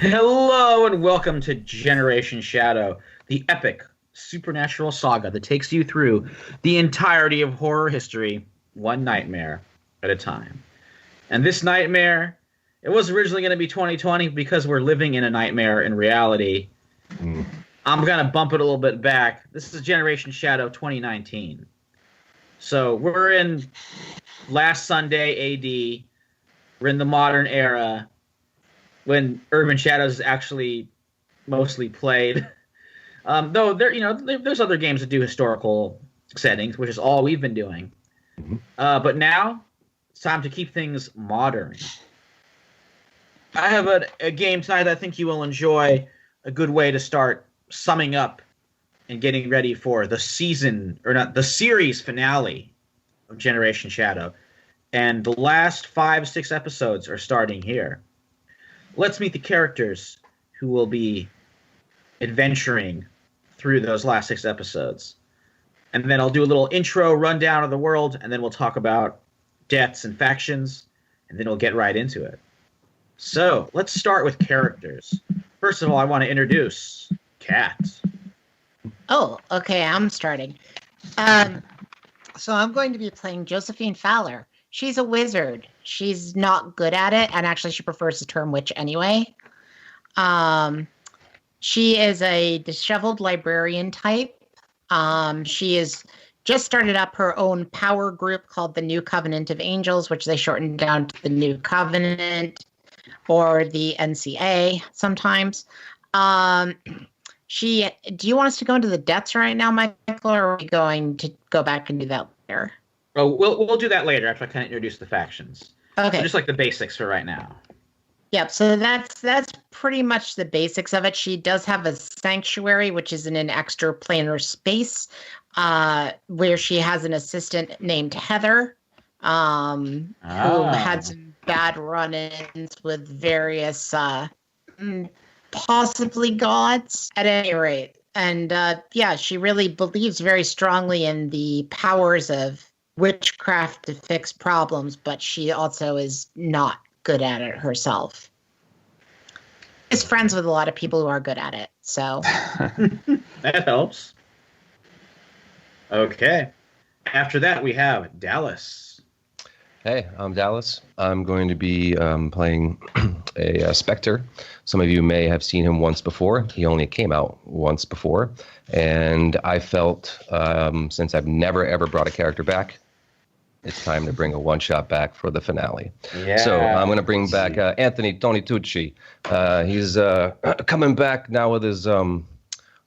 Hello and welcome to Generation Shadow, the epic supernatural saga that takes you through the entirety of horror history, one nightmare at a time. And this nightmare, it was originally going to be 2020 because we're living in a nightmare in reality. Mm. I'm going to bump it a little bit back. This is Generation Shadow 2019. So we're in last Sunday AD. We're in the modern era when Urban Shadows is actually mostly played. Though there's other games that do historical settings, which is all we've been doing. Mhm. But now it's time to keep things modern. I have a game tonight that I think you will enjoy. A good way to start summing up and getting ready for the series finale of Generation Shadow. And the last 5-6 episodes are starting here. Let's meet the characters who will be adventuring through those last 6 episodes. And then I'll do a little intro rundown of the world, and then we'll talk about deaths and factions, and then we'll get right into it. So, let's start with characters. First of all, I want to introduce Kat. Oh, okay, I'm starting. So I'm going to be playing Josephine Fowler. She's a wizard. She's not good at it, and actually she prefers the term witch anyway. She is a disheveled librarian type. She has just started up her own power group called the New Covenant of Angels, which they shortened down to the New Covenant or the NCA sometimes. Do you want us to go into the deaths right now, Michael, or are we going to go back and do that later? Oh, we'll do that later after I kind of introduce the factions. Okay. So just like the basics for right now. Yep. So that's pretty much the basics of it. She does have a sanctuary, which is in an extraplanar space, where she has an assistant named Heather, who had some bad run-ins with various possibly gods at any rate. And she really believes very strongly in the powers of witchcraft to fix problems, but she also is not good at it herself. Is friends with a lot of people who are good at it, so that helps. Okay. After that, we have Dallas. Hey, I'm Dallas. I'm going to be playing a Spectre. Some of you may have seen him once before. He only came out once before. And I felt, since I've never, ever brought a character back, it's time to bring a one-shot back for the finale. Yeah. So I'm going to bring back Anthony Tony Tucci. He's coming back now with his own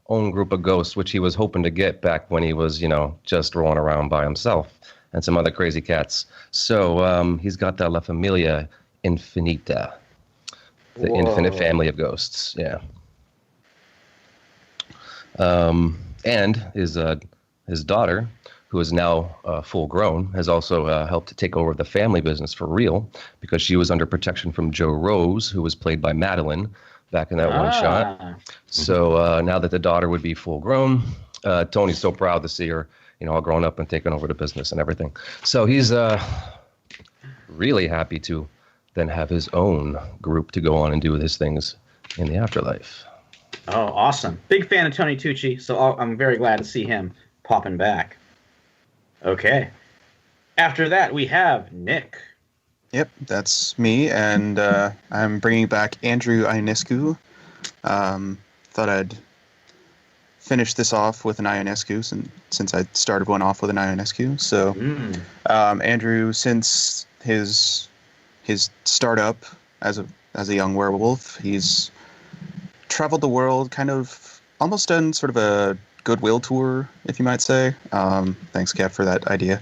group of ghosts, which he was hoping to get back when he was, just rolling around by himself and some other crazy cats. So he's got the La Familia Infinita, the infinite family of ghosts. Yeah. And his daughter, who is now full grown, has also helped to take over the family business for real, because she was under protection from Joe Rose, who was played by Madeline back in that one shot. So now that the daughter would be full grown, Tony's so proud to see her, all grown up and taking over the business and everything. So he's really happy to then have his own group to go on and do his things in the afterlife. Oh, awesome. Big fan of Tony Tucci, so I'm very glad to see him popping back. Okay. After that, we have Nick. Yep, that's me, and I'm bringing back Andrew Ionescu. Thought I'd finish this off with an Ionescu since I started one off with an Ionescu. So, Andrew, since his startup as a young werewolf, he's traveled the world, kind of almost done sort of a goodwill tour, if you might say. Thanks, Kat, for that idea.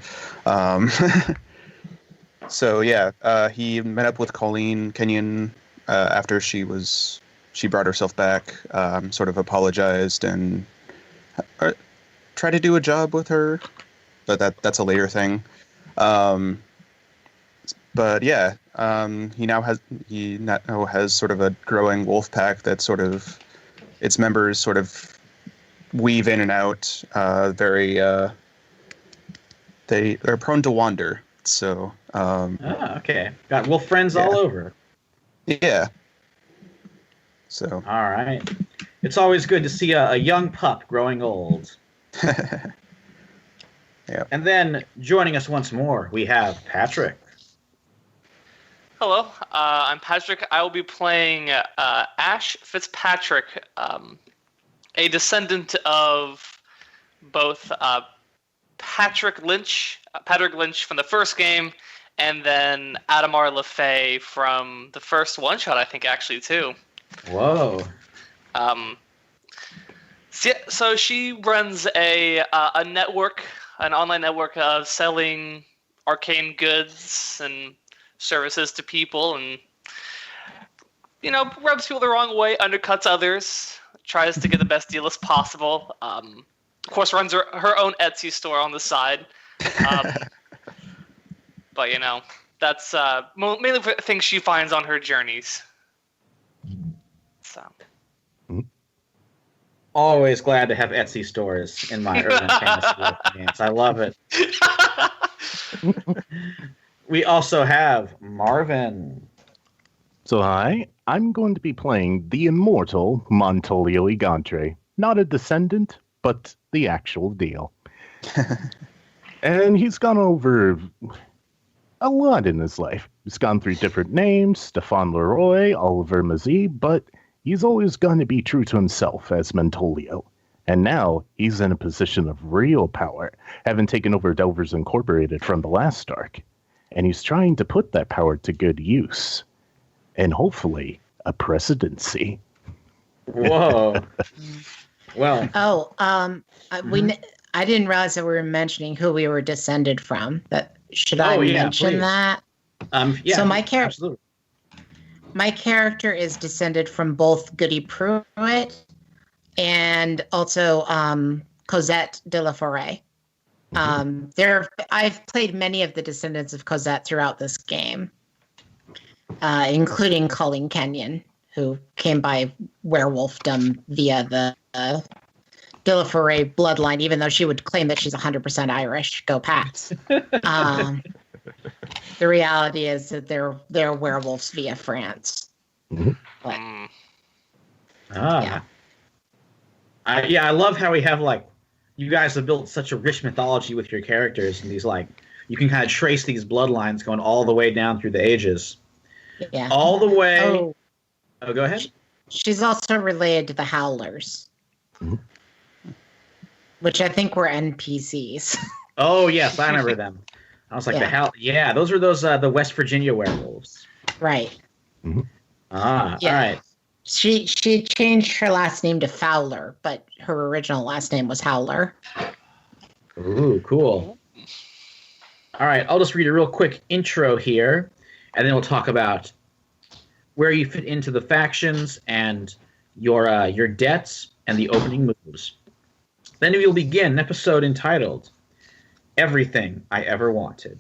So yeah, he met up with Colleen Kenyon after she brought herself back, sort of apologized and tried to do a job with her, but that's a later thing. But yeah, he now has sort of a growing wolf pack that sort of its members sort of weave in and out. They are prone to wander. So Okay. Got wolf friends all over. Yeah. So. All right. It's always good to see a young pup growing old. Yeah. And then joining us once more, we have Patrick. Hello, I'm Patrick. I will be playing Ash Fitzpatrick, a descendant of both Patrick Lynch from the first game, and then Adamar LaFay from the first one-shot, I think, actually, too. Whoa. So she runs a network, an online network of selling arcane goods and services to people, and rubs people the wrong way, undercuts others, tries to get the best deal as possible. Of course, runs her own Etsy store on the side. But that's mainly for things she finds on her journeys. So. Always glad to have Etsy stores in my urban fantasy games. I love it. We also have Marvin. So hi, I'm going to be playing the immortal Montolio Igantre. Not a descendant, but the actual deal. And he's gone over a lot in his life. He's gone through different names, Stefan Leroy, Oliver Mazzi, but he's always going to be true to himself as Montolio. And now he's in a position of real power, having taken over Delvers Incorporated from the last arc. And he's trying to put that power to good use. And hopefully, a presidency. Whoa. Well. Oh, I didn't realize that we were mentioning who we were descended from. Should I mention please. that? Yeah. So absolutely. My character is descended from both Goody Pruitt and also Cosette de la Forêt. I've played many of the descendants of Cosette throughout this game, including Colleen Kenyon, who came by werewolfdom via the de la Forêt bloodline, even though she would claim that she's 100% Irish. Go Pats. The reality is that they're werewolves via France. But, yeah. I love how we have you guys have built such a rich mythology with your characters, and these you can kind of trace these bloodlines going all the way down through the ages. Yeah. All the way. Oh, go ahead. She's also related to the Howlers, which I think were NPCs. Oh yes, I remember them. I was like, yeah, those were the West Virginia werewolves. Right. All right. She changed her last name to Fowler, but her original last name was Howler. Ooh, cool. All right, I'll just read a real quick intro here, and then we'll talk about where you fit into the factions and your debts and the opening moves. Then we'll begin an episode entitled Everything I Ever Wanted.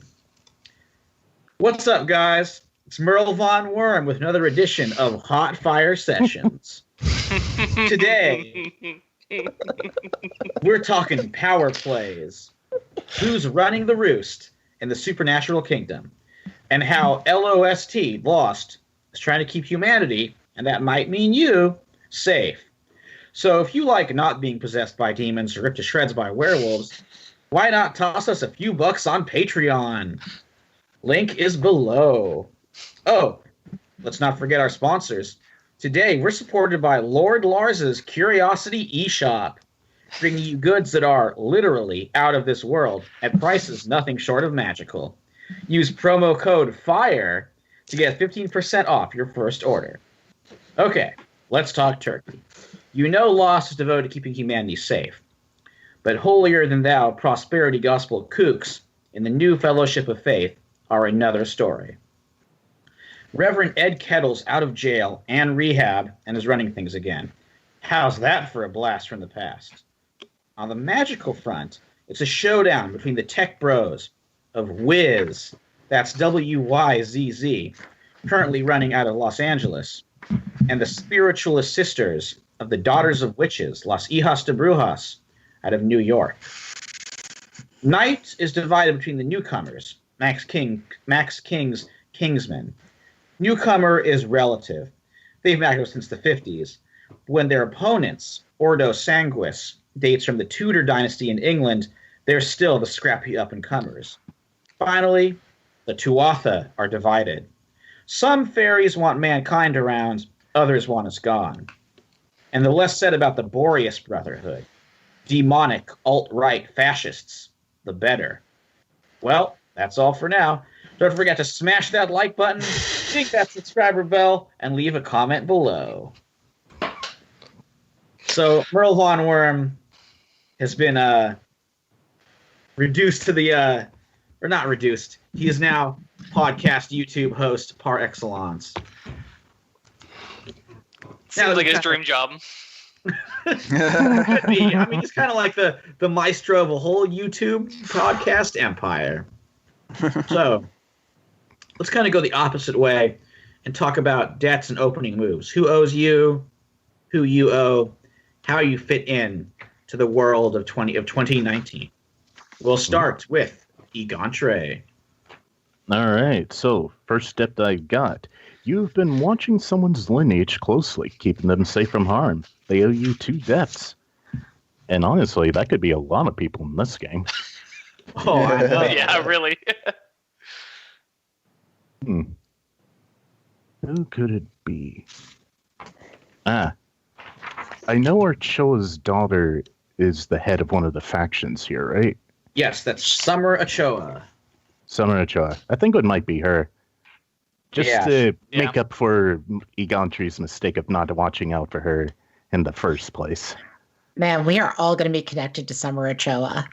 What's up, guys? It's Merle Von Worm with another edition of Hot Fire Sessions. Today, we're talking power plays, who's running the roost in the supernatural kingdom, and how LOST, Lost, is trying to keep humanity, and that might mean you, safe. So if you like not being possessed by demons or ripped to shreds by werewolves, why not toss us a few bucks on Patreon? Link is below. Oh, let's not forget our sponsors. Today, we're supported by Lord Lars's Curiosity eShop, bringing you goods that are literally out of this world at prices nothing short of magical. Use promo code FIRE to get 15% off your first order. Okay, let's talk turkey. You know Lost is devoted to keeping humanity safe. But holier than thou prosperity gospel kooks in the new Fellowship of Faith are another story. Reverend Ed Kettle's out of jail and rehab and is running things again. How's that for a blast from the past? On the magical front, it's a showdown between the tech bros of Wiz, that's WYZZ, currently running out of Los Angeles, and the spiritualist sisters of the Daughters of Witches, Las Hijas de Brujas, out of New York. Night is divided between the newcomers, Max King's Kingsmen. Newcomer is relative. they've been active since the 50s, when their opponents, Ordo Sanguis, dates from the Tudor dynasty in England, they're still the scrappy up-and-comers. Finally, the Tuatha are divided. Some fairies want mankind around, others want us gone. And the less said about the Boreas Brotherhood, demonic, alt-right fascists, the better. Well, that's all for now. Don't forget to smash that like button, ding that subscriber bell, and leave a comment below. So, Merle Von Worm has been reduced to the, or not reduced, he is now podcast YouTube host par excellence. Seems like his dream job. Could be. I mean, he's kind of like the maestro of a whole YouTube podcast empire. So, let's kind of go the opposite way and talk about debts and opening moves. Who owes you? Who you owe? How you fit in to the world of 2019. We'll start with Egantre. All right, so first step that I've got. You've been watching someone's lineage closely, keeping them safe from harm. They owe you 2 deaths. And honestly, that could be a lot of people in this game. Oh, I know. Yeah, really. Who could it be? I know Archoa's daughter is the head of one of the factions here, right? Yes, that's Summer Ochoa. Summer Ochoa. I think it might be her. Just to make Yeah. up for Egantre's mistake of not watching out for her in the first place. Man, we are all going to be connected to Summer Ochoa.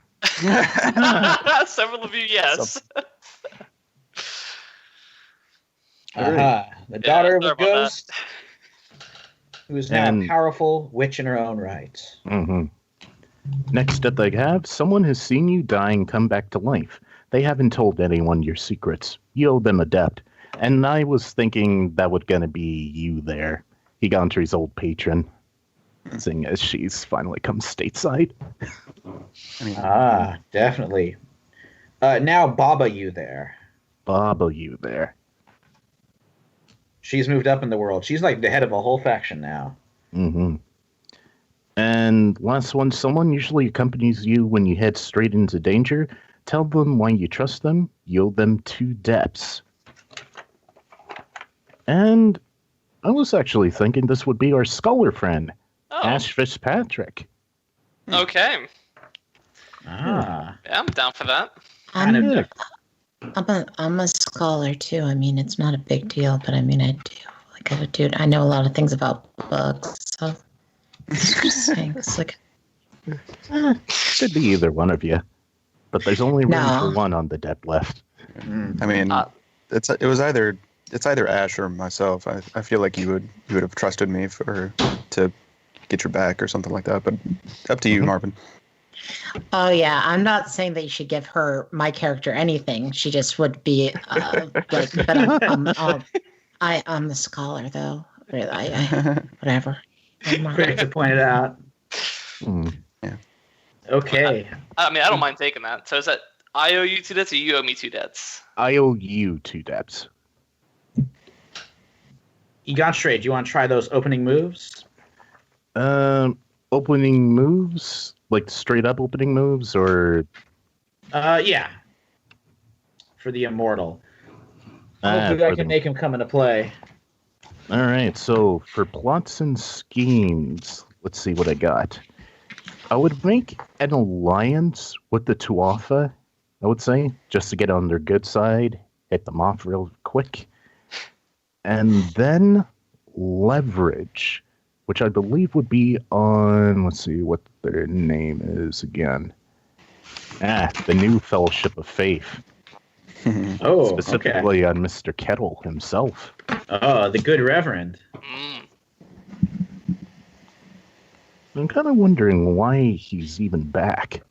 Several of you, yes. The daughter of a sorry about ghost who is now And- a powerful witch in her own right. Mm-hmm. Next up I have, someone has seen you die and come back to life. They haven't told anyone your secrets. You owe them a debt. And I was thinking that was going to be you there, Egantre's old patron, seeing as she's finally come stateside. Definitely. Now Baba you there. Baba, you there. She's moved up in the world. She's like the head of a whole faction now. Mm-hmm. And last one, someone usually accompanies you when you head straight into danger. Tell them why you trust them. You owe them 2 debts. And I was actually thinking this would be our scholar friend, Oh, Ash Fitzpatrick. okay. Ah. Yeah, I'm down for that. Kind of I'm, different. I'm a scholar too. I mean, it's not a big deal, but I mean, I do. Like, I know a lot of things about books, so just saying, it's like, Could be either one of you. But there's only room No. for one on the debt left. I mean, it's either Ash or myself. I feel like you would have trusted me to get your back or something like that. But up to you, Marvin. oh yeah, I'm not saying that you should give my character anything. She just would be like, but I'm the scholar though. Really, I whatever. Quick to point it out. Hmm. Okay. I mean, I don't mind taking that. So is that I owe you 2 debts or you owe me 2 debts? I owe you 2 debts. Egantre, do you want to try those opening moves? Opening moves? Like straight up opening moves or... Yeah. For the immortal. Hopefully I can make him come into play. All right, so for plots and schemes, let's see what I got. I would make an alliance with the Tuatha, I would say, just to get on their good side, hit them off real quick. And then leverage, which I believe would be on, let's see what their name is again. The new Fellowship of Faith. Oh, Specifically on Mr. Kettle himself. Oh, the good reverend. Mm. I'm kind of wondering why he's even back.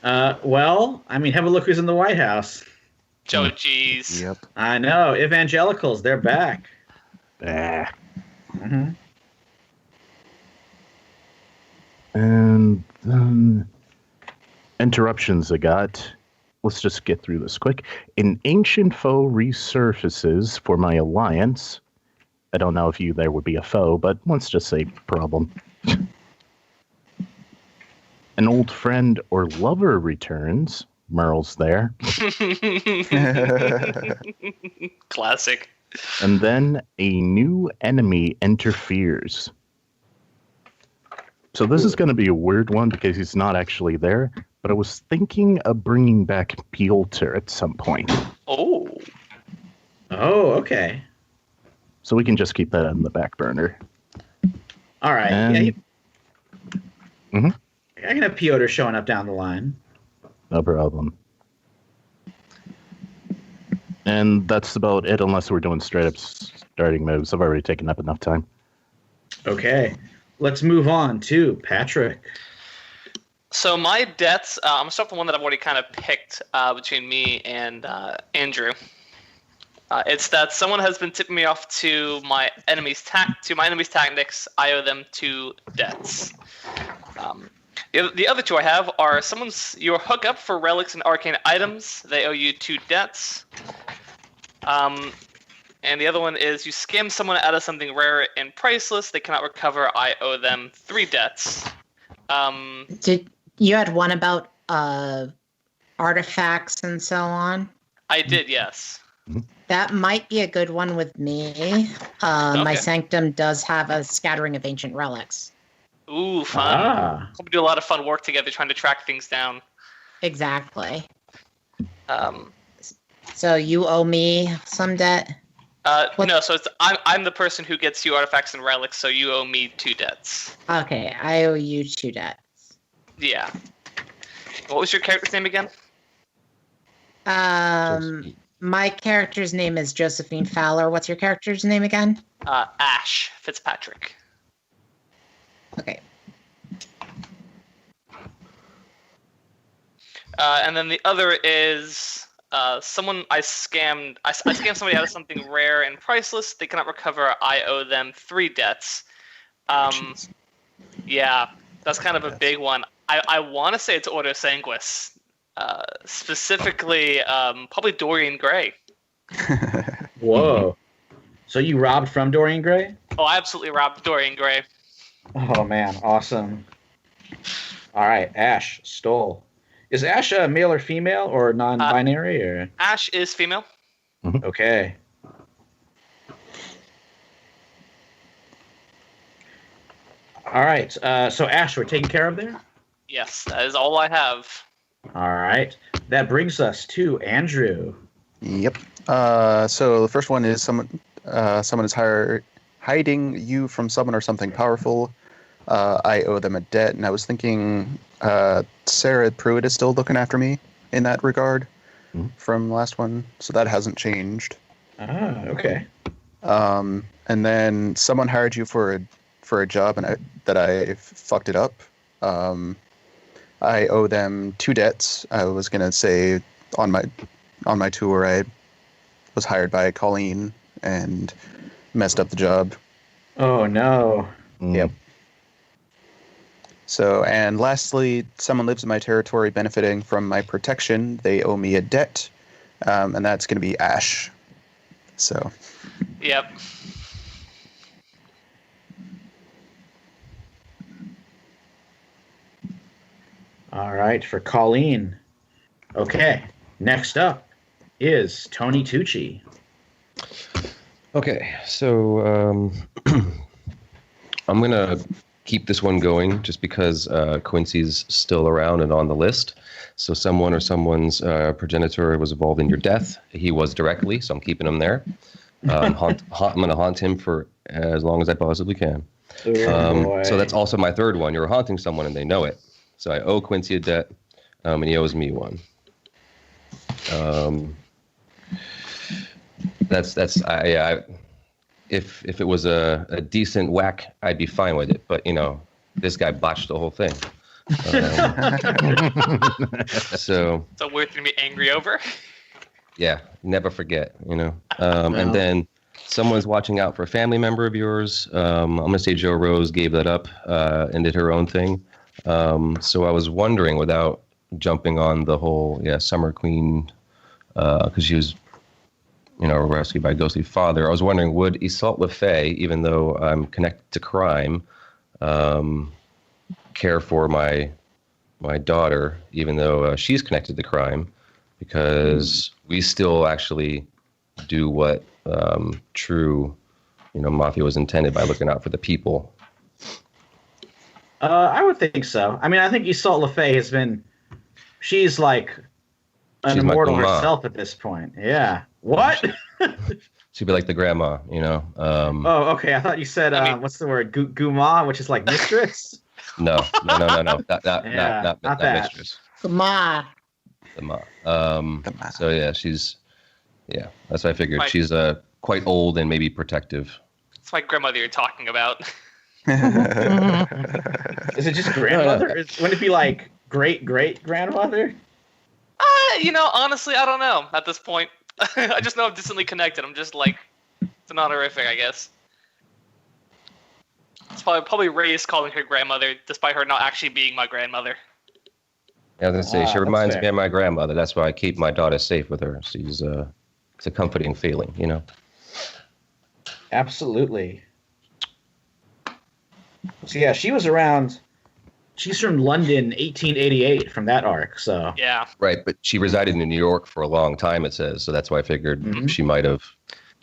Well, I mean, have a look who's in the White House. Joe, jeez. Yep. I know, evangelicals, they're back. Ah. Mm-hmm. And then interruptions I got. Let's just get through this quick. An ancient foe resurfaces for my alliance. I don't know if you there would be a foe, but let's just say problem. An old friend or lover returns. Merle's there. Classic. And then a new enemy interferes. So this is going to be a weird one because he's not actually there, but I was thinking of bringing back Piotr at some point. Oh. Oh, okay. So we can just keep that in the back burner. All right. And- I can have Piotr showing up down the line. No problem. And that's about it, unless we're doing straight up starting moves. I've already taken up enough time. Okay. Let's move on to Patrick. So my debts, I'm going to start with the one that I've already kind of picked between me and Andrew. It's that someone has been tipping me off to my enemy's tactics. I owe them 2 debts. The other 2 I have are your hookup for relics and arcane items. They owe you 2 debts. And the other one is you scam someone out of something rare and priceless. They cannot recover. I owe them 3 debts. You had one about artifacts and so on? I did, yes. That might be a good one with me. My sanctum does have a scattering of ancient relics. Ooh, fun. We do a lot of fun work together trying to track things down. Exactly. So you owe me some debt? No, so I'm the person who gets you artifacts and relics, so you owe me 2 debts. Okay, I owe you 2 debts. Yeah. What was your character's name again? My character's name is Josephine Fowler. What's your character's name again? Ash Fitzpatrick. Okay. And then the other is someone I scammed somebody out of something rare and priceless. They cannot recover. I owe them 3 debts. Yeah, that's kind of a big one. I want to say it's Ordo Sanguis. Specifically, probably Dorian Gray. Whoa. So you robbed from Dorian Gray? Oh, I absolutely robbed Dorian Gray. Oh, man. Awesome. All right. Ash stole. Is Ash a male or female or non-binary? Or Ash is female. Okay. All right. So, Ash, we're taken care of there? Yes, that is all I have. All right. That brings us to Andrew. Yep. So the first one is someone is hiding you from someone or something powerful. I owe them a debt, and I was thinking Sarah Pruitt is still looking after me in that regard from last one, so that hasn't changed. Ah, okay. And then someone hired you for a job, and I fucked it up. I owe them 2 debts. I was gonna say on my tour I was hired by Colleen and messed up the job. Oh, no. Yep. So, and lastly, someone lives in my territory benefiting from my protection. They owe me a debt, and that's going to be Ash. So. Yep. All right, for Colleen. Okay, next up is Tony Tucci. Okay, so I'm going to keep this one going just because Quincy's still around and on the list. So someone or someone's progenitor was involved in your death. He was directly, so I'm keeping him there. I'm going to haunt him for as long as I possibly can. So that's also my third one. You're haunting someone and they know it. So I owe Quincy a debt, and he owes me one. If it was a decent whack, I'd be fine with it. But this guy botched the whole thing. So it's a weird thing to be angry over. Yeah, never forget. And then someone's watching out for a family member of yours. I'm gonna say Joe Rose gave that up and did her own thing. So I was wondering, without jumping on the whole Summer Queen, because she was rescued by a ghostly father. I was wondering, would Isolde Lefay, even though I'm connected to crime, care for my daughter, even though she's connected to crime, because we still actually do what true, mafia was intended by looking out for the people. I would think so. I mean, I think Isolde Lefay she's like an She's immortal my grandma. herself at this point. Yeah. What? She'd be like the grandma, Oh, okay. I thought you said, what's the word? Guma, which is like mistress? No. Not Yeah, not that. mistress. Ma. The ma. The ma. So yeah, that's what I figured. Right. She's quite old and maybe protective. It's my grandmother you're talking about. Is it just grandmother? Wouldn't it be like great-great-grandmother? Honestly, I don't know at this point. I just know I'm distantly connected. I'm just like, it's an honorific, I guess. It's probably raised calling her grandmother, despite her not actually being my grandmother. I was gonna say, she that's reminds fair. me of my grandmother. That's why I keep my daughter safe with her. She's it's a comforting feeling, Absolutely. So yeah, she was around. She's from London, 1888, from that arc. So Yeah. Right, but she resided in New York for a long time. It says, so that's why I figured Mhm. she might have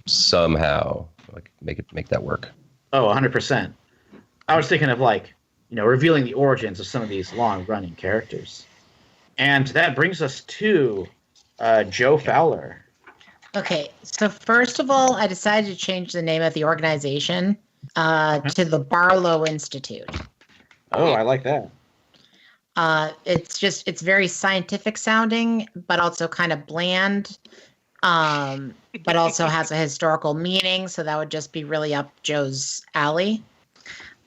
somehow make that work. 100%. I was thinking of revealing the origins of some of these long-running characters, and that brings us to Joe Fowler. Okay, so first of all, I decided to change the name of the organization to the Barlow Institute. Oh, I like that. It's very scientific sounding, but also kind of bland, but also has a historical meaning. So that would just be really up Joe's alley.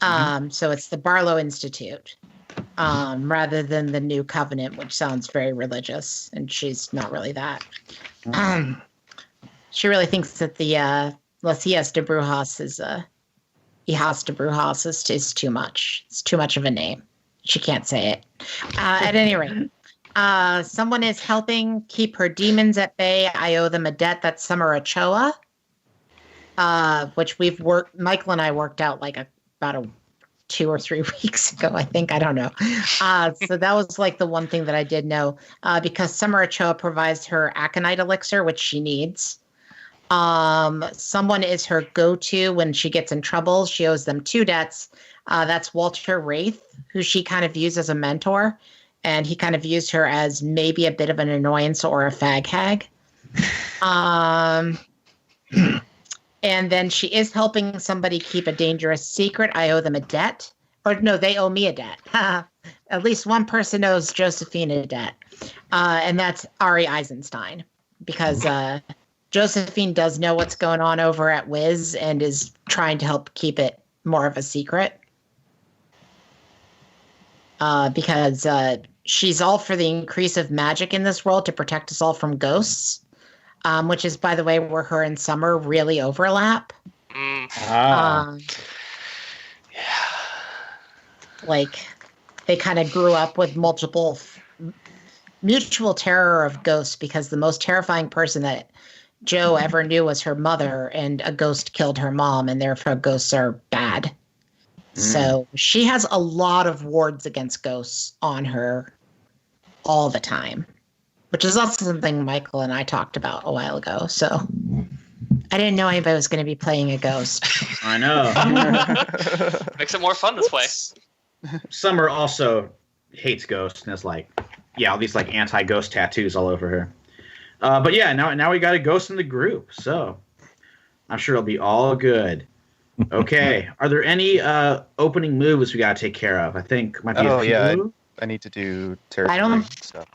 So it's the Barlow Institute, rather than the New Covenant, which sounds very religious, and she's not really that. She really thinks that the Las Hijas de Brujas is too much. It's too much of a name. She can't say it. At any rate, someone is helping keep her demons at bay. I owe them a debt. That's Summer Ochoa, which Michael and I worked out about 2 or 3 weeks ago, I think. I don't know. So that was the one thing that I did know, because Summer Ochoa provides her aconite elixir, which she needs. Someone is her go-to when she gets in trouble. She owes them 2 debts. That's Walter Wraith, who she kind of views as a mentor, and he kind of views her as maybe a bit of an annoyance or a fag hag. And then she is helping somebody keep a dangerous secret. I owe them a debt. Or no, they owe me a debt. At least one person owes Josephine a debt. And that's Ari Eisenstein, because Josephine does know what's going on over at Wiz and is trying to help keep it more of a secret. Because she's all for the increase of magic in this world to protect us all from ghosts, which is, by the way, where her and Summer really overlap. They kind of grew up with multiple mutual terror of ghosts, because the most terrifying person that Joe ever knew was her mother, and a ghost killed her mom, and therefore ghosts are bad. So she has a lot of wards against ghosts on her all the time, which is also something Michael and I talked about a while ago. So I didn't know anybody was going to be playing a ghost. I know. Makes it more fun this way. Summer also hates ghosts and has all these anti-ghost tattoos all over her. But yeah, now we got a ghost in the group, so I'm sure it'll be all good. Okay, are there any opening moves we got to take care of? I think might be a few. I need to do territory stuff.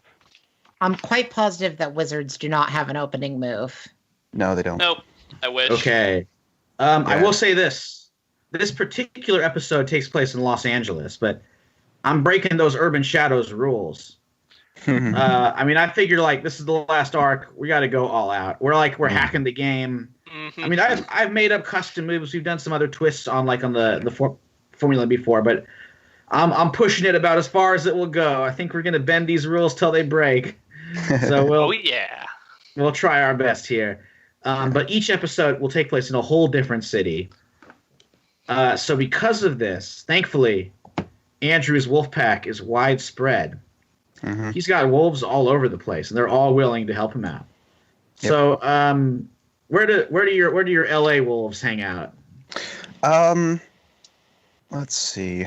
I'm quite positive that wizards do not have an opening move. No, they don't. Nope. I wish. Okay. I will say this. This particular episode takes place in Los Angeles, but I'm breaking those Urban Shadows rules. I figured this is the last arc. We got to go all out. We're hacking the game. Mm-hmm. I've made up custom moves. We've done some other twists on the formula before, but I'm pushing it about as far as it will go. I think we're gonna bend these rules till they break. So Oh yeah. we'll try our best here. But each episode will take place in a whole different city. So because of this, thankfully, Andrew's wolf pack is widespread. Mm-hmm. He's got wolves all over the place, and they're all willing to help him out. Yep. So, where do your LA wolves hang out? Let's see.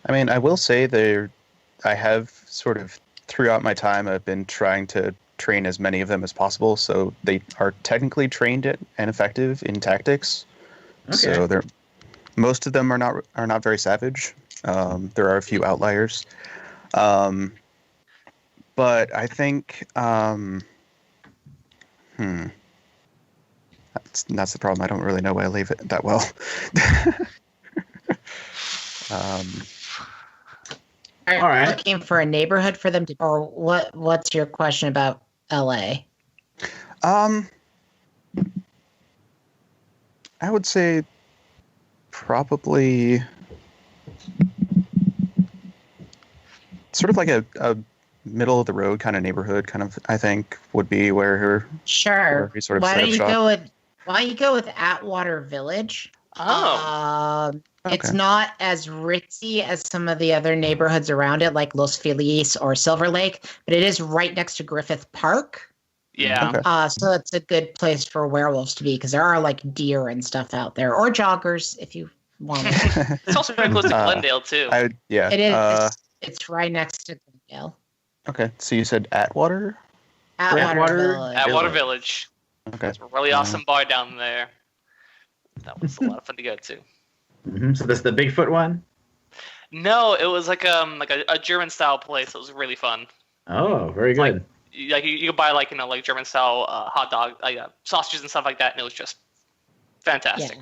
I mean, I will say I have sort of throughout my time, I've been trying to train as many of them as possible, so they are technically trained and effective in tactics. Okay. So most of them are not very savage. There are a few outliers, but I think that's the problem. I don't really know why I leave it that well. Are you All right. looking for a neighborhood for them to, or what's your question about LA? I would say probably sort of like a middle of the road kind of neighborhood, kind of, I think would be where Sure. we sort of Why set don't up you shop. go with Atwater Village? Oh. It's Okay. not as ritzy as some of the other neighborhoods around it, like Los Feliz or Silver Lake, but it is right next to Griffith Park. Yeah. Okay. So it's a good place for werewolves to be because there are like deer and stuff out there, or joggers if you want. It's also very close to Uh, Glendale too. It is. It's right next to Glendale. Okay, so you said Atwater? Atwater Village. Atwater Village. Okay. It's a really awesome bar down there. That was a lot of fun to go to. Mm-hmm. So this is the Bigfoot one? No, it was like a German style place. It was really fun. Oh, very Like- good. You could buy like German style hot dog, sausages and stuff like that, and it was just fantastic.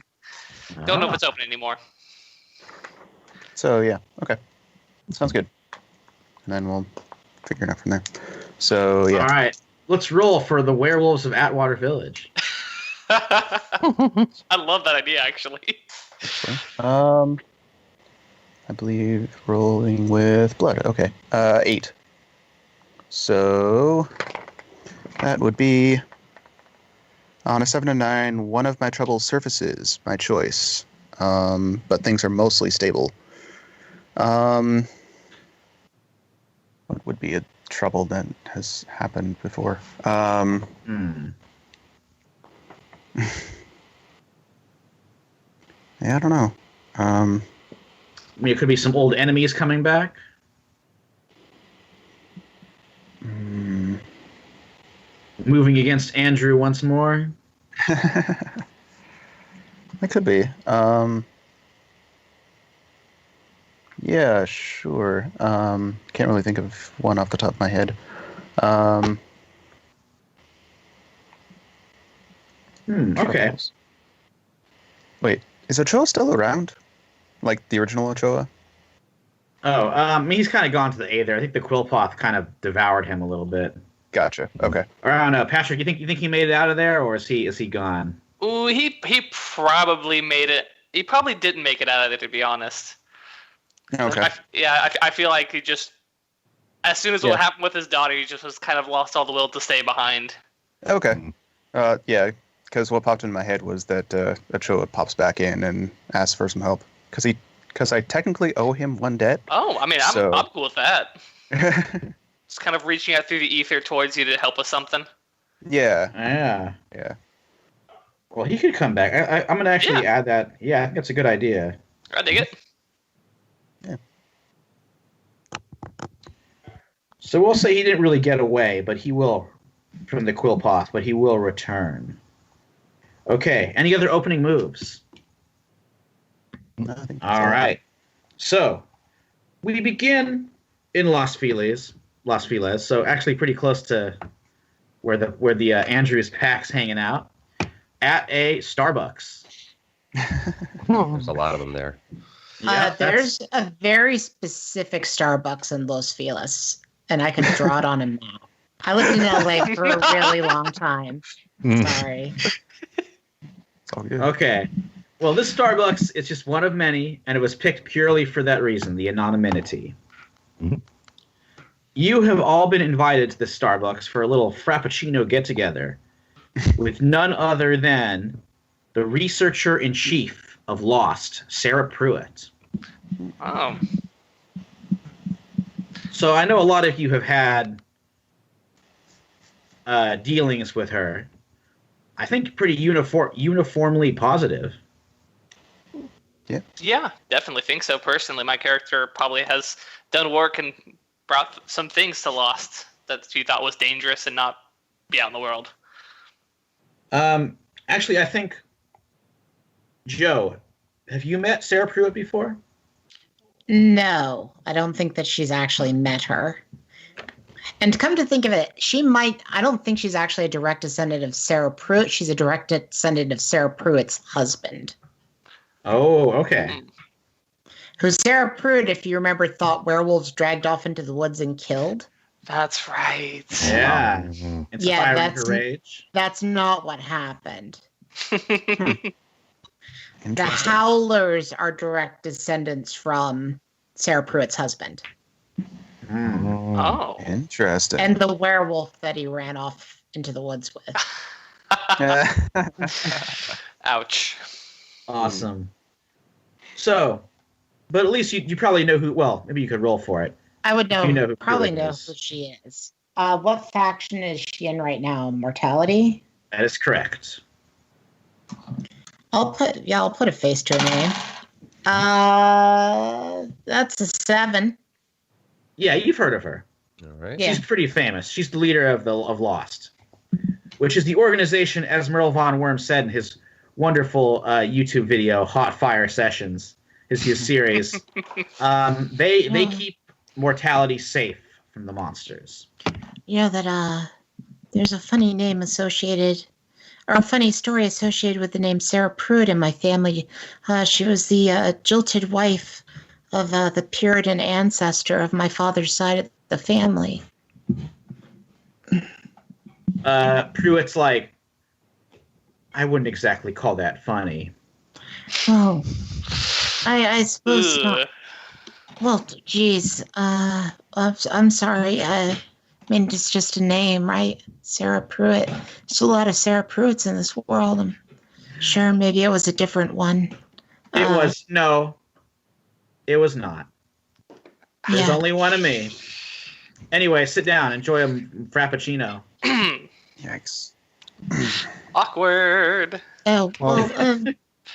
Don't know if Ah. it's open anymore. So, yeah, okay. Sounds good. And then we'll figure it out from there. So, yeah. All right. Let's roll for the werewolves of Atwater Village. I love that idea actually. I believe rolling with blood. Okay. 8. So that would be on a 7 and 9. One of my trouble surfaces my choice, but things are mostly stable. What would be a trouble that has happened before? Yeah, I don't know. I mean, it could be some old enemies coming back. Moving against Andrew once more. It could be. Yeah, sure. Can't really think of one off the top of my head. Okay. Wait, is Ochoa still around? Like the original Ochoa? Oh, I mean, he's kind of gone to the A there. I think the Quillpoth kind of devoured him a little bit. Gotcha. Okay. Or I don't know, Patrick. You think he made it out of there, or is he gone? Ooh, he probably made it. He probably didn't make it out of there, to be honest. Okay. I feel like he just, as soon as what happened with his daughter, he just was kind of lost all the will to stay behind. Okay. Yeah, because what popped in my head was that Ochoa pops back in and asks for some help. Because I technically owe him one debt. Oh, I mean, I'm cool with that. Yeah. Just kind of reaching out through the ether towards you to help with something. Yeah. Yeah. Well, he could come back. I'm gonna actually add that. Yeah, I think that's a good idea. I dig it. Yeah. So we'll say he didn't really get away, but he will from the Quillpoth, but he will return. Okay. Any other opening moves? All right. So we begin in Los Feliz. So actually pretty close to where the Andrews pack's hanging out at a Starbucks. There's a lot of them there. Yeah, There's a very specific Starbucks in Los Feliz, and I could draw it on a map. I lived in LA for a really long time. Sorry. It's all good. Okay. Well, this Starbucks is just one of many, and it was picked purely for that reason, the anonymity. Mhm. You have all been invited to the Starbucks for a little Frappuccino get-together with none other than the researcher-in-chief of Lost, Sarah Pruitt. Oh. So I know a lot of you have had dealings with her. I think pretty uniformly positive. Yeah, definitely think so. Personally, my character probably has done work and brought some things to Lost that you thought was dangerous and not be out in the world. Actually, I think, Joe, have you met Sarah Pruitt before? No, I don't think that she's actually met her. And come to think of it, I don't think she's actually a direct descendant of Sarah Pruitt. She's a direct descendant of Sarah Pruitt's husband. Oh, okay. Who Sarah Pruitt, if you remember, thought werewolves dragged off into the woods and killed. That's right. Yeah. Mhm. Inspiring her rage. That's not what happened. The Interesting. Howlers are direct descendants from Sarah Pruitt's husband. Oh. Interesting. And the werewolf that he ran off into the woods with. Ouch. Awesome. So, but at least you probably know who. Well, maybe you could roll for it. I would know, You know who probably Pruitt know is. who she is. What faction is she in right now? Mortality? That is correct. I'll put a face to her name. That's a 7. Yeah, you've heard of her. All right. Yeah. She's pretty famous. She's the leader of Lost, which is the organization, as Merle Von Worm said in his wonderful YouTube video, Hot Fire Sessions, his series. They keep mortality safe from the monsters. You know that there's a funny name associated, or a funny story associated with the name Sarah Pruitt in my family. She was the jilted wife of the Puritan ancestor of my father's side of the family. Pruitt's like, I wouldn't exactly call that funny. Oh, I suppose Ugh. not. Well, geez, I'm sorry. I mean, it's just a name, right? Sarah Pruitt. There's a lot of Sarah Pruitts in this world. I'm sure maybe it was a different one. It was no. It was not. There's Yeah. only one of me. Anyway, sit down. Enjoy a frappuccino. Yikes. Awkward. Oh, well,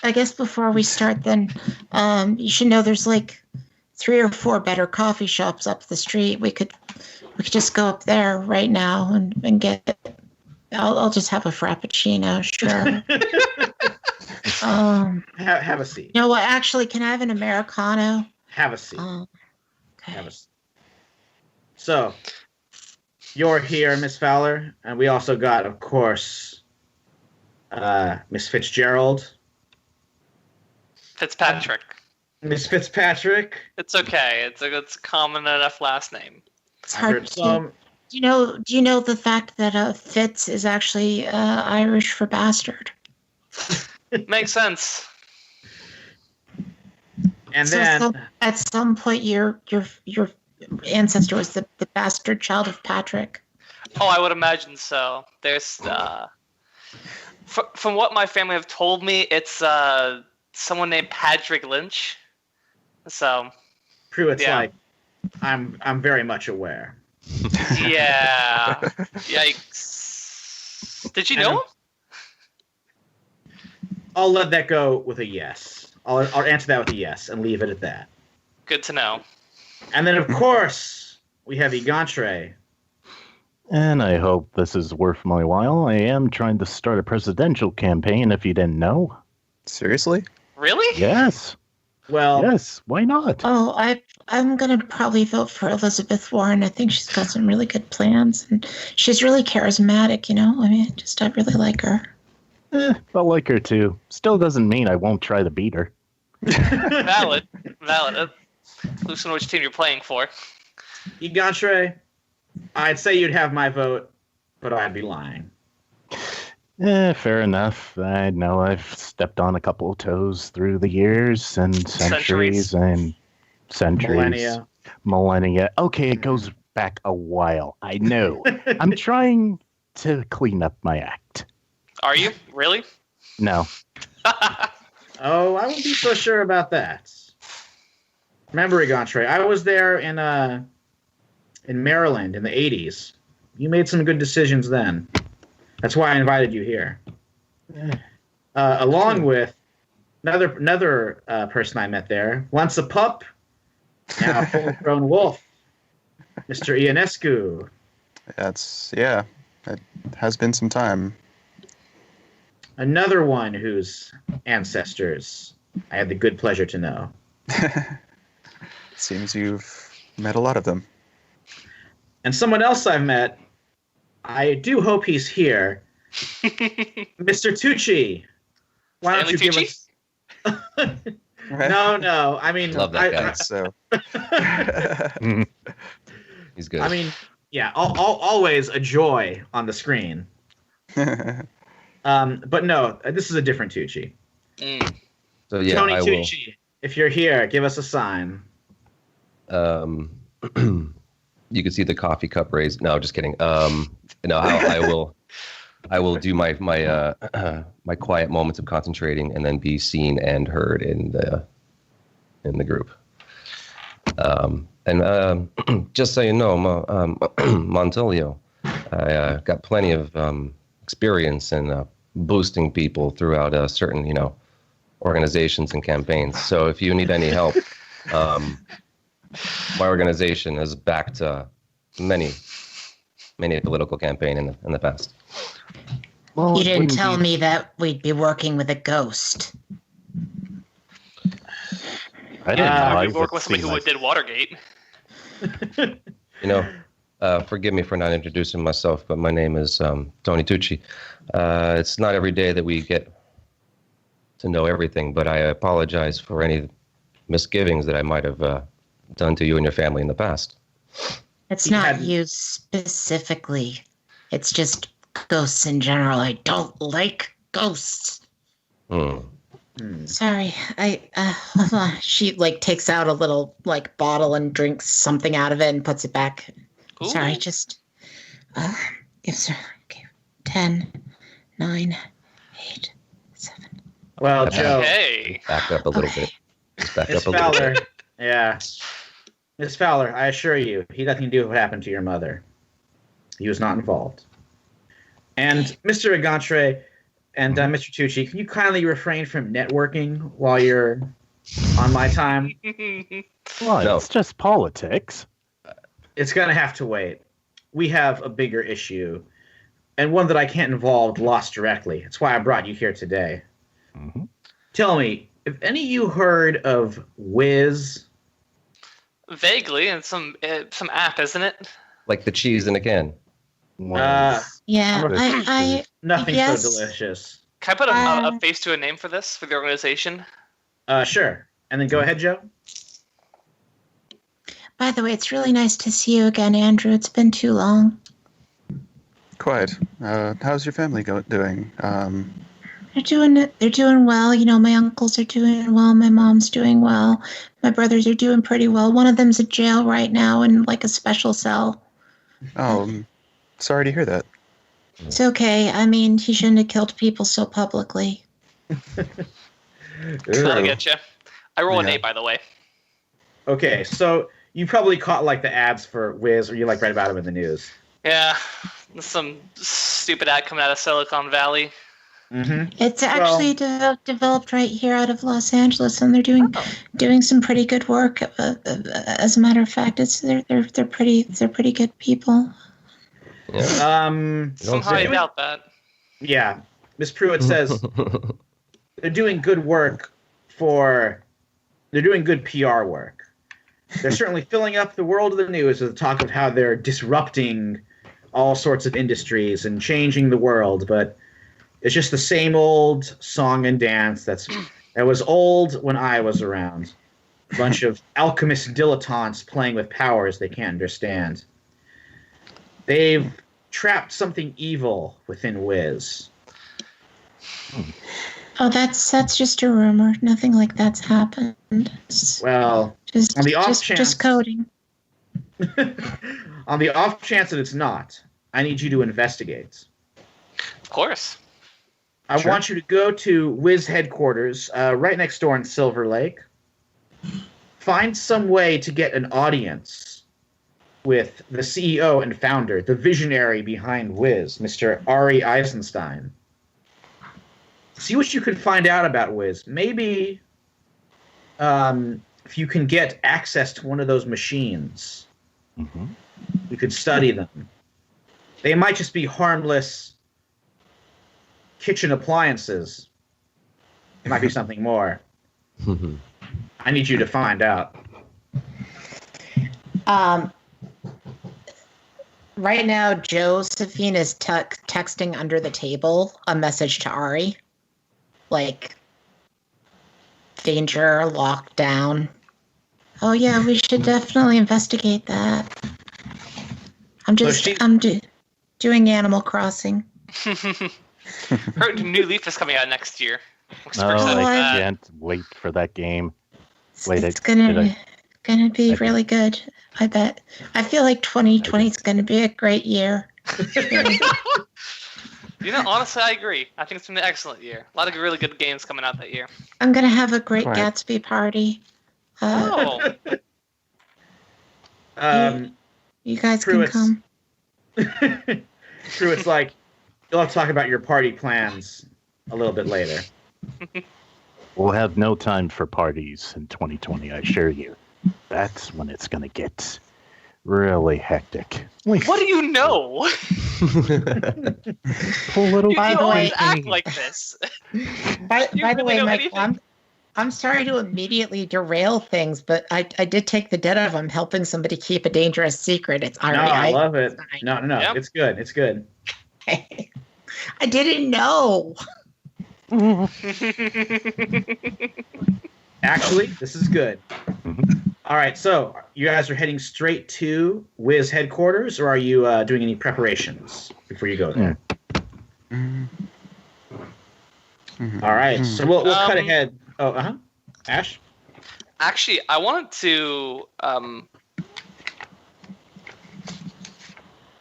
I guess before we start then, you should know there's like 3 or 4 better coffee shops up the street. We could just go up there right now and get, I'll just have a frappuccino, sure. Have a seat. You know what, actually, can I have an Americano? Have a seat. Okay. Have a seat. So, you're here, Miss Fowler, and we also got, of course, Miss Fitzgerald, Fitzpatrick. Miss Fitzpatrick. It's okay. It's a common enough last name. It's I've hard heard to some. Do you know the fact that Fitz is actually Irish for bastard? Makes sense. And So then, at some point, your ancestor was the bastard child of Patrick. Oh, I would imagine so. There's from what my family have told me, it's someone named Patrick Lynch. So Pruitt's yeah. like, I'm very much aware. yeah. Yikes. Did you know him? I'll let that go with a yes. I'll answer that with a yes and leave it at that. Good to know. And then, of course, we have Egantre. And I hope this is worth my while. I am trying to start a presidential campaign, if you didn't know. Seriously? Really? Yes. Well, Yes. Why not? Oh, I'm gonna probably vote for Elizabeth Warren. I think she's got some really good plans, and she's really charismatic. You know, I mean, I really like her. I like her too. Still doesn't mean I won't try to beat her. Valid. Loosen which team you're playing for. Egantre, I'd say you'd have my vote, but I'd be lying. Fair enough. I know I've stepped on a couple of toes through the years and centuries and centuries. Millennia. Millennia. Okay, it goes back a while. I know. I'm trying to clean up my act. Are you? Really? No. Oh, I won't be so sure about that. Remember, Egantre, I was there in Maryland in the 80s. You made some good decisions then. That's why I invited you here. Along with another person I met there, once a pup, now a full-grown wolf, Mr. Ionescu. It has been some time. Another one whose ancestors I had the good pleasure to know. Seems you've met a lot of them. And someone else I've met, I do hope he's here, Mr. Tucci. Why don't you give us... Right? No. I mean, Love that guy. So He's good. I mean, yeah, always a joy on the screen. But no, this is a different Tucci. So yeah, Tony I will. Tucci, if you're here, give us a sign. You can see the coffee cup raised. No, just kidding. No, I will do my my quiet moments of concentrating and then be seen and heard in the group. And just so you know, Montolio, I got plenty of experience in boosting people throughout certain, organizations and campaigns. So if you need any help, my organization has backed many political campaign in the past. Well, You didn't tell me that we'd be working with a ghost. I didn't know. We work with somebody who did Watergate. Forgive me for not introducing myself, but my name is Tony Tucci. It's not every day that we get to know everything, but I apologize for any misgivings that I might have done to you and your family in the past. It's not you specifically. It's just ghosts in general. I don't like ghosts. Sorry, hold on. She takes out a little bottle and drinks something out of it and puts it back. Ooh. Sorry, just yes, sir. Okay, 10, 9, 8, 7. Well, Joe, Okay. Back up a little bit. Just back Miss up a little Fowler, bit. yeah, Miss Fowler, I assure you, he had nothing to do with what happened to your mother. He was not involved. And Mr. Egantre and Mr. Tucci, can you kindly refrain from networking while you're on my time? Well, No. it's just politics. It's going to have to wait. We have a bigger issue, and one that I can't involve lost directly. That's why I brought you here today. Mhm. Tell me, if any of you heard of Wiz? Vaguely, and some app, isn't it? Like the cheese in a can. Yeah, I'm I Nothing Yes. so delicious. Can I put a face to a name for this, for the organization? Sure. And then go ahead, Joe. By the way, it's really nice to see you again, Andrew. It's been too long. quite. How's your family doing? They're doing well. My uncles are doing well. My mom's doing well. My brothers are doing pretty well. One of them's in jail right now in a special cell. Oh, sorry to hear that. It's okay. I mean, he shouldn't have killed people so publicly. I get you. I roll an Yeah. 8, by the way. Okay, so you probably caught the ads for Wiz, or you read about him in the news. Yeah, some stupid ad coming out of Silicon Valley. Mm-hmm. It's actually developed right here out of Los Angeles, and they're doing some pretty good work. As a matter of fact, they're pretty good people. Yeah. Somehow I doubt that. Yeah, Miss Pruitt says they're doing good work they're doing good PR work. They're certainly filling up the world of the news with the talk of how they're disrupting all sorts of industries and changing the world, but it's just the same old song and dance that was old when I was around. A bunch of alchemist dilettantes playing with powers they can't understand. They've trapped something evil within Wiz. Oh, that's just a rumor. Nothing like that's happened. Well, Just on the off chance- just coding. On the off chance that it's not, I need you to investigate. Of course. I Sure. want you to go to Wiz headquarters, right next door in Silver Lake. Find some way to get an audience with the CEO and founder, the visionary behind Wiz, Mr. Ari Eisenstein. See what you can find out about Wiz. Maybe if you can get access to one of those machines, you could study them. They might just be harmless kitchen appliances. It might be something more. I need you to find out. Right now, Josephine is texting under the table a message to Ari. Like, danger, lockdown. Oh yeah, we should definitely investigate that. I'm doing Animal Crossing. Her New Leaf is coming out next year. We're super Oh, excited for I that. can't wait for that game. It's Wait, gonna be really good. I bet. I feel like 2020 is gonna be a great year. You know, honestly, I agree. I think it's been an excellent year. A lot of really good games coming out that year. I'm gonna have a great Right. Gatsby party. Oh, You guys Pruitt's- can come. True, it's like, you'll have to talk about your party plans a little bit later. We'll have no time for parties in 2020, I assure you. That's when it's going to get really hectic. what do you know? Pull little You By the always way- act like this. By You the really way, know Michael, anything? I'm sorry to immediately derail things, but I did take the debt of I'm helping somebody keep a dangerous secret. It's No, Ari. I love it. Fine. No. Yep. It's good. It's good. I didn't know. Actually, this is good. All right, so you guys are heading straight to Wiz headquarters, or are you doing any preparations before you go there? All right, so we'll cut ahead. Oh, Ash? Actually, I wanted to,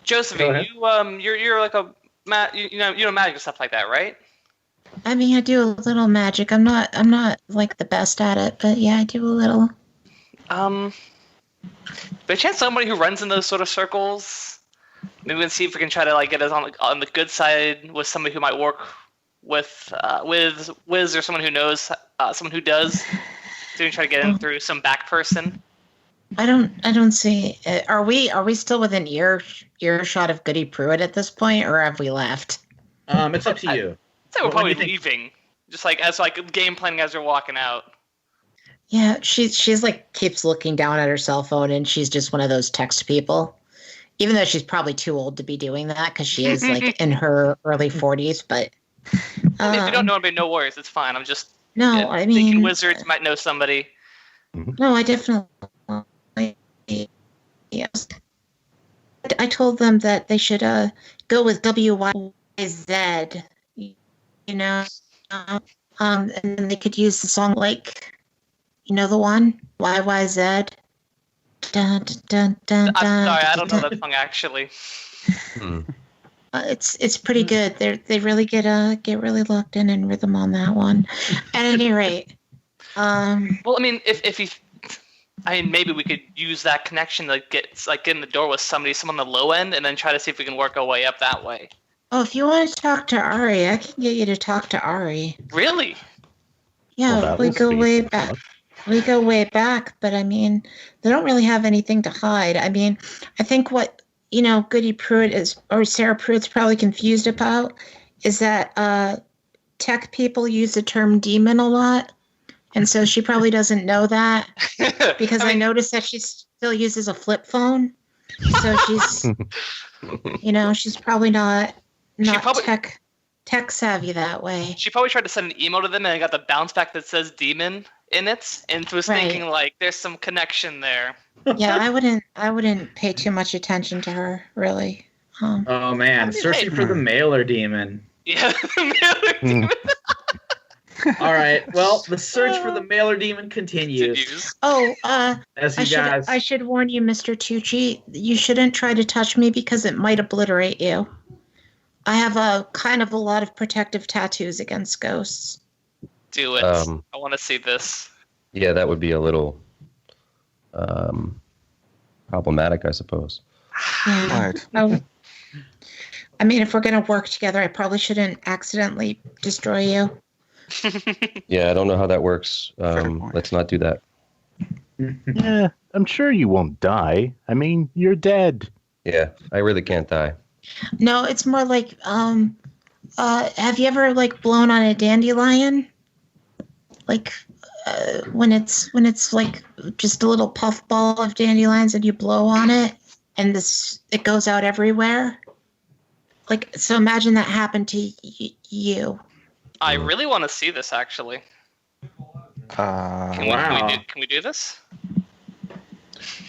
Josephine, Go ahead. you're like a you know magic and stuff like that, right? I mean, I do a little magic. I'm not like the best at it, but yeah, I do a little. By chance, somebody who runs in those sort of circles, maybe we can see if we can try to like get us on the good side with somebody who might work with Wiz or someone who knows someone who does. So we can try to get in through some back person. I don't see. Are we still within earshot of Goody Pruitt at this point, or have we left? It's up to you. So we're What do probably you think? leaving, just like as like game planning as we're walking out. Yeah, she's like keeps looking down at her cell phone, and she's just one of those text people. Even though she's probably too old to be doing that because she is like in her early 40s. But I mean, if you don't know anybody, no worries. It's fine. I'm just no, I thinking mean, wizards might know somebody. no, I definitely. Yes, I told them that they should go with WYZ. You know, and then they could use the song like, you know, the one YYZ. Dun, dun, dun, I'm dun, sorry, I dun, don't know dun. that song actually. It's pretty good. They really get really locked in rhythm on that one. At any rate, Well, I mean, if you, I mean, maybe we could use that connection to get in the door with someone on the low end, and then try to see if we can work our way up that way. oh, if you want to talk to Ari, I can get you to talk to Ari. Really? Yeah, Well, that we will go speed way things back. up. We go way back, but I mean, they don't really have anything to hide. I mean, I think what, Goody Pruitt or Sarah Pruitt's probably confused about is that tech people use the term demon a lot. And so she probably doesn't know that because I noticed that she still uses a flip phone. So she's, she's probably not tech savvy that way. She probably tried to send an email to them and got the bounce back that says demon in it, and was Right. thinking like there's some connection there. Yeah, I wouldn't pay too much attention to her, really. Oh man, I mean, searching hey. for the mailer demon. Yeah. All right. Well, the search for the mailer demon continues. Oh, As you guys, I should warn you, Mr. Tucci. You shouldn't try to touch me because it might obliterate you. I have a lot of protective tattoos against ghosts. Do it. I want to see this. Yeah, that would be a little problematic, I suppose. Yeah. Right. I mean, if we're going to work together, I probably shouldn't accidentally destroy you. Yeah, I don't know how that works. point. Let's not do that. Yeah, I'm sure you won't die. I mean, you're dead. Yeah, I really can't die. No, it's more like, have you ever like blown on a dandelion? Like, when it's like just a little puff ball of dandelions and you blow on it and it goes out everywhere. Like, so imagine that happened to you. I really want to see this, actually. Can we do this?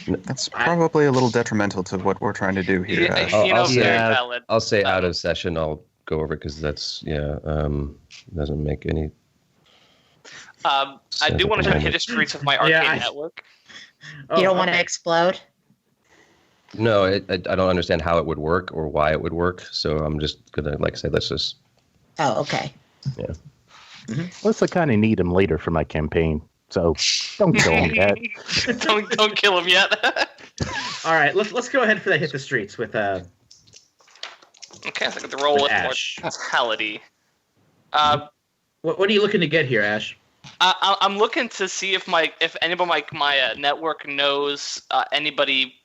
That's probably a little detrimental to what we're trying to do here. Ash. Very valid. I'll say out of session. I'll go over it because that's doesn't make any. I do want to hit the streets of my arcade network. You don't want to explode? No, I don't understand how it would work or why it would work. So I'm just gonna say let's just. Oh, okay. Yeah. Mm-hmm. Plus, I kind of need him later for my campaign, so don't kill him yet. don't kill him yet. All right, let's go ahead for that hit the streets with Okay, so I get the roll with Ash. mortality. What are you looking to get here, Ash? I'm looking to see if anybody my network knows anybody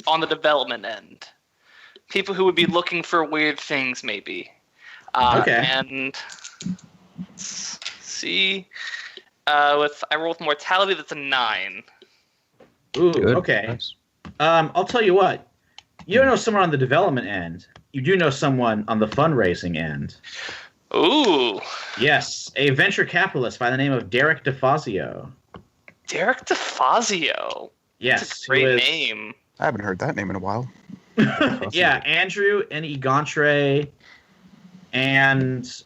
on the development end. People who would be looking for weird things, maybe. Okay. And let's see. I roll with mortality. That's a 9. Ooh, Good. okay. Nice. I'll tell you what. You don't know someone on the development end. You do know someone on the fundraising end. Ooh. Yes, a venture capitalist by the name of Derek DeFazio. Derek DeFazio. Yes, That's a great name. I haven't heard that name in a while. Yeah, Andrew and Egantre and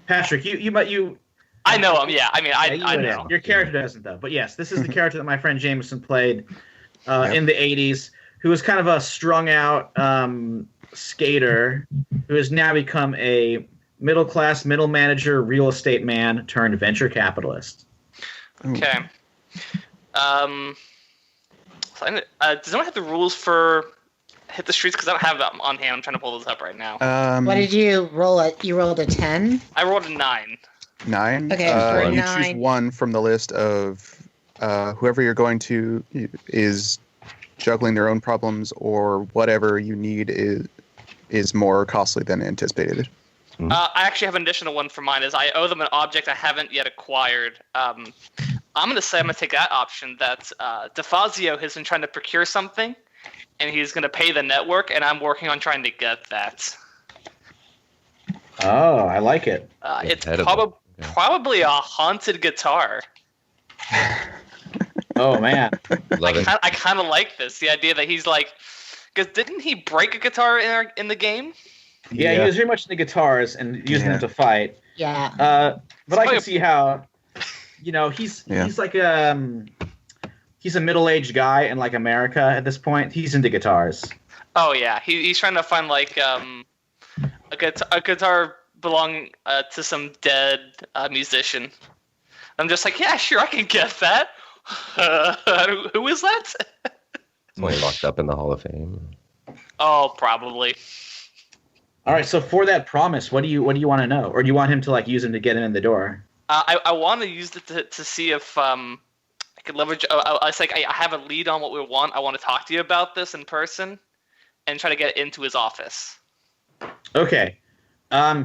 Patrick. You. I know him. Yeah, I mean, I would know. Your character doesn't though, but yes, this is the character that my friend Jameson played in the '80s, who was kind of a strung out skater who has now become a middle class, middle manager, real estate man turned venture capitalist. Okay. Does anyone have the rules for hit the streets? Because I don't have them on hand. I'm trying to pull those up right now. What did you roll? You rolled a 10? I rolled a 9. 9. Okay, for you 9. choose one from the list of whoever you're going to is juggling their own problems, or whatever you need is more costly than anticipated. I actually have an additional one for mine. Is I owe them an object I haven't yet acquired. I'm going to say I'm going to take that option. That DeFazio has been trying to procure something, and he's going to pay the network, and I'm working on trying to get that. Oh, I like it. It's probably a haunted guitar. Oh man, Love it. I kind of like this. The idea that he's like, because didn't he break a guitar in the game? Yeah, he was very much into guitars and using them to fight. Yeah. But I can see how, he's like he's a middle-aged guy in like America at this point. He's into guitars. Oh yeah, he's trying to find like a guitar belonging to some dead musician. I'm just like, yeah, sure, I can get that. Who is that? Somebody locked up in the Hall of Fame. Oh, probably. All right, so for that promise, what do you want to know, or do you want him to like use him to get him in the door? I want to use it to see if I could leverage. I have a lead on what we want. I want to talk to you about this in person, and try to get into his office. Okay,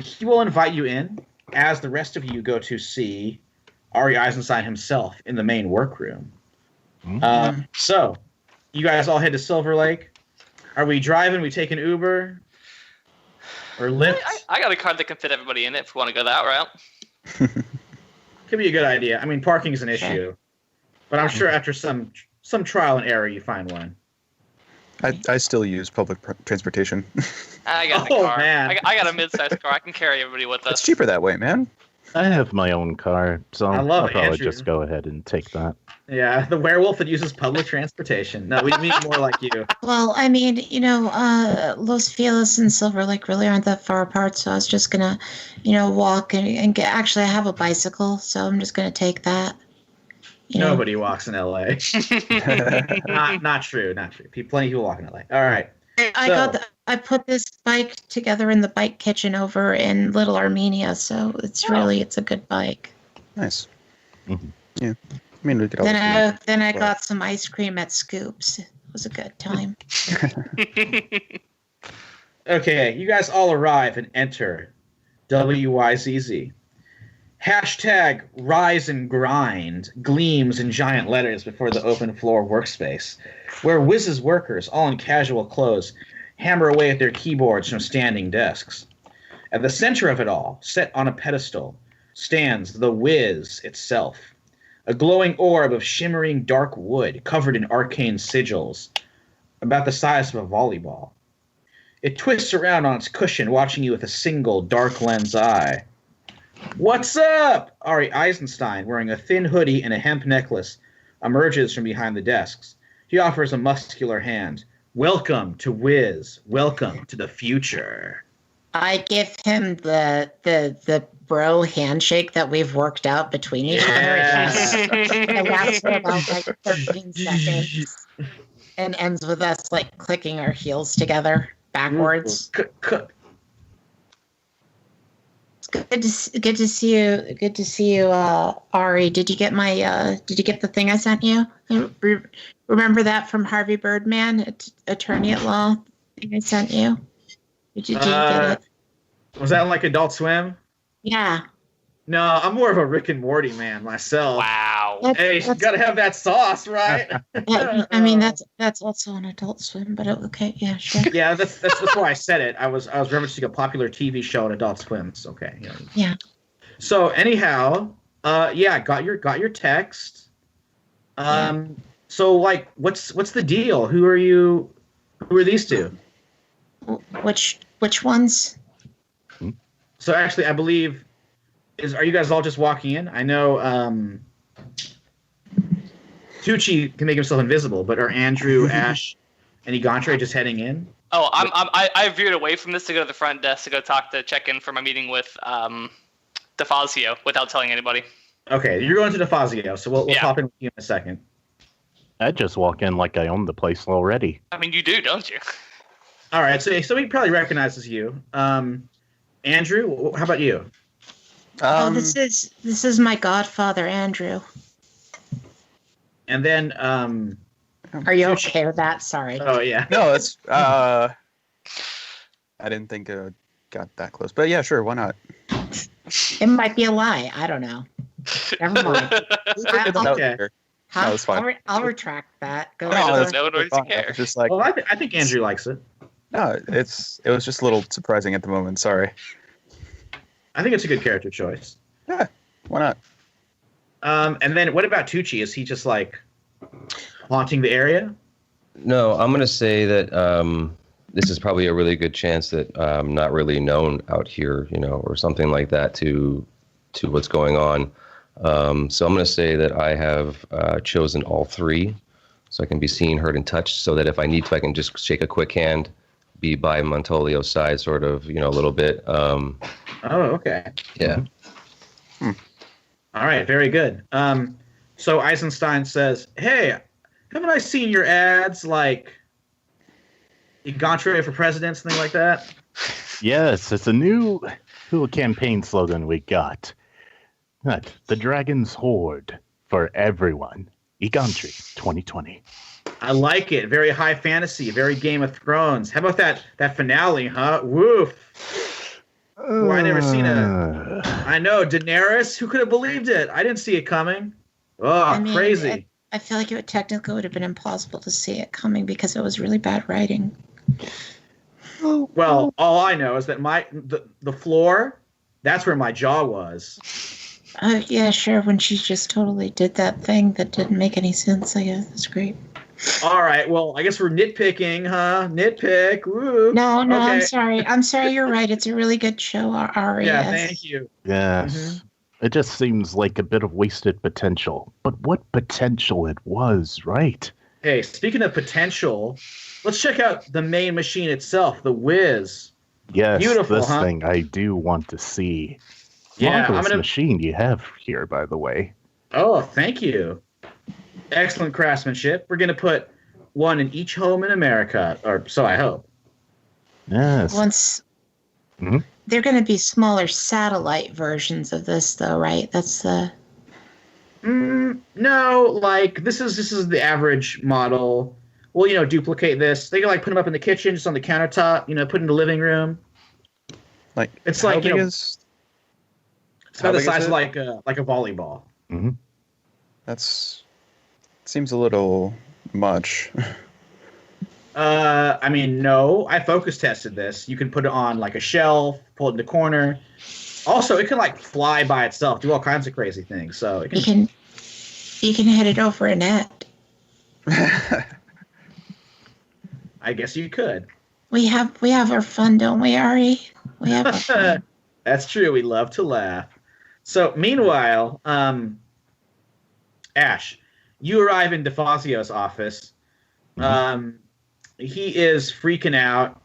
he will invite you in as the rest of you go to see Ari Eisenstein himself in the main workroom. So, you guys all head to Silver Lake. Are we driving? We take an Uber? Or Lyft? I got a card that can fit everybody in it if we want to go that route. Could be a good idea. I mean, parking is an issue. But I'm sure after some trial and error, you find one. I still use public transportation. I got a Oh, car. man. I got a mid-sized car. I can carry everybody with us. It's cheaper that way, man. I have my own car, so I love I'll probably Andrew. just go ahead and take that. Yeah, the werewolf that uses public transportation. No, we mean more like you. Well, I mean, Los Feliz and Silver Lake really aren't that far apart, so I was just gonna, walk and get. Actually, I have a bicycle, so I'm just gonna take that. Nobody walks in LA. Not true. Plenty of people walk in LA. All right. I put this bike together in the bike kitchen over in Little Armenia, so it's a good bike. Nice. Mm-hmm. Yeah. I mean, we could always Then I got some ice cream at Scoops. It was a good time. Okay, you guys all arrive and enter WYZZ. Hashtag Rise and Grind gleams in giant letters before the open floor workspace, where Wiz's workers, all in casual clothes, hammer away at their keyboards from standing desks. At the center of it all, set on a pedestal, stands the Wiz itself, a glowing orb of shimmering dark wood covered in arcane sigils, about the size of a volleyball. It twists around on its cushion, watching you with a single dark lens eye. "What's up?" Ari Eisenstein, wearing a thin hoodie and a hemp necklace, emerges from behind the desks. He offers a muscular hand. "Welcome to Wiz. Welcome to the future." I give him the bro handshake that we've worked out between each other. It lasts for about 13 seconds and ends with us clicking our heels together backwards. Good to see you. Good to see you, Ari. Did you get the thing I sent you? Remember that from Harvey Birdman, attorney at law thing I sent you? Did you get it? Was that like Adult Swim? Yeah. No, I'm more of a Rick and Morty man myself. Wow. Hey, you gotta have that sauce, right? I mean, that's also an Adult Swim, but okay, yeah, sure. Yeah, that's why I said it. I was referencing a popular TV show on Adult Swim. It's okay. Yeah. So anyhow, got your text. So what's the deal? Who are these two? Which ones? So actually, I believe are you guys all just walking in? I know Tucci can make himself invisible, but are Andrew, Ash, and Egantre just heading in? Oh, I veered away from this to go to the front desk to go check in for my meeting with DeFazio without telling anybody. Okay, you're going to DeFazio, so we'll pop in with you in a second. I'd just walk in like I own the place already. I mean, you do, don't you? All right, so he probably recognizes you. Andrew, how about you? This is my godfather, Andrew. And then Are you okay with that? Sorry. Oh yeah. No, it's I didn't think it got that close, but yeah, sure, why not? It might be a lie. I don't know. Never mind. Okay. No, it's fine. I'll retract that. Go No, ahead. No one really cares. Just like Well, I think Andrew likes it. no, it was just a little surprising at the moment. Sorry. I think it's a good character choice. Yeah, why not? And then what about Tucci? Is he just haunting the area? No, I'm going to say that this is probably a really good chance that I'm not really known out here, or something like that to what's going on. So I'm going to say that I have chosen all three, so I can be seen, heard, and touched, so that if I need to, I can just shake a quick hand, be by Montolio's side, sort of, a little bit. Oh, okay. Yeah. All right, very good. So Eisenstein says, "Hey, haven't I seen your ads like Egantre for president, something like that?" Yes, it's a new little campaign slogan we got. The Dragon's Horde for everyone. Egantre 2020. I like it. Very high fantasy, very Game of Thrones. How about that finale, huh? Woof. Well, I never seen it. I know, Daenerys. Who could have believed it? I didn't see it coming. Oh, crazy. I feel like it technically would have been impossible to see it coming because it was really bad writing. Well, all I know is that the floor, that's where my jaw was. Yeah, sure. When she just totally did that thing that didn't make any sense, I guess that's great. All right. Well, I guess we're nitpicking, huh? Nitpick. Woo. No, Okay. I'm sorry. I'm sorry. You're right. It's a really good show, Ari. Yeah. Yes. Thank you. Yes. It just seems like a bit of wasted potential. But what potential it was, right? Hey, speaking of potential, let's check out the main machine itself, the Wiz. Yes, Beautiful, this huh? thing I do want to see. Yeah, Marvelous machine you have here, by the way. Oh, thank you. Excellent craftsmanship. We're gonna put one in each home in America, or so I hope. Yes. Once Mhm. they're going to be smaller satellite versions of this, though, right? That's the. No, like this is the average model. We'll duplicate this. They can like put them up in the kitchen, just on the countertop. Put in the living room. Like It's how like big is it's about the big is size of it? like a volleyball. Hmm. That's seems a little much. I mean, no. I focus tested this. You can put it on like a shelf, pull it in the corner. Also, it can like fly by itself, do all kinds of crazy things. So it can. You can hit it over a net. I guess you could. We have our fun, don't we, Ari? We have our fun. That's true. We love to laugh. So, meanwhile, Ash, you arrive in DeFazio's office. He is freaking out.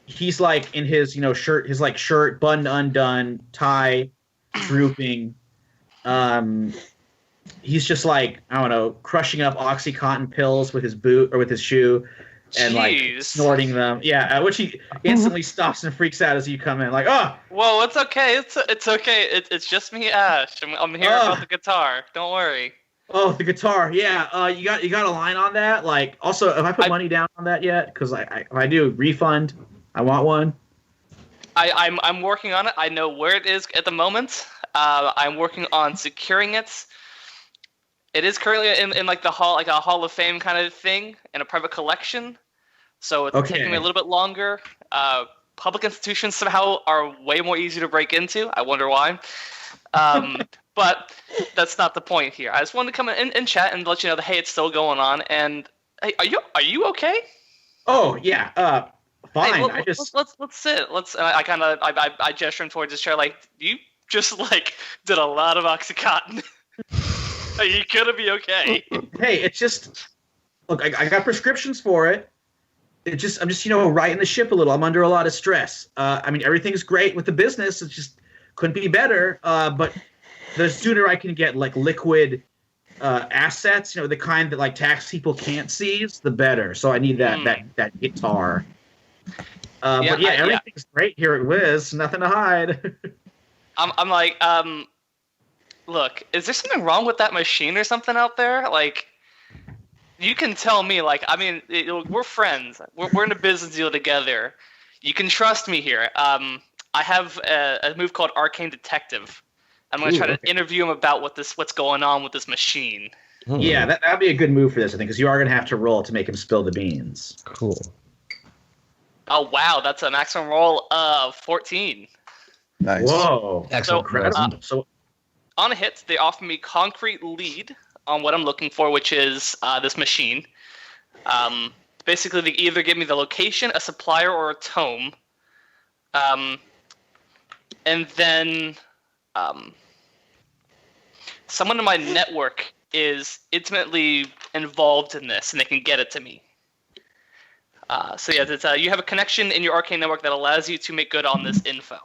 He's like in his, shirt, shirt button undone, tie drooping. He's just like, I don't know, crushing up OxyContin pills with his boot or with his shoe. And like snorting them, which he instantly stops and freaks out as you come in, like, oh. Whoa, it's okay. It's okay. It's just me, Ash. I'm here about the guitar. Don't worry. Oh, the guitar, yeah. You got a line on that? Like, also, have I put money down on that yet? Because if I do, refund. I want one. I'm working on it. I know where it is at the moment. I'm working on securing it. It is currently in like the hall, like a Hall of Fame kind of thing, in a private collection. So it's taking me a little bit longer. Public institutions somehow are way more easy to break into. I wonder why. But that's not the point here. I just wanted to come in and chat and let you know that hey, it's still going on. And hey, are you okay? Oh yeah. Fine. Hey, let's sit. I gestured towards his chair like you just like did a lot of OxyContin. Are you gonna be okay? Hey, it's just look. I got prescriptions for it. I'm just righting the ship a little. I'm under a lot of stress. I mean, everything's great with the business. It just couldn't be better. But the sooner I can get like liquid assets, the kind that like tax people can't seize, the better. So I need that guitar. But yeah, everything's great here at Wiz. Nothing to hide. I'm like, look, is there something wrong with that machine or something out there? Like, you can tell me. Like, I mean, we're friends. We're in a business deal together. You can trust me here. I have a move called Arcane Detective. I'm going to try to interview him about what's going on with this machine. Yeah, that'd be a good move for this, I think, because you are going to have to roll to make him spill the beans. Cool. Oh wow, that's a maximum roll of 14. Nice. Whoa, Excellent. So on a hit, they offer me concrete lead on what I'm looking for, which is this machine. Basically, they either give me the location, a supplier, or a tome. And then someone in my network is intimately involved in this, and they can get it to me. You have a connection in your Arcane network that allows you to make good on this info.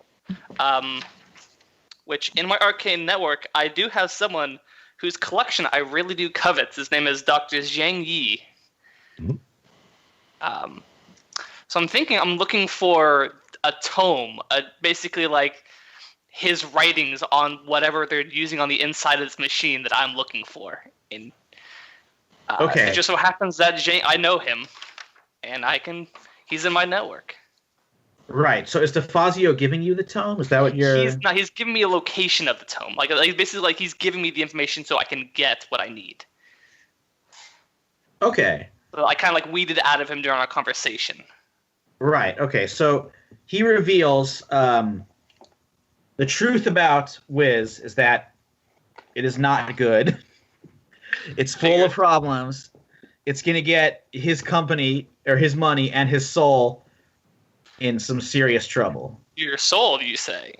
Which in my Arcane network, I do have someone whose collection I really do covet. His name is Dr. Zhang Yi. So I'm looking for a tome, basically like his writings on whatever they're using on the inside of this machine that I'm looking for. It just so happens that Zhang, I know him, and he's in my network. Right. So is DeFazio giving you the tome? Is that what you're... He's giving me a location of the tome. Like basically like he's giving me the information so I can get what I need. Okay. So I kind of like weeded out of him during our conversation. Right. Okay. So he reveals the truth about Wiz is that it is not good. It's full of problems. it's going to get his company or his money and his soul in some serious trouble. Your soul, you say?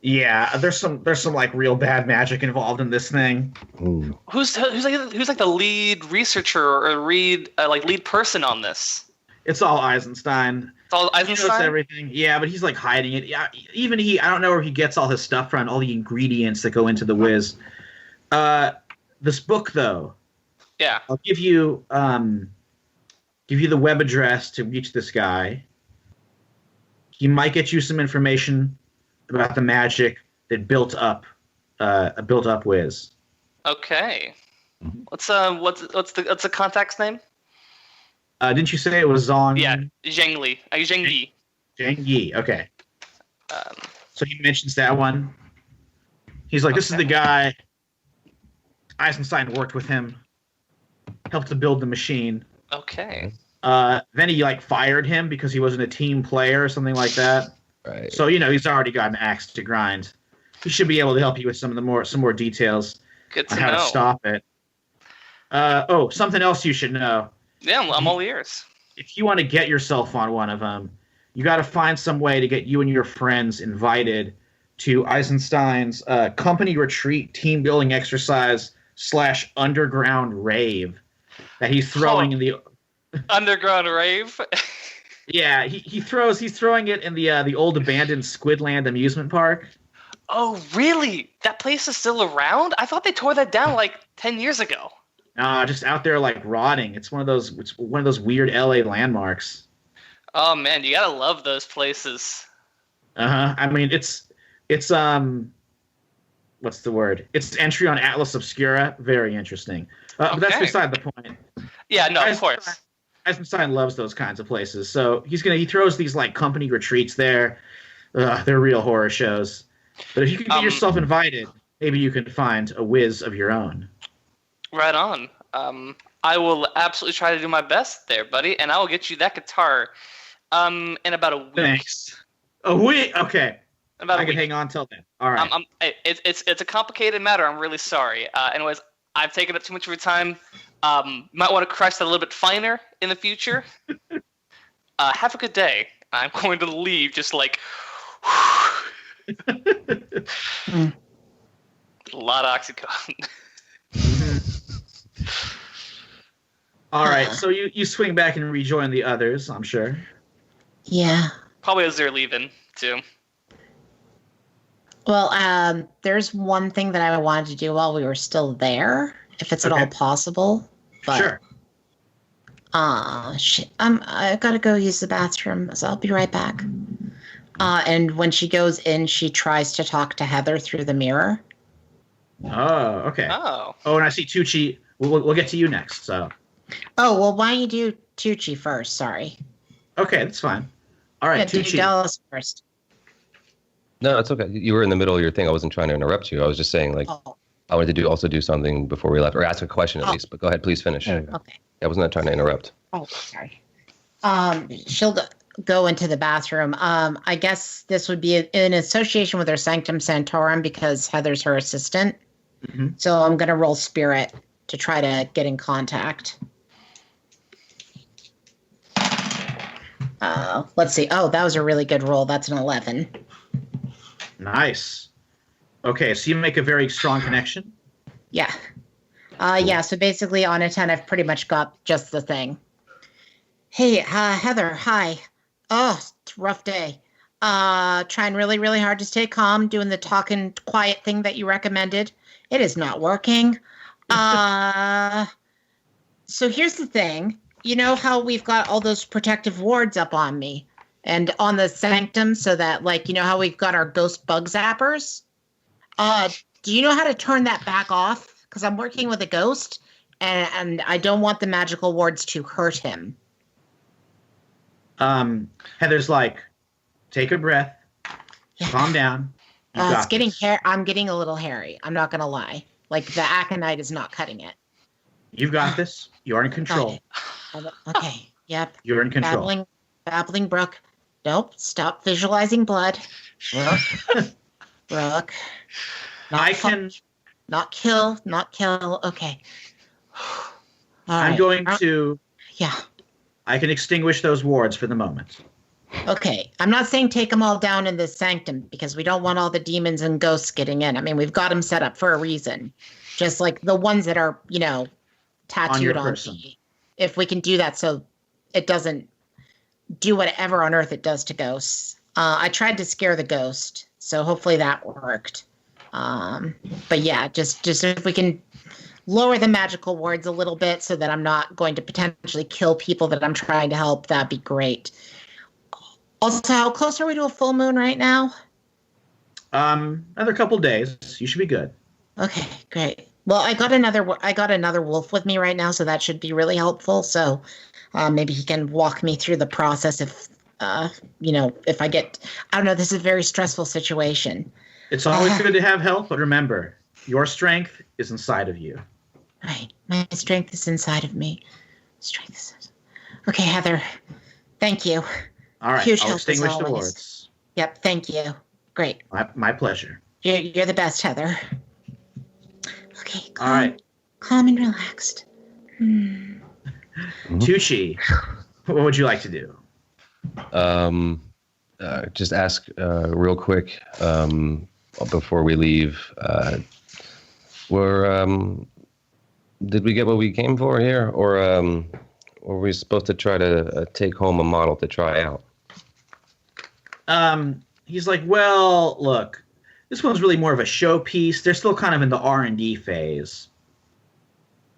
Yeah, there's some like real bad magic involved in this thing. Ooh. Who's like the lead researcher or lead person on this? It's all Eisenstein. It's all He knows Eisenstein? everything. Yeah, but he's like hiding it. Yeah, even I don't know where he gets all his stuff from, all the ingredients that go into the whiz. This book, though, Yeah. I'll give you the web address to reach this guy. He might get you some information about the magic that built up whiz. Okay. What's the contact's name? Didn't you say it was Zong? Yeah, Zheng Li. Zheng Yi. Zheng Yi. Okay. Um, So he mentions that one. He's like, this is the guy. Eisenstein worked with him, helped to build the machine. okay. Then he like fired him because he wasn't a team player or something like that. Right. So he's already got an axe to grind. He should be able to help you with some more details Good on to how know. to stop it. Something else you should know. Yeah, I'm all ears. If you want to get yourself on one of them, you got to find some way to get you and your friends invited to Eisenstein's company retreat team building exercise / underground rave that he's throwing in the. Underground rave. Yeah, he's throwing it in the old abandoned Squidland amusement park. Oh, really? That place is still around? I thought they tore that down like 10 years ago. Just out there like rotting. It's one of those weird LA landmarks. Oh man, you gotta love those places. I mean, it's what's the word? It's entry on Atlas Obscura. Very interesting. But that's Okay. beside the point. Yeah, no, of Eisenstein- course. Eisenstein loves those kinds of places, so he throws these like company retreats there. They're real horror shows. But if you can get yourself invited, maybe you can find a whiz of your own. Right on. I will absolutely try to do my best there, buddy, and I will get you that guitar in about a week. Thanks. A week? Okay. About I a can week. hang on till then. All right. It's a complicated matter. I'm really sorry. Anyways, I've taken up too much of your time. Might want to crush that a little bit finer in the future. Have a good day. I'm going to leave just like a lot of oxycontin. All right. So you swing back and rejoin the others, I'm sure. Yeah. Probably as they're leaving too. Well, there's one thing that I wanted to do while we were still there, if it's at all Okay. possible. But, Sure. Shit. I gotta go use the bathroom, so I'll be right back. And when she goes in, she tries to talk to Heather through the mirror. Oh, okay. Oh. Oh, and I see Tucci. We'll get to you next. So. Oh, well, why don't you do Tucci first? Sorry. Okay, that's fine. All right, Yeah, do Tucci. Dallas first. No, it's okay. You were in the middle of your thing. I wasn't trying to interrupt you. I was just saying, like, Oh, I wanted to also do something before we left, or ask a question at Oh. least. But go ahead, please finish. There you go. okay. I was not trying to interrupt. Oh, sorry. She'll go into the bathroom. I guess this would be in association with her Sanctum Sanctorum because Heather's her assistant. Mhm. So I'm going to roll Spirit to try to get in contact. Let's see. Oh, that was a really good roll. That's an 11. Nice. Okay, so you make a very strong connection. Yeah. Yeah, so basically on a 10, I've pretty much got just the thing. Hey, Heather, hi. Oh, it's a rough day. Trying really, really hard to stay calm, doing the talking quiet thing that you recommended. It is not working. So here's the thing. You know how we've got all those protective wards up on me and on the sanctum so that, like, you know how we've got our ghost bug zappers? Do you know how to turn that back off? Because I'm working with a ghost, and I don't want the magical wards to hurt him. Heather's like, take a breath, Yeah. calm down. You It's got getting this. I'm getting a little hairy. I'm not gonna lie. Like the aconite is not cutting it. You've got this. You're in control. Okay. Yep. You're in control. Babbling Brooke. Nope. Stop visualizing blood. Brooke. I can. Not kill. Okay. I'm going to. Yeah. I can extinguish those wards for the moment. Okay. I'm not saying take them all down in this sanctum because we don't want all the demons and ghosts getting in. I mean, we've got them set up for a reason. Just like the ones that are, tattooed on me. If we can do that so it doesn't do whatever on earth it does to ghosts. I tried to scare the ghost, so hopefully that worked. But yeah, just if we can lower the magical wards a little bit so that I'm not going to potentially kill people that I'm trying to help, that'd be great. Also, how close are we to a full moon right now? Another couple days. You should be good. Okay, great. Well, I got another wolf with me right now, so that should be really helpful. So maybe he can walk me through the process if I get, I don't know, this is a very stressful situation. It's always good to have help, but remember, your strength is inside of you. Right. My strength is inside of me. Okay, Heather. Thank you. All right, Huge I'll help extinguish as the always. wards. Yep, thank you. Great. My pleasure. You're the best, Heather. Okay, All right. Calm and relaxed. Tucci, what would you like to do? Just ask real quick before we leave. Did we get what we came for here, or were we supposed to try to take home a model to try out? He's like, well, look, this one's really more of a showpiece. They're still kind of in the R&D phase.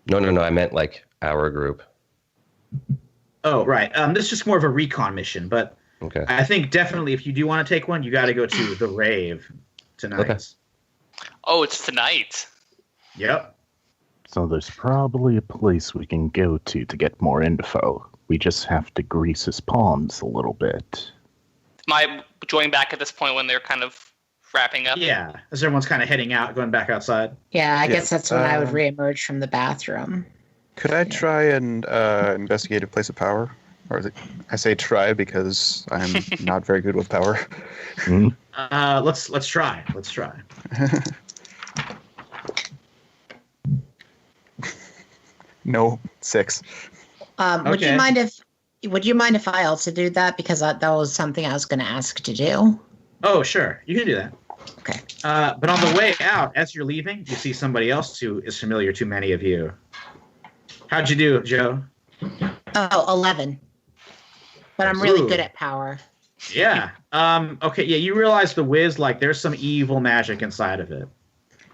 No. I meant like our group. Oh, right. This is just more of a recon mission, but Okay. I think definitely if you do want to take one, you got to go to the rave tonight. Okay. Oh, it's tonight. Yep. So there's probably a place we can go to get more info. We just have to grease his palms a little bit. Am I joining back at this point when they're kind of wrapping up? Yeah, as everyone's kind of heading out, going back outside. Yeah, I guess that's when I would reemerge from the bathroom. Could I try and investigate a place of power? Or is it, I say try because I'm not very good with power. Let's try. Let's try. No, 6. Would you mind if I also do that, because that was something I was going to ask to do? Oh, sure. You can do that. Okay. But on the way out, as you're leaving, you see somebody else who is familiar to many of you. How'd you do, Joe? Oh, 11. But I'm really Ooh. good at power. Yeah. Okay, yeah, you realize the whiz, like, there's some evil magic inside of it.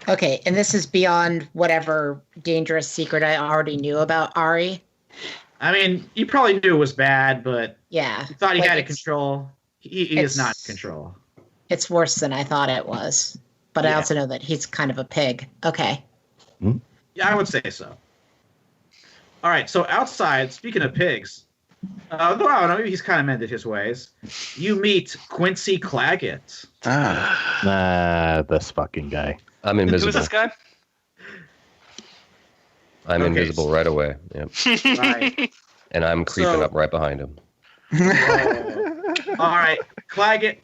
Okay, and this is beyond whatever dangerous secret I already knew about Ari? I mean, you probably knew it was bad, but Yeah. you thought he like had it it's- control. He is not in control. It's worse than I thought it was. But I Yeah. also know that he's kind of a pig. Okay. Yeah, I would say so. All right, so outside, speaking of pigs, though I don't know, maybe he's kind of mended his ways. You meet Quincy Claggett. This fucking guy. I'm invisible. Who's this guy? I'm Okay. invisible right away. Yep. Right. And I'm creeping So- up right behind him. All right, Claggett.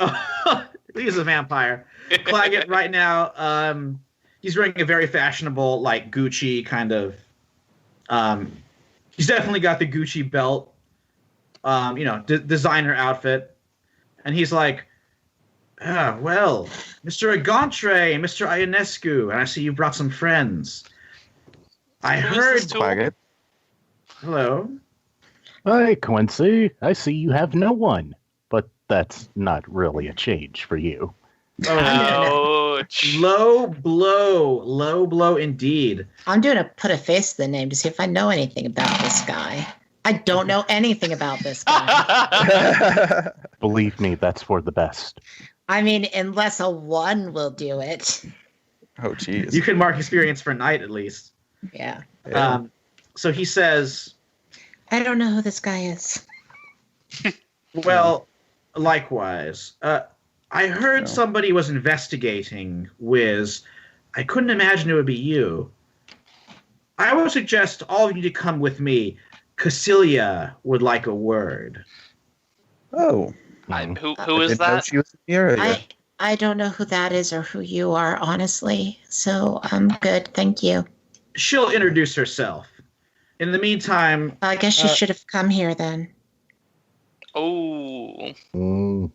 He's a vampire. Claggett right now. He's wearing a very fashionable, like Gucci kind of. He's definitely got the Gucci belt. Designer outfit, and he's like, well, Mr. Agantre, Mr. Ionescu, and I see you brought some friends. I Who is heard. this tool? Claggett. Hello. Hi, Quincy. I see you have no one. But that's not really a change for you. Oh, Ouch. low blow indeed. I'm doing a put a face to the name to see if I know anything about this guy. I don't know anything about this guy. Believe me, that's for the best. I mean, unless a 1 will do it. Oh, jeez. You can mark experience for a night at least. Yeah. So he says, I don't know who this guy is. well, likewise. I heard somebody was investigating Wiz. I couldn't imagine it would be you. I would suggest all of you to come with me. Cassilia would like a word. Oh. Who I is didn't know that? she was in the area. I don't know who that is or who you are, honestly. So I'm good. Thank you. She'll introduce herself. In the meantime, I guess you should have come here then. Oh. Mm.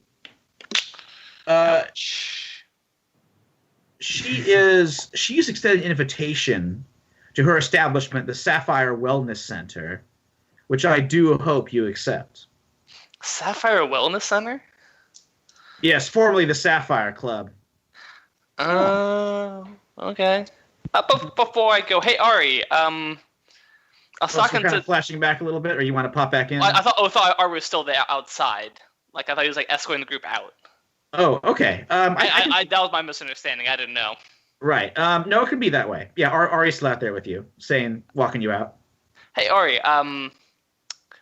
She's extended an invitation to her establishment, the Sapphire Wellness Center, which I do hope you accept. Sapphire Wellness Center? Yes, formerly the Sapphire Club. Okay. Before I go, hey Ari, I was talking kind to. of flashing back a little bit, or you want to pop back in? I thought Ari was still there outside. Like I thought he was like escorting the group out. Oh, okay. That was my misunderstanding. I didn't know. Right. No, it could be that way. Yeah, Ari's still out there with you, walking you out. Hey Ari,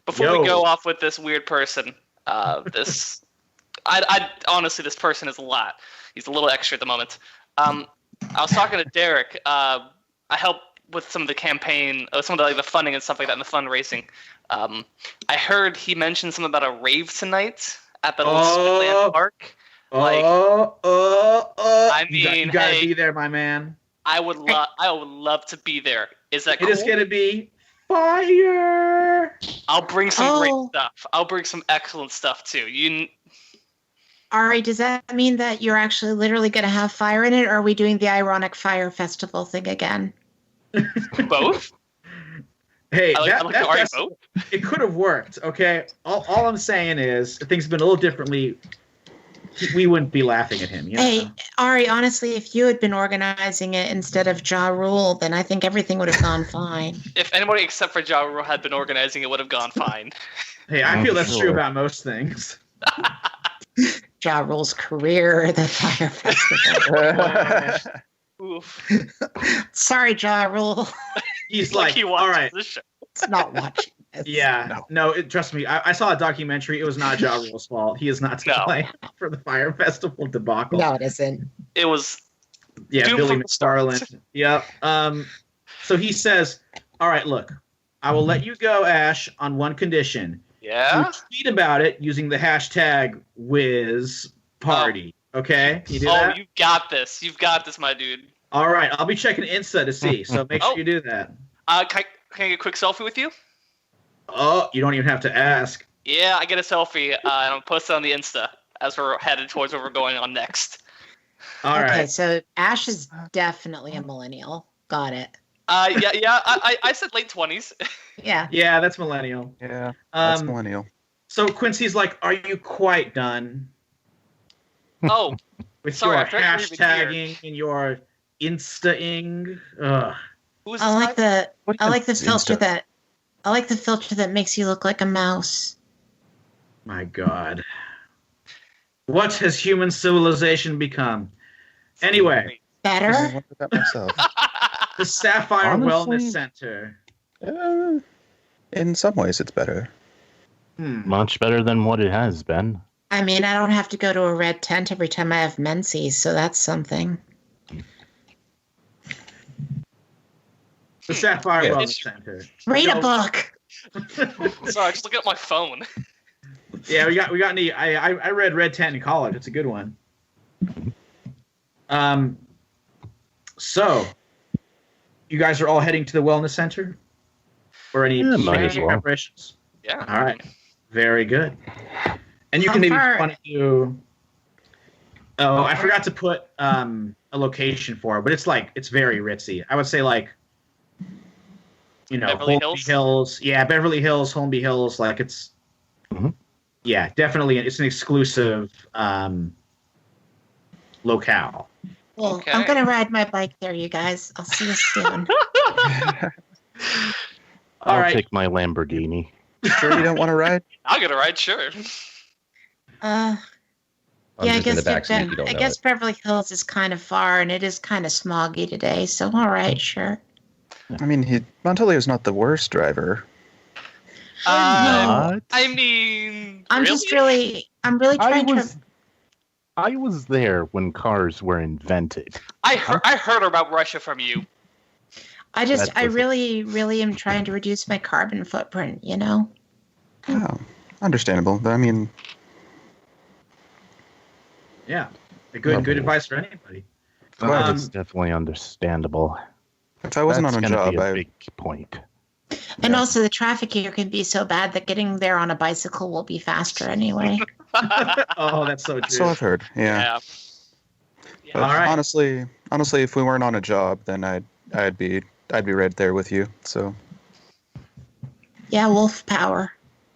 before we go off with this weird person, I honestly, this person is a lot. He's a little extra at the moment. I was talking to Derek. I help with some of the campaign, some of the funding and stuff like that, and the fundraising. I heard he mentioned something about a rave tonight at the little Squidland Park. I mean, you gotta be there, my man. I would love to be there. Is that cool? It is gonna be fire. I'll bring some great stuff. I'll bring some excellent stuff too. Ari, does that mean that you're actually literally going to have fire in it, or are we doing the ironic fire festival thing again? Both? Hey, both? It could have worked, okay? All I'm saying is, if things had been a little differently, we wouldn't be laughing at him. You know? Hey, Ari, honestly, if you had been organizing it instead of Ja Rule, then I think everything would have gone fine. If anybody except for Ja Rule had been organizing, it would have gone fine. Hey, I feel that's true about most things. Ja Rule's career, the Fire Festival. Oof. Sorry, Ja Rule. He's like, he all right. This show. It's not watching this. Yeah, trust me. I saw a documentary. It was not Ja Rule's fault. He is not to blame for the Fire Festival debacle. No, it isn't. It was. Billy McFarland. Yep. So he says, all right, look, I will let you go, Ash, on one condition. Yeah? You tweet about it using the hashtag WizParty. Okay? You do that? You've got this. You've got this, my dude. All right. I'll be checking Insta to see, so make sure you do that. Can I get a quick selfie with you? Oh, you don't even have to ask. Yeah, I get a selfie, and I'll post it on the Insta as we're headed towards what we're going on next. All right. Okay, so Ash is definitely a millennial. Got it. Yeah. I said late 20s. Yeah. Yeah, that's millennial. Yeah, that's millennial. So Quincy's like, are you quite done? Oh, with sorry, your hashtagging and your Insta-ing? Ugh. I like the filter that makes you look like a mouse. My God. What has human civilization become? Anyway. Better? I wondered that myself. The Sapphire Wellness Center. In some ways, it's better. Much better than what it has been. I mean, I don't have to go to a red tent every time I have menses, so that's something. The Sapphire Wellness Center. Read a book. Sorry, just looking at my phone. Yeah, we got neat. I read Red Tent in college. It's a good one. So you guys are all heading to the wellness center? Or any preparations? Yeah. All right. Very good. And you can maybe want to do. Oh, I forgot to put a location for it, but it's very ritzy. I would say Beverly Holmby Hills. Yeah, Beverly Hills, Holmby Hills. Like it's. Mm-hmm. Yeah, definitely. It's an exclusive locale. Well, Okay. I'm going to ride my bike there, you guys. I'll see you soon. I'll take my Lamborghini. Sure you don't want to ride? I'll get a ride, sure. Yeah, I'm just in the backseat. You don't I know guess it. Beverly Hills is kind of far, and it is kind of smoggy today. So, all right, sure. I mean, Montolio's not the worst driver. Not. I mean, I'm really trying to. I was there when cars were invented. I heard about Russia from you. I really am trying to reduce my carbon footprint, you know? Oh, understandable. But I mean, Yeah, good advice for anybody. Well, That's definitely understandable. if I wasn't That's on a gonna job, be a big point. And also, the traffic here can be so bad that getting there on a bicycle will be faster anyway. Oh, that's so true. So I've heard. Yeah. Yeah. But All right. honestly, if we weren't on a job, then I'd be right there with you. So Yeah, wolf power.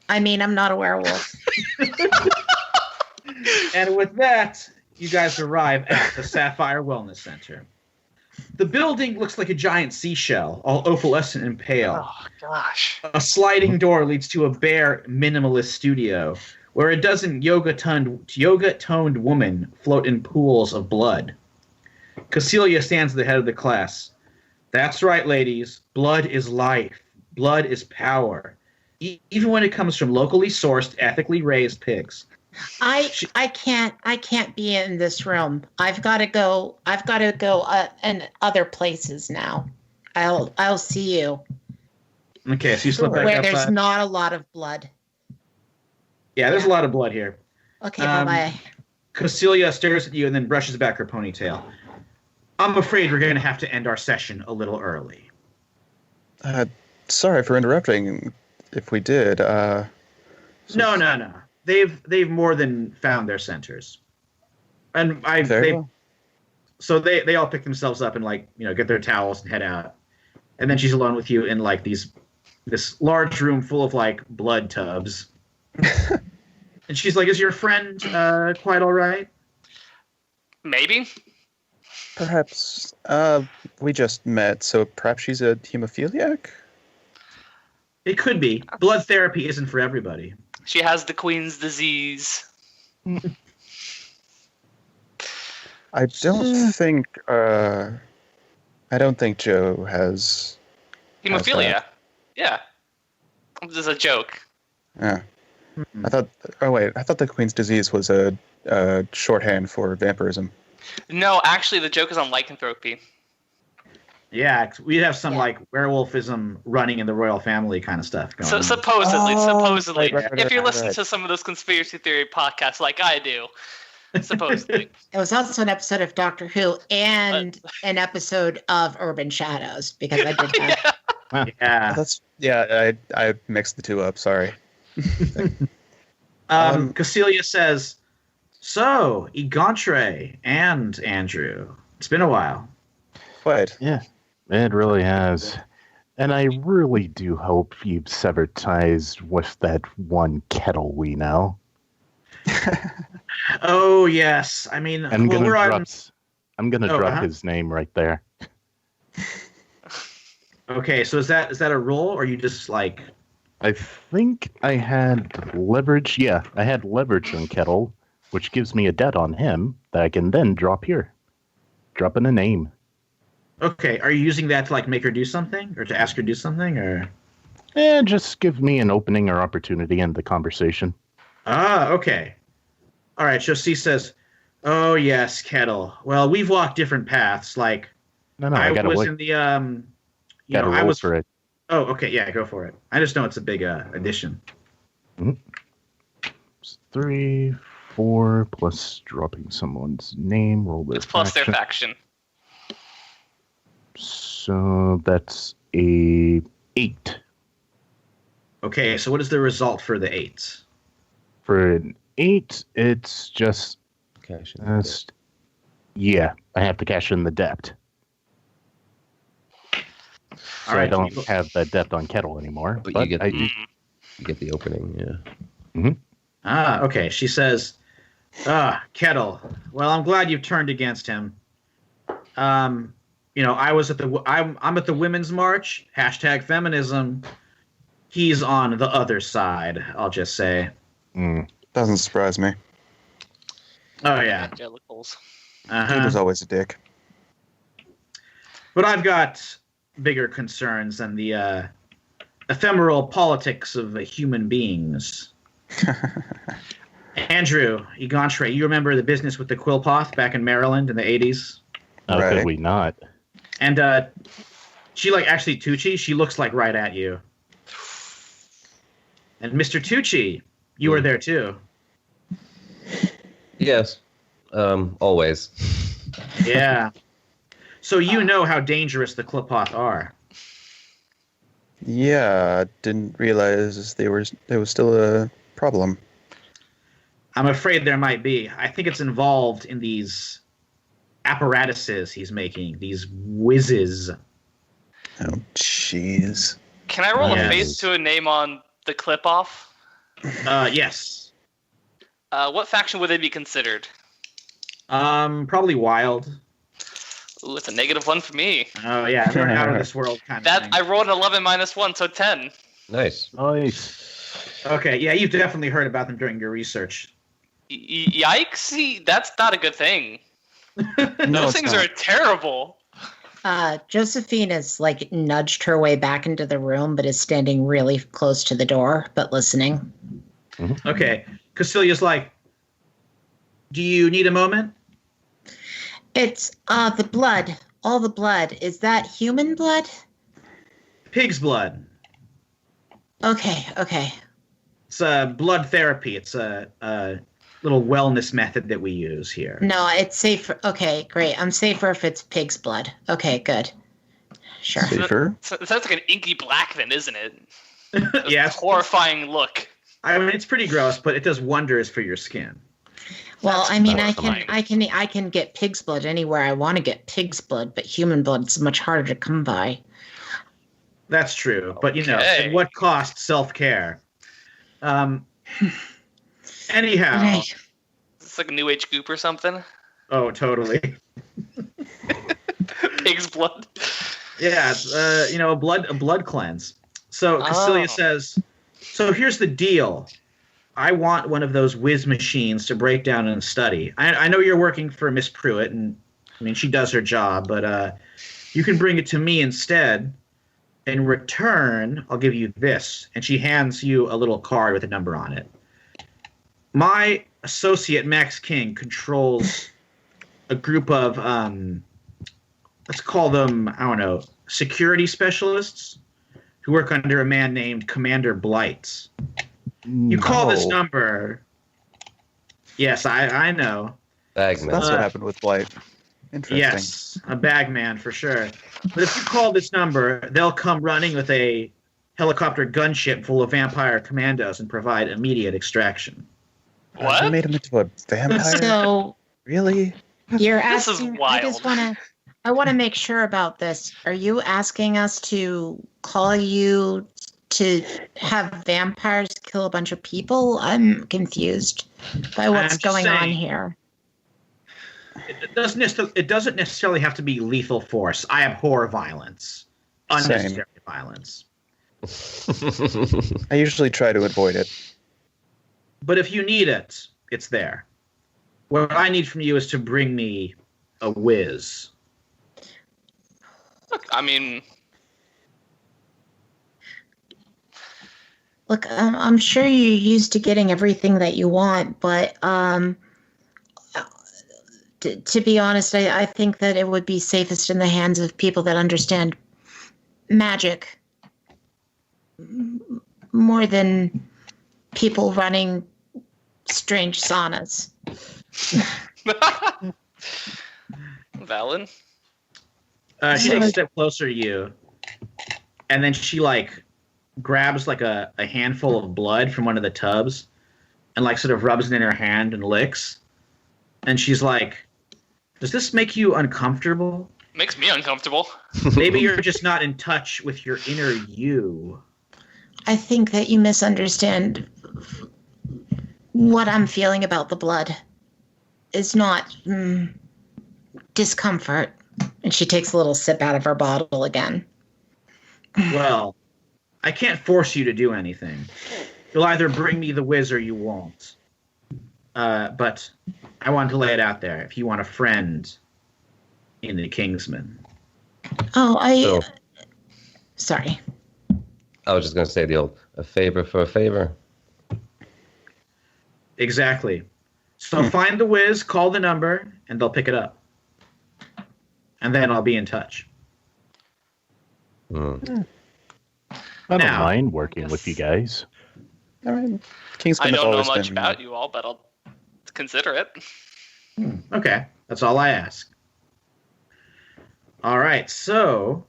I mean, I'm not a werewolf. And with that, you guys arrive at the Sapphire Wellness Center. The building looks like a giant seashell, all opalescent and pale. Oh gosh. A sliding door leads to a bare, minimalist studio where a dozen yoga-toned women float in pools of blood. Cecilia stands at the head of the class. That's right, ladies. Blood is life. Blood is power. Even when it comes from locally sourced, ethically raised pigs. I can't be in this room. I've got to go in other places now. I'll see you Okay, so you slip back where outside. there's not a lot of blood. Yeah, there's a lot of blood here. Okay, bye-bye. Cecilia stares at you and then brushes back her ponytail. I'm afraid we're going to have to end our session a little early. sorry for interrupting. If we did, No. They've more than found their centers, and so they all pick themselves up and get their towels and head out, and then she's alone with you in this large room full of blood tubs, and she's like, "Is your friend quite all right?" Maybe. perhaps we just met, so perhaps she's a hemophiliac. It could be. Blood therapy isn't for everybody. She has the Queen's disease. I don't think Joe has Hemophilia. Yeah. This is a joke. Yeah. I thought the Queen's disease was a shorthand for vampirism. No, actually, the joke is on lycanthropy. Yeah, we have some werewolfism running in the royal family kind of stuff going So on. supposedly, right, if you right, listen right. to some of those conspiracy theory podcasts like I do, supposedly. It was also an episode of Doctor Who and an episode of Urban Shadows because I did that. Yeah. I mixed the two up. Sorry. Cecilia says, "So, Egantre and Andrew, it's been a while." What? Yeah, it really has. And I really do hope you've severed ties with that one Kettle we know. Oh yes, I mean, I'm gonna Oh, drop his name right there. Okay, so is that a rule, or you just I think I had leverage. Yeah, I had leverage on Kettle, which gives me a debt on him that I can then drop here. Drop in a name. Okay, are you using that to make her do something, or to ask her to do something, or? Just give me an opening or opportunity in the conversation. Ah, okay. All right, so she says, "Oh yes, Kettle. Well, we've walked different paths. No, I gotta was wait. in the Gotta I roll was for it. Oh, okay, yeah, go for it. I just know it's a big addition. 3, 4 plus dropping someone's name. Roll their It's plus their faction. faction. So that's a 8. Okay, so what is the result for the 8s? For an 8, it's just Cash in. yeah, I have to cash in the debt. So All right, I don't have that debt on Kettle anymore. But But you get I the- do. You get the opening, yeah. Ah, okay. She says, Kettle. Well, I'm glad you've turned against him. I was at I'm at the Women's March. #feminism. He's on the other side, I'll just say. Doesn't surprise me. Oh, yeah. Evangelicals. Dude was always a dick. But I've got bigger concerns than the ephemeral politics of human beings. Andrew, Egantre, you remember the business with the Quillpoth back in Maryland in the 80s? How Right. could we not? And she actually Tucci, she looks right at you. And Mr. Tucci, you were there too. Yes. Always. Yeah. So you know how dangerous the Quillpoth are. Yeah, didn't realize there was still a problem. I'm afraid there might be. I think it's involved in these apparatuses he's making, these whizzes. Oh, jeez. Can I roll a Yes. faith to a name on the clip off? Yes. What faction would they be considered? Probably wild. Ooh, it's a -1 for me. Oh yeah, they're an out of this world kind of That thing. I rolled an 11 -1, so 10. Nice. Nice. Okay, yeah, you've definitely heard about them during your research. Yikes! That's not a good thing. No, Those it's things not. are terrible. Josephine has like nudged her way back into the room, but is standing really close to the door, but listening. Okay, Cassilia's like, do you need a moment? It's the blood. All the blood. Is that human blood? Pig's blood. Okay. It's blood therapy. It's a little wellness method that we use here. No, it's safer. Okay, great. I'm safer if it's pig's blood. Okay, good. Sure. Safer? So it sounds like an inky black, then, isn't it? Yeah, Horrifying look. I mean it's pretty gross, but it does wonders for your skin. Well, I mean, horrifying. I can get pig's blood anywhere I want to get pig's blood, but human blood is much harder to come by. That's true, but you know, Okay. at what cost self-care? Anyhow, Right. It's like a New Age goop or something. oh totally. Pig's blood. Yeah, it's, a blood cleanse. So Cassilia Oh. says, so here's the deal. I want one of those whiz machines to break down and study. I know you're working for Miss Pruitt, and I mean she does her job, but you can bring it to me instead. In return, I'll give you this. And she hands you a little card with a number on it. My associate Max King controls a group of let's call them, I don't know, security specialists who work under a man named Commander Blights. You call this number. Yes, I know. Bagman. That's what happened with Blight. Interesting. Yes, a bagman for sure. But if you call this number, they'll come running with a helicopter gunship full of vampire commandos and provide immediate extraction. You What? made him into a vampire? So Really? you're This is asking. wild. I want to make sure about this. Are you asking us to call you to have vampires kill a bunch of people? I'm confused by what's I'm just going on saying. here. It doesn't necessarily have to be lethal force. I abhor violence, unnecessary violence. I usually try to avoid it. But if you need it, it's there. What I need from you is to bring me a whiz. Look, I mean, Look, I'm sure you're used to getting everything that you want, but to be honest, I think that it would be safest in the hands of people that understand magic more than people running strange saunas. Valen. She takes a step closer to you, and then she grabs a handful of blood from one of the tubs, and sort of rubs it in her hand and licks. And she's like, "Does this make you uncomfortable? Makes me uncomfortable. Maybe you're just not in touch with your inner you." I think that you misunderstand what I'm feeling about the blood. It's not discomfort. And she takes a little sip out of her bottle again. Well, I can't force you to do anything. You'll either bring me the whiz or you won't. But I want to lay it out there. If you want a friend in the Kingsman. Oh, sorry. I was just going to say the old, a favor for a favor. Exactly. So find the whiz, call the number, and they'll pick it up. And then I'll be in touch. Mm. I don't Now- mind working with you guys. All right. I Kingsman have don't know always much been, about you all, but I'll consider it. Okay, that's all I ask. All right, so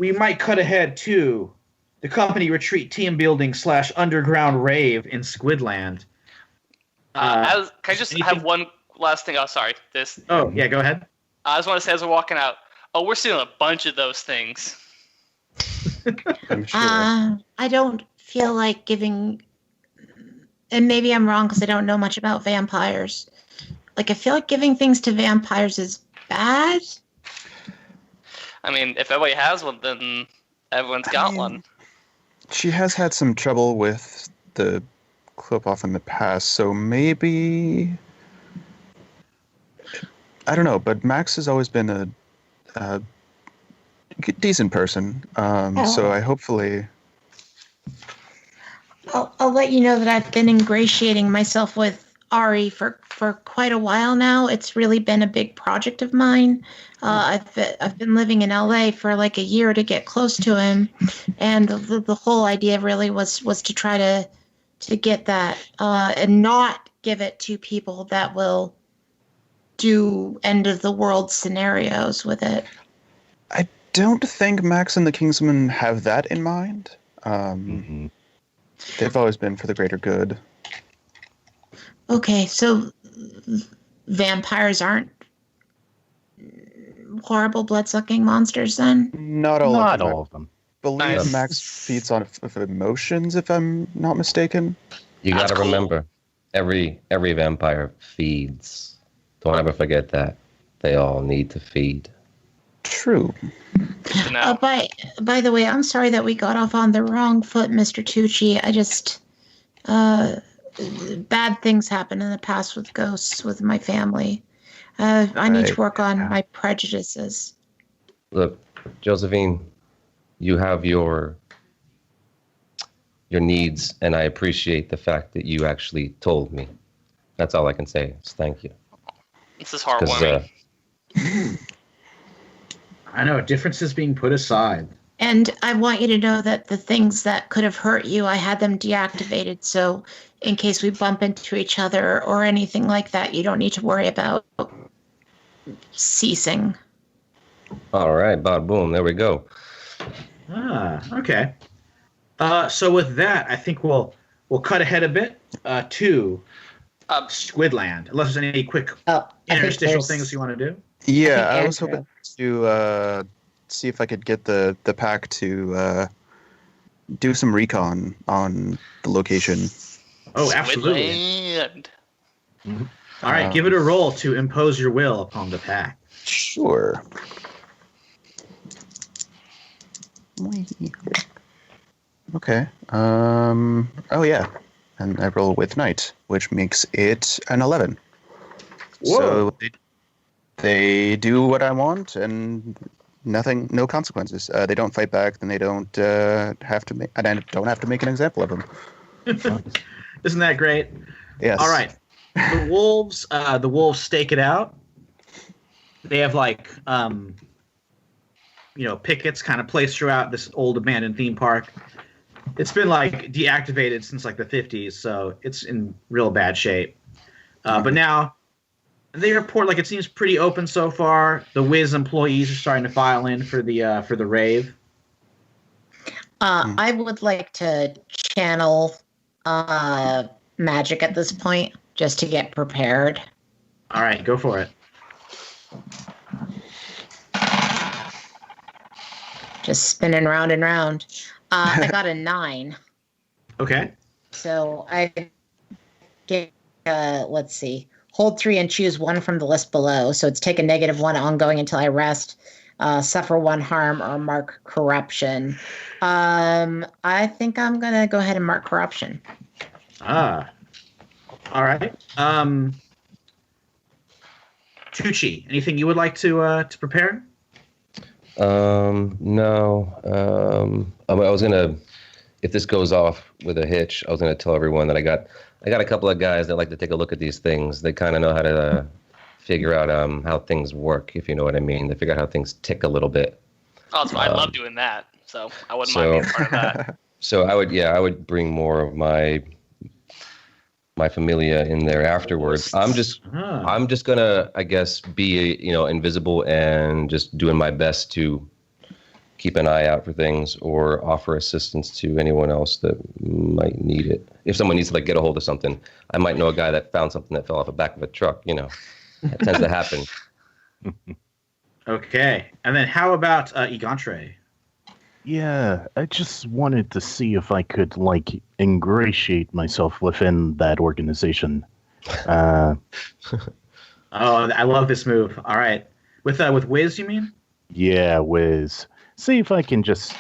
we might cut ahead to the company retreat team building / underground rave in Squidland. Can I just anything? have one last thing? Oh, sorry. Oh, yeah, go ahead. I just want to say as we're walking out, we're seeing a bunch of those things. I'm sure. I don't feel like giving, and maybe I'm wrong because I don't know much about vampires. Like, I feel like giving things to vampires is bad. I mean, if everybody has one, then everyone's got one. She has had some trouble with the clip off in the past, so maybe I don't know. But Max has always been a decent person, so I hopefully. I'll let you know that I've been ingratiating myself with Ari for quite a while now. It's really been a big project of mine. I've been living in LA for like a year to get close to him, and the whole idea really was to try to get that and not give it to people that will do end of the world scenarios with it. I don't think Max and the Kingsmen have that in mind. They've always been for the greater good. Okay, so vampires aren't horrible blood-sucking monsters then? Not all Not of them. all of them. I believe Nice. Max feeds on of emotions, if I'm not mistaken. You That's got to cool. remember, every vampire feeds. Don't ever forget that. They all need to feed. True. Good to know. By the way, I'm sorry that we got off on the wrong foot, Mr. Tucci. I just bad things happen in the past with ghosts with my family. I need to work on my prejudices. Look, Josephine, you have your needs, and I appreciate the fact that you actually told me. That's all I can say. Is thank you. This is 'Cause, heartwarming. I know, differences being put aside. And I want you to know that the things that could have hurt you, I had them deactivated. So in case we bump into each other or anything like that, you don't need to worry about ceasing. all right, bada boom. There we go. Okay. So with that, I think we'll cut ahead a bit to Squidland. Unless there's any quick Oh, interstitial things you want to do. Yeah, I think I was hoping to see if I could get the pack to do some recon on the location. Oh, absolutely. Squidland. All right, give it a roll to impose your will upon the pack. Sure. Okay. Oh yeah, and I roll with night, which makes it an 11. Whoa. So they do what I want, and no consequences. They don't fight back, then they don't have to make. And I don't have to make an example of them. Isn't that great? Yes. All right. The wolves stake it out. They have pickets kind of placed throughout this old abandoned theme park. It's been deactivated since the 50s, so it's in real bad shape. But now they report it seems pretty open so far. The Wiz employees are starting to file in for the rave. I would like to channel magic at this point just to get prepared. All right, go for it. Just spinning round and round. I got a 9. Okay. So I get, let's see, hold 3 and choose 1 from the list below. So it's take a -1 ongoing until I rest, suffer 1 harm, or mark corruption. I think I'm going to go ahead and mark corruption. All right. Tucci, anything you would like to prepare? No. I was gonna, if this goes off with a hitch, I was gonna tell everyone that I got a couple of guys that like to take a look at these things. They kind of know how to figure out how things work, if you know what I mean. They figure out how things tick a little bit. Oh, I love doing that. So I wouldn't mind being part of that. So I would bring more of my familia in there afterwards. I'm just gonna, I guess, be invisible and just doing my best to keep an eye out for things or offer assistance to anyone else that might need it. If someone needs to like get a hold of something, I might know a guy that found something that fell off the back of a truck. You know, that tends to happen. Okay. And then how about Egantre? Yeah, I just wanted to see if I could, like, ingratiate myself within that organization. Oh, I love this move. All right. With Wiz, you mean? Yeah, Wiz. See if I can just,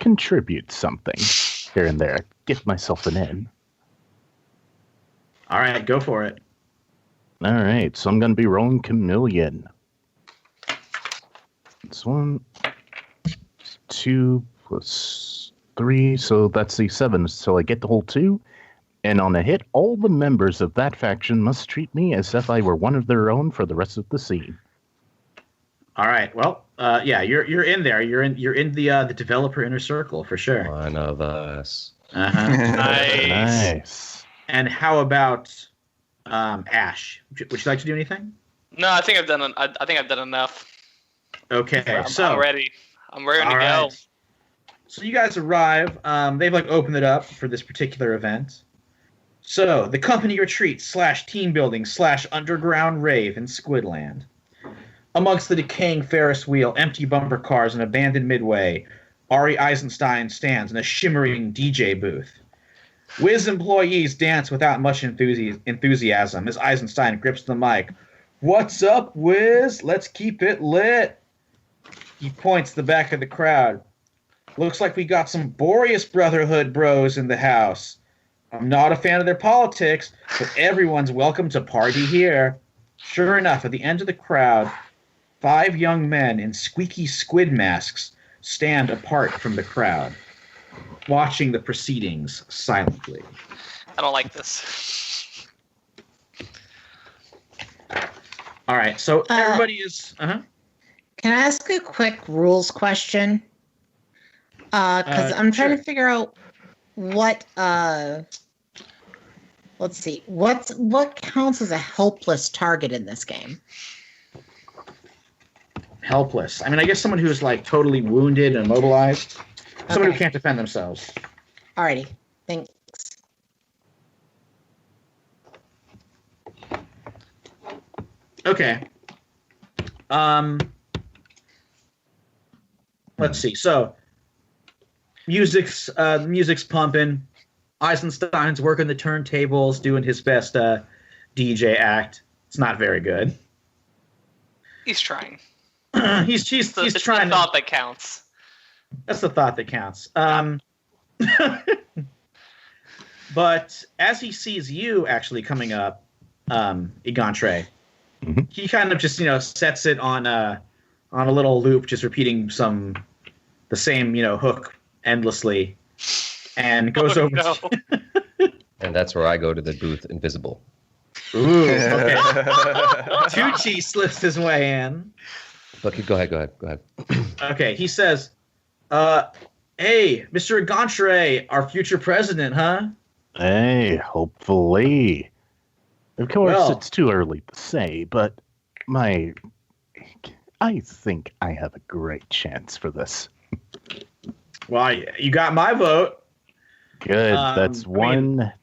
contribute something here and there. Get myself an in. All right, go for it. All right, so I'm going to be rolling Chameleon. This one, 2 plus 3, so that's the 7. So I get the whole 2. And on a hit, all the members of that faction must treat me as if I were one of their own for the rest of the scene. All right. Well, yeah, you're in there. You're in the developer inner circle for sure. One of us. Uh-huh. Nice. And how about Ash? Would you like to do anything? No, I think I've done. I think I've done enough. Okay, I'm ready. I'm ready to go. Right. So you guys arrive. They've like opened it up for this particular event. So the company retreat / team building / underground rave in Squidland. Amongst the decaying Ferris wheel, empty bumper cars, and abandoned midway, Ari Eisenstein stands in a shimmering DJ booth. Wiz employees dance without much enthusiasm as Eisenstein grips the mic. "What's up, Wiz? Let's keep it lit." He points to the back of the crowd. "Looks like we got some Boreas Brotherhood bros in the house. I'm not a fan of their politics, but everyone's welcome to party here." Sure enough, at the end of the crowd, 5 young men in squeaky squid masks stand apart from the crowd, watching the proceedings silently. I don't like this. All right, so everybody is... Can I ask a quick rules question? Because I'm trying to figure out what... let's see. What counts as a helpless target in this game? Helpless. I mean, I guess someone who's like totally wounded and immobilized. Someone who can't defend themselves. Alrighty. Thanks. Okay. Let's see. So, music's pumping. Eisenstein's working the turntables, doing his best DJ act. It's not very good. He's trying. he's It's trying. the thought that counts. That's the thought that counts. But as he sees you actually coming up, Egantre, he kind of just sets it on a little loop, just repeating the same hook endlessly, and goes over. No. And that's where I go to the booth invisible. Ooh, okay. Tucci slips his way in. Look, go ahead. Okay, he says, "Hey, Mr. Egantre, our future president, huh?" Hey, hopefully. Of course, it's too early to say, but I think I have a great chance for this. Well, you got my vote. Good. That's one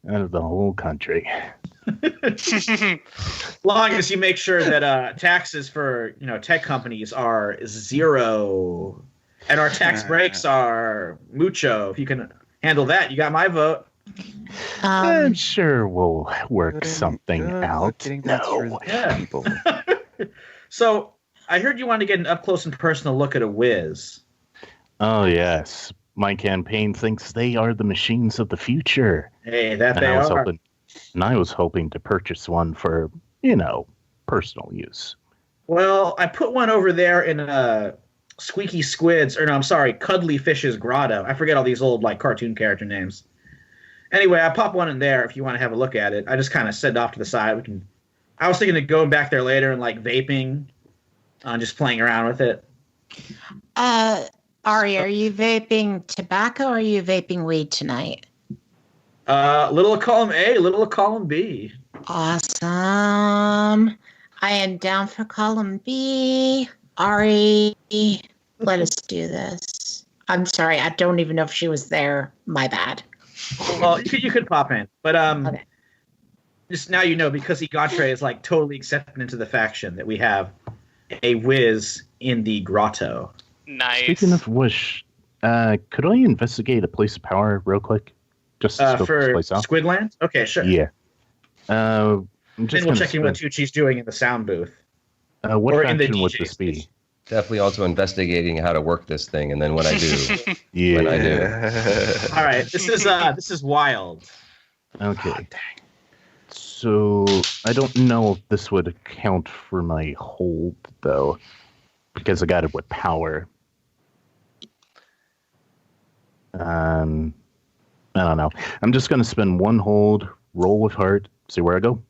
out of the whole country. Long as you make sure that taxes for tech companies are 0, and our tax breaks are mucho. If you can handle that, you got my vote. I'm sure we'll work something out. People. So I heard you wanted to get an up close and personal look at a Wiz. Oh yes, my campaign thinks they are the machines of the future. Hey, they are. I was hoping to purchase one for, personal use. Well, I put one over there in Squeaky Squid's, Cuddly Fish's grotto. I forget all these old cartoon character names. Anyway, I pop one in there if you want to have a look at it. I just kind of set it off to the side. I was thinking of going back there later and vaping, just playing around with it. Ari, are you vaping tobacco or are you vaping weed tonight? Little of column A, little of column B. Awesome. I am down for column B. Ari, Let us do this. I'm sorry, I don't even know if she was there. My bad. Well, you could pop in, but Okay. just now you know, because Igantre is like totally accepted into the faction, that we have a whiz in the grotto. Nice. Speaking of which, could I investigate a place of power real quick? Just to scope this For place out. Squidland? Okay, sure. Yeah. I'm just Then we'll gonna check in what spend- Tucci's doing in the sound booth. What or in the faction would DJ this be? station. Definitely also investigating how to work this thing, and then when I do, Yeah. when I do. All right, this is wild. Okay. So I don't know if this would account for my hold though, because I got it with power. I don't know. I'm just gonna spend one hold, roll with heart, see where I go.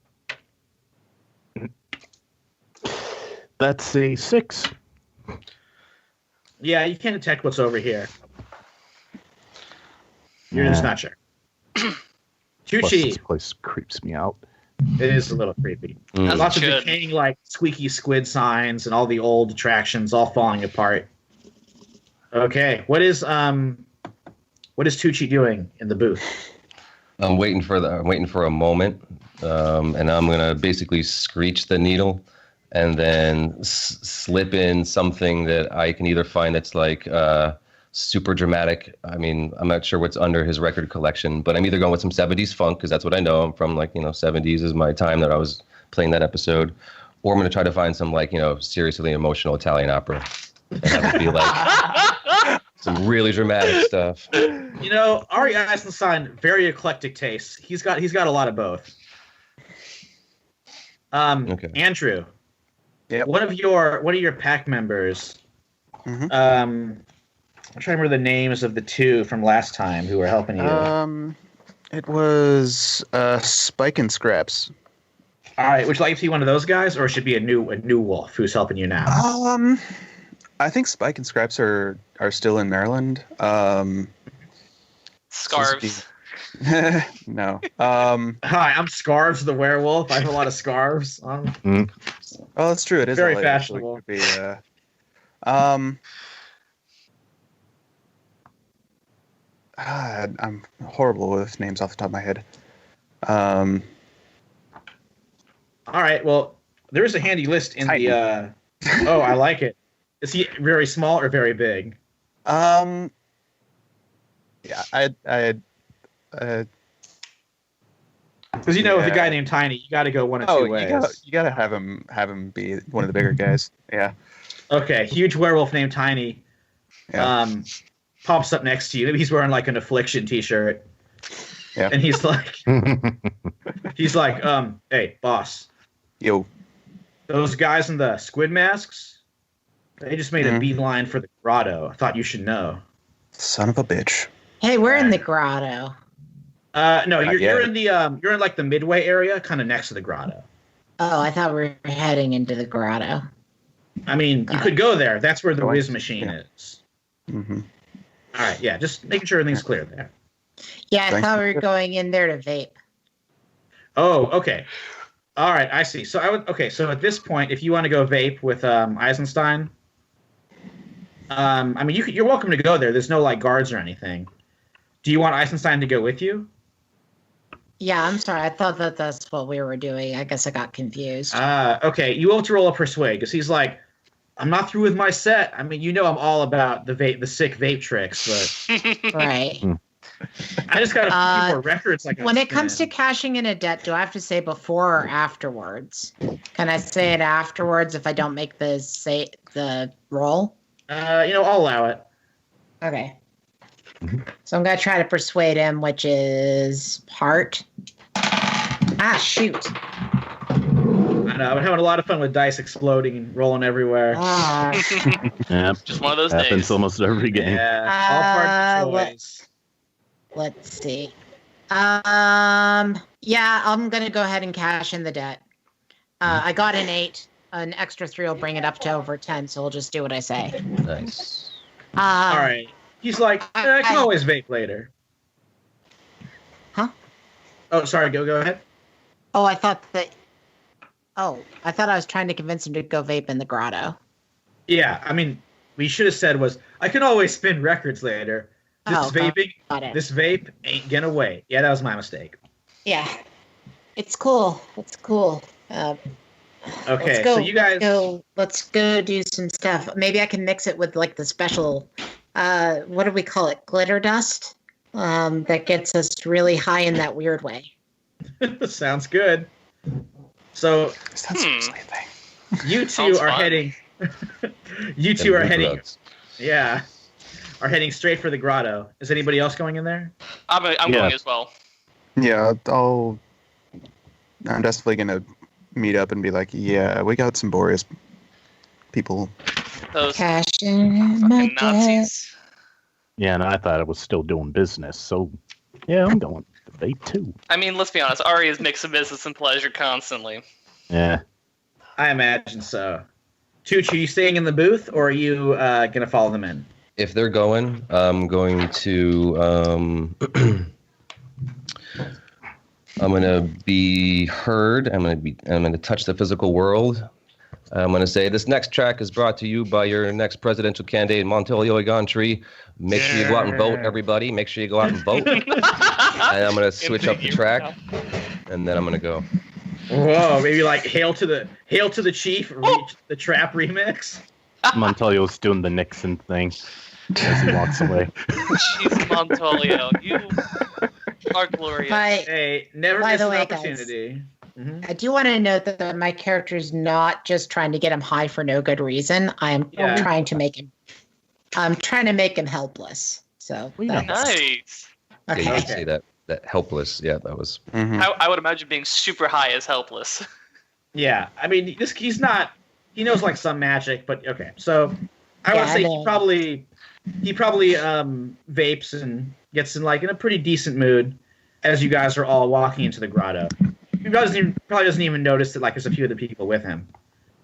That's a 6. Yeah, you can't detect what's over here. You're just not sure. Plus, Tucci, this place creeps me out. it is a little creepy. Mm. Lots of Should. decaying, like squeaky squid signs, and all the old attractions all falling apart. Okay, what is Tucci doing in the booth? I'm waiting for a moment, and I'm gonna basically screech the needle, and then slip in something that I can either find that's like super dramatic. I mean, I'm not sure what's under his record collection, but I'm either going with some 70s funk because that's what I know. I'm from 70s is my time that I was playing that episode, or I'm gonna try to find some seriously emotional Italian opera. And that would be like some really dramatic stuff. Ari Eisenstein, very eclectic tastes. He's got a lot of both. Okay. Andrew, Yep. one of your pack members. Mhm. I'm trying to remember the names of the two from last time who were helping you. It was Spike and Scraps. All right, would you like to see one of those guys, or it should be a new wolf who's helping you now? I think Spike and Scraps are still in Maryland. Scarves. No. Hi, I'm Scarves the werewolf. I have a lot of scarves. Oh, that's true. It is Very LA, so it fashionable. could be, I'm horrible with names off the top of my head. All right, well, there is a handy list in Tiny. the. Oh, I like it. Is he very small or very big? Yeah, Because with a Yeah. guy named Tiny, you got to go one of two ways. you gotta have him be one of the bigger guys. Yeah. Okay, huge werewolf named Tiny. Yeah. Pops up next to you. Maybe he's wearing like an Affliction T-shirt. Yeah. And he's like, hey, boss, Yo. those guys in the squid masks, they just made a beeline for the grotto. I thought you should know. Son of a bitch. Hey, we're in the grotto. No, you're yet. in the you're in like the midway area, kind of next to the grotto. Oh, I thought we were heading into the grotto. I mean, you could go there. That's where the Going- whiz machine yeah. is. Mm-hmm. All right, yeah, just making sure everything's clear there. Yeah, I Thank thought you. we were going in there to vape. Oh, okay. All right, I see. So so at this point, if you want to go vape with Eisenstein, I mean, you're welcome to go there. There's no like guards or anything. Do you want Eisenstein to go with you? Yeah, I'm sorry. I thought that's what we were doing. I guess I got confused. Okay. You have to roll a persuade because he's like, I'm not through with my set. I mean, I'm all about the sick vape tricks, but Right. I just got a few more records. When it comes to cashing in a debt, do I have to say before or afterwards? Can I say it afterwards if I don't make the roll? I'll allow it. Okay. So I'm gonna try to persuade him, which is part. Shoot. I know. I'm having a lot of fun with dice exploding and rolling everywhere. Yep. Just one of those Happens days. almost every game. Yeah, all part of the choice. Let's see. Yeah, I'm gonna go ahead and cash in the debt. I got an 8. An extra 3 will bring it up to over 10, so we'll just do what I say. Nice. All right. He's like, I can always vape later. Huh? Oh, sorry. Go ahead. Oh, I thought I was trying to convince him to go vape in the grotto. Yeah, I mean, we should have said was, I can always spin records later. This vaping, got it. this vape ain't gonna wait. Yeah, that was my mistake. Yeah, it's cool. It's cool. Okay, so you guys, let's go do some stuff. Maybe I can mix it with like the special, what do we call it? Glitter dust. That gets us really high in that weird way. sounds good. So Sounds like a thing. you two Sounds are fun. heading. You two are heading. Drugs. Yeah, are heading straight for the grotto. Is anybody else going in there? I'm Yeah. going as well. Yeah, I'm definitely gonna meet up and be like, yeah, we got some Boreas people. Those Cash in my fucking Nazis. Yeah, and I thought it was still doing business, so yeah, I'm going. They too. I mean, let's be honest. Ari is mixing business and pleasure constantly. Yeah. I imagine so. Tucci, you staying in the booth, or are you gonna follow them in? If they're going, I'm going to. I'm going to be heard. I'm going to touch the physical world. I'm going to say this next track is brought to you by your next presidential candidate, Montelio Igantry. Make sure you go out and vote, everybody. Make sure you go out and vote. And I'm going to switch up the track, and then I'm going to go. Whoa, maybe like Hail to the Chief, the Trap remix. Montalio's doing the Nixon thing as he walks away. Jeez, Montolio, you are glorious. Hey, never By miss the an way, guys. opportunity. Mhm. I do want to note that my character is not just trying to get him high for no good reason. I am Yeah. trying to make him. I'm trying to make him helpless. So that's- Nice. Yeah, you okay. should say that helpless. Yeah, that was. Mhm. I would imagine being super high is helpless. Yeah, I mean, he's not. He knows like some magic, but okay. So I would Yeah, say I he know. probably vapes and gets in like in a pretty decent mood as you guys are all walking into the grotto. He probably doesn't even notice that like there's a few of the people with him.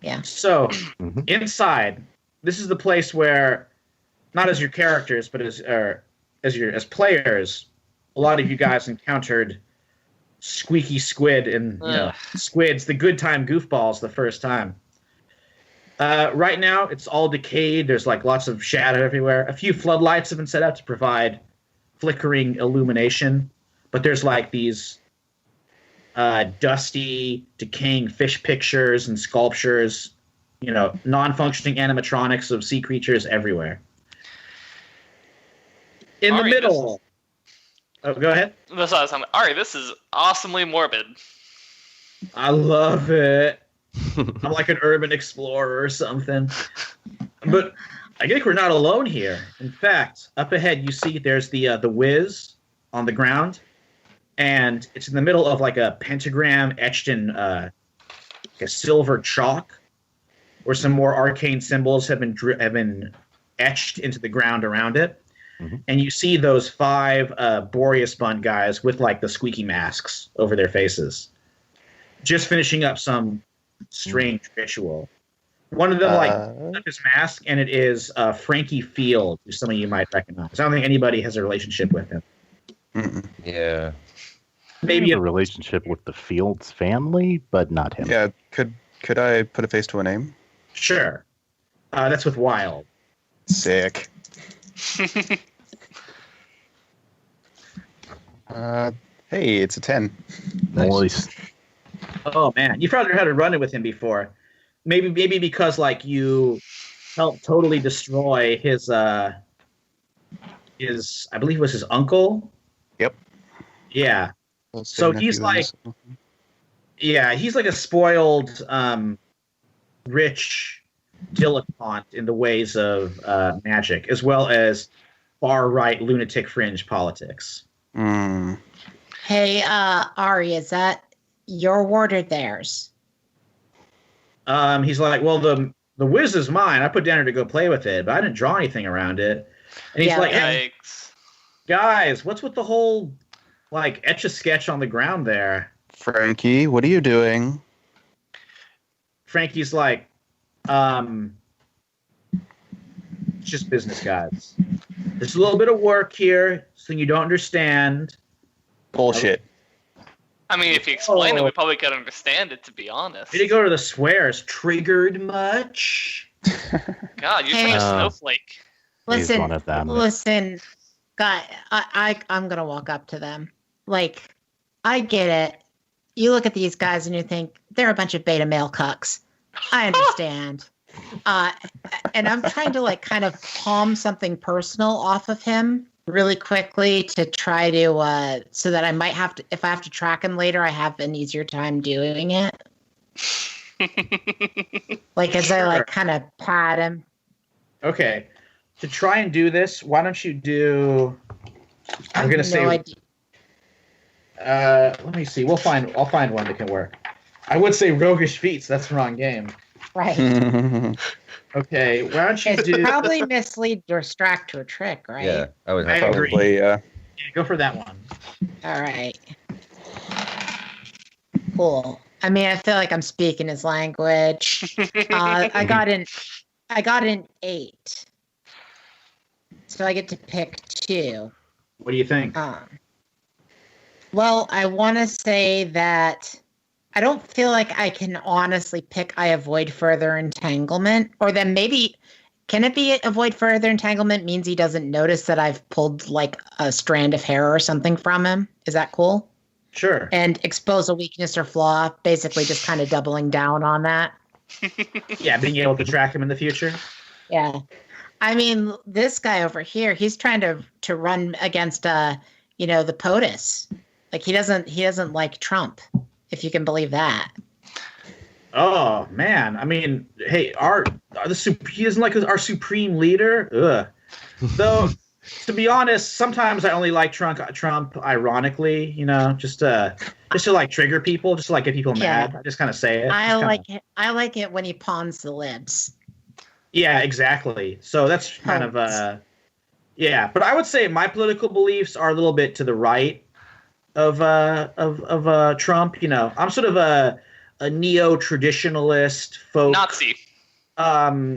Yeah. So Mhm. inside, this is the place where, not as your characters, but as players, a lot of you guys encountered Squeaky Squid and Squids, the good time goofballs, the first time. Right now, it's all decayed. There's like lots of shadow everywhere. A few floodlights have been set up to provide flickering illumination, but there's like these dusty, decaying fish pictures and sculptures, non-functioning animatronics of sea creatures everywhere. In the Ari, middle. Oh, go ahead. That's what I was saying. Ari, this is awesomely morbid. I love it. I'm like an urban explorer or something. But I think we're not alone here. In fact, up ahead you see there's the whiz on the ground, and it's in the middle of like a pentagram etched in like a silver chalk, where some more arcane symbols have been etched into the ground around it. Mhm. And you see those 5 Boreas Bund guys with like the squeaky masks over their faces, just finishing up some strange ritual. One of them put up his mask, and it is Frankie Field, who some of you might recognize. I don't think anybody has a relationship with him. Mm-mm. Yeah. Maybe a relationship with the Fields family, but not him. Yeah, could I put a face to a name? Sure. That's with Wild. Sick. Hey, it's a 10. Nice. Oh man, you've probably had to run it with him before. Maybe because like you helped totally destroy his I believe it was his uncle. Yep. Yeah. Let's So say he's nephew like- Yeah, he's like a spoiled, rich dilettante in the ways of magic, as well as far-right lunatic fringe politics. Mm. Hey, Ari, is that your ward or theirs? He's like, well, the whiz is mine. I put down here to go play with it, but I didn't draw anything around it. And he's Yeah, like, hey, Yikes. guys, what's with the whole like etch-a-sketch on the ground there? Frankie, what are you doing? Frankie's like, it's just business, guys. There's a little bit of work here, something you don't understand. Bullshit. I mean, if you explain it, Oh. we probably could understand it, to be honest. Did he go to the swears? Triggered much? God, you're such a snowflake. He's Listen, one of them. listen, guy, I'm gonna walk up to them. Like, I get it. You look at these guys and you think they're a bunch of beta male cucks. I understand. And I'm trying to like kind of palm something personal off of him really quickly to try to so that I might have to, if I have to track him later, I have an easier time doing it. Like as I like kind of pat him. Okay. To try and do this, why don't you do? I'm gonna say. idea. Let me see. I'll find one that can work. I would say roguish feats. That's the wrong game. Right. Okay. Why don't you It's do? probably mislead, distract, or trick, right? Yeah, I would I agree. Probably, Yeah, go for that one. All right. Cool. I mean, I feel like I'm speaking his language. I got an 8, so I get to pick 2. What do you think? Well, I want to say that I don't feel like I can honestly pick I avoid further entanglement, or then maybe can it be avoid further entanglement means he doesn't notice that I've pulled like a strand of hair or something from him. Is that cool? Sure. And expose a weakness or flaw, basically just kind of doubling down on that. Yeah, being able to track him in the future. Yeah. I mean, this guy over here, he's trying to run against the POTUS. Like he doesn't like Trump, if you can believe that. Oh man, I mean, hey, he isn't like our supreme leader. Ugh. Though, to be honest, sometimes I only like Trump. Ironically, just to like trigger people, just to like get people mad. I just kind of say it. I like it when he pawns the libs. Yeah, exactly. So that's kind of yeah. But I would say my political beliefs are a little bit to the right of Trump. I'm sort of a neo-traditionalist folk. Nazi. Okay,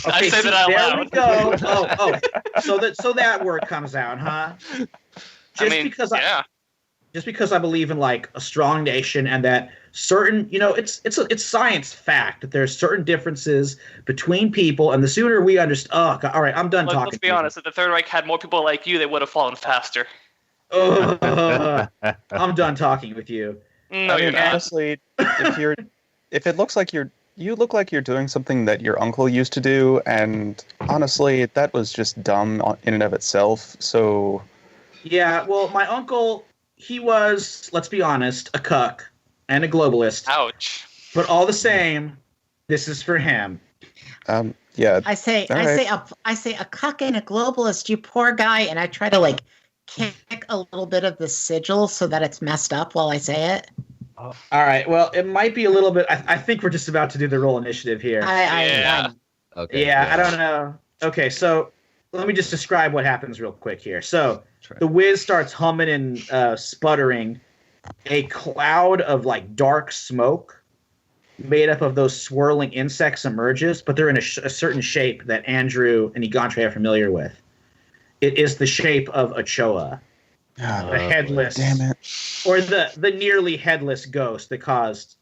I say that out there loud. we go. So that word comes out, huh? Just because I believe in like a strong nation and that certain, it's science fact that there's certain differences between people, and the sooner we understand. Oh, God, all right, I'm done talking. Let's be honest. If the Third Reich had more people like you, they would have fallen faster. I'm done talking with you. No, you're not. Honestly, if it looks like you look like you're doing something that your uncle used to do, and honestly, that was just dumb in and of itself. So, yeah, well, my uncle, he was, let's be honest, a cuck and a globalist. Ouch. But all the same, this is for him. Yeah. I say a cuck and a globalist, you poor guy, and I try to like kick a little bit of the sigil so that it's messed up while I say it. All right. Well, it might be a little bit. I think we're just about to do the roll initiative here. Yeah. Okay. Yeah, I don't know. Okay, so let me just describe what happens real quick here. So the whiz starts humming and sputtering. A cloud of like dark smoke made up of those swirling insects emerges, but they're in a certain shape that Andrew and Egontre are familiar with. It is the shape of Ochoa. The headless, damn it, or the nearly headless ghost that caused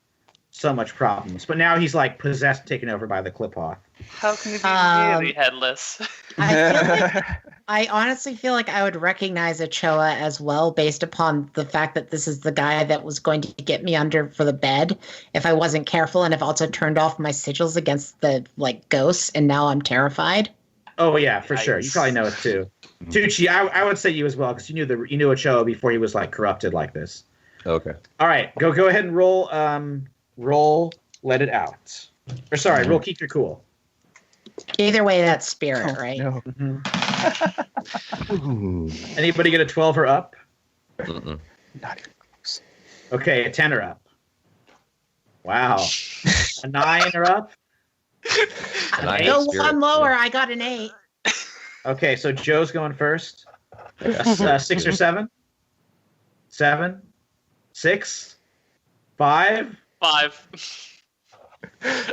so much problems. But now he's like possessed, taken over by the Clipoth. How can you be nearly headless? I honestly feel like I would recognize Ochoa as well, based upon the fact that this is the guy that was going to get me under for the bed if I wasn't careful, and have also turned off my sigils against the like ghosts, and now I'm terrified. Oh yeah, for sure. You probably know it too. Tucci, I would say you as well, because you knew Ochoa before he was like corrupted like this. Okay. All right, go ahead and roll. Roll. Let it out. Or sorry, roll. Keep your cool. Either way, that's spirit, right? No. Mm-hmm. Anybody get a 12 or up? Mm-mm. Not even close. Okay, a 10 or up. Wow. A 9 or up. Go one lower. I got an 8. Okay, so Joe's going first. 6 or 7? 7? 6? 5? 5.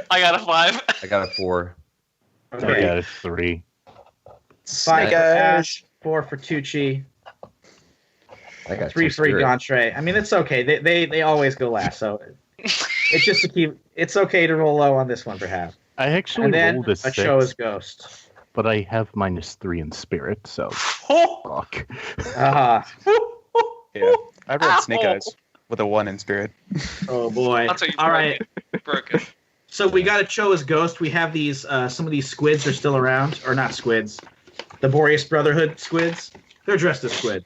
I got a 5. I got a 4. Okay. I got a 3. 5 for Ash, 4 for Tucci, I got 3 2 for spirit. Egontre. I mean, it's okay. They always go last, so it's just to keep. It's okay to roll low on this one, perhaps. I actually And then rolled a a 6, Choa's ghost. but I have -3 in spirit, so Oh, fuck. Yeah. I rolled Ow. Snake Eyes with a 1 in spirit. Oh boy. That's what you All broke right. it. Broken. So we got a Choa's ghost. We have these. Some of these squids are still around, or not squids. The Boreas Brotherhood squids. They're dressed as squid.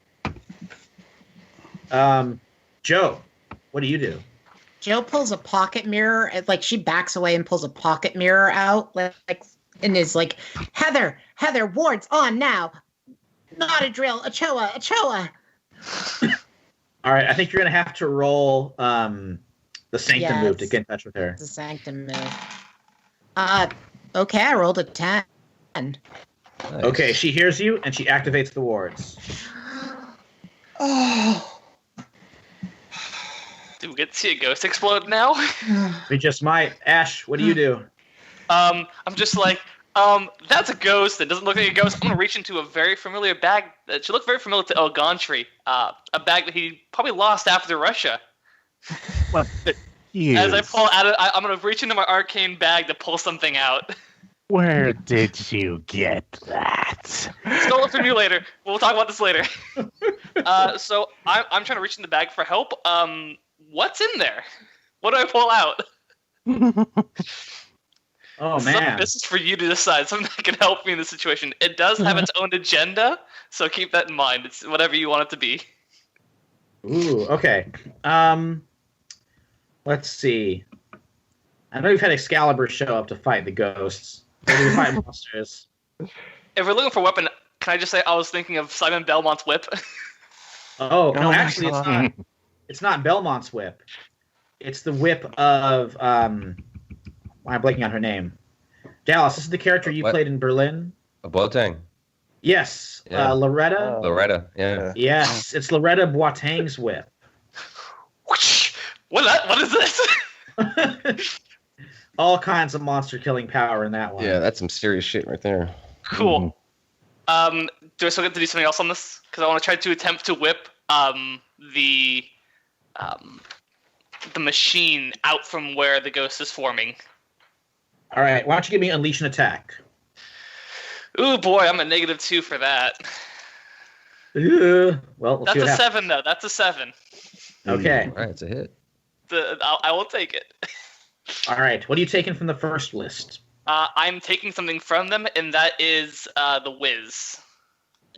Joe, what do you do? Jill pulls a pocket mirror, like she backs away and pulls a pocket mirror out, like and is like, Heather, wards on now. Not a drill, a Choa. All right, I think you're gonna have to roll the Sanctum move to Yes. get in touch with her. The Sanctum move. Okay, I rolled a 10. Nice. Okay, she hears you and she activates the wards. Do we get to see a ghost explode now? We just might. Ash, what do you do? I'm just like, that's a ghost. That doesn't look like a ghost. I'm gonna reach into a very familiar bag that should look very familiar to El Gantry. A bag that he probably lost after Russia. Well, As I pull out, I'm gonna reach into my arcane bag to pull something out. Where did you get that? Stole it from you later. We'll talk about this later. So I'm trying to reach in the bag for help. What's in there? What do I pull out? Oh man. This is for you to decide. Something that can help me in this situation. It does have its own agenda, so keep that in mind. It's whatever you want it to be. Ooh, okay. Let's see. I know you've had Excalibur show up to fight the ghosts. Maybe we fight monsters. If we're looking for a weapon, can I just say I was thinking of Simon Belmont's whip? Oh no, my actually it's God. not. It's not Belmont's whip. It's the whip of why am I blanking on her name? Dallas, this is the character you What? played in Berlin. A Boateng. Yes, Yeah. Loretta. Loretta. Yeah. Yes, it's Loretta Boateng's whip. What is this? All kinds of monster killing power in that one. Yeah, that's some serious shit right there. Cool. Do I still get to do something else on this? Because I want to try to attempt to whip the machine out from where the ghost is forming. All right, why don't you give me unleash an attack? Ooh boy, I'm a -2 for that. Well, we'll That's see what a happens. 7 though. That's a 7. Okay. All right, it's a hit. I will take it. All right. What are you taking from the first list? I'm taking something from them, and that is the whiz,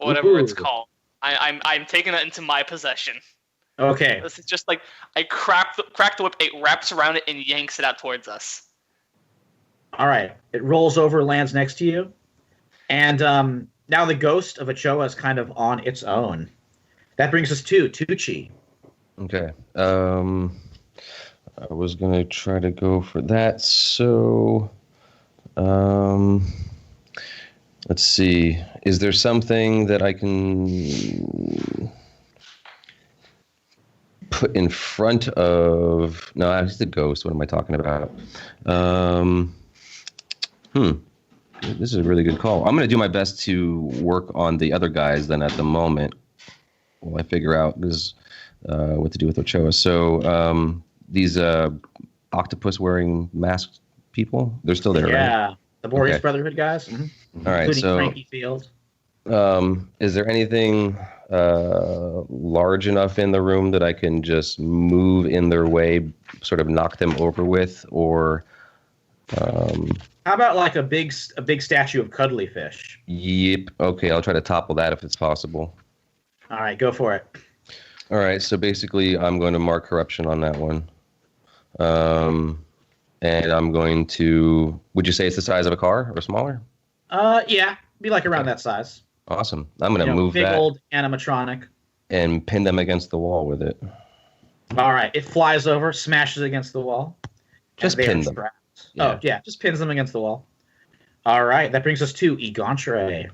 whatever it's Ooh. called. I'm taking that into my possession. Okay. This is just like I crack the whip. It wraps around it and yanks it out towards us. All right. It rolls over, lands next to you, and now the ghost of Ochoa is kind of on its own. That brings us to Tucci. Okay. I was gonna try to go for that. So, let's see. Is there something that I can put in front of? No, it's the ghost. What am I talking about? This is a really good call. I'm gonna do my best to work on the other guys then at the moment while I figure out this what to do with Ochoa. So these octopus-wearing masked people, they're still there, right? Yeah. The Boreas Okay. Brotherhood guys. Mhm. All right, Including so Frankie Field. is there anything large enough in the room that I can just move in their way, sort of knock them over with, or How about like a big statue of cuddly fish? yep, okay, I'll try to topple that if it's possible. All right, go for it. All right, so basically I'm going to mark corruption on that one. And I'm going to, would you say it's the size of a car or smaller? Yeah, be like around that size. Awesome. I'm going to move big that old animatronic. and pin them against the wall with it. All right, it flies over, smashes against the wall. Just and they pin are them. trapped. Yeah. Oh, yeah, just pins them against the wall. All right, that brings us to Egontre.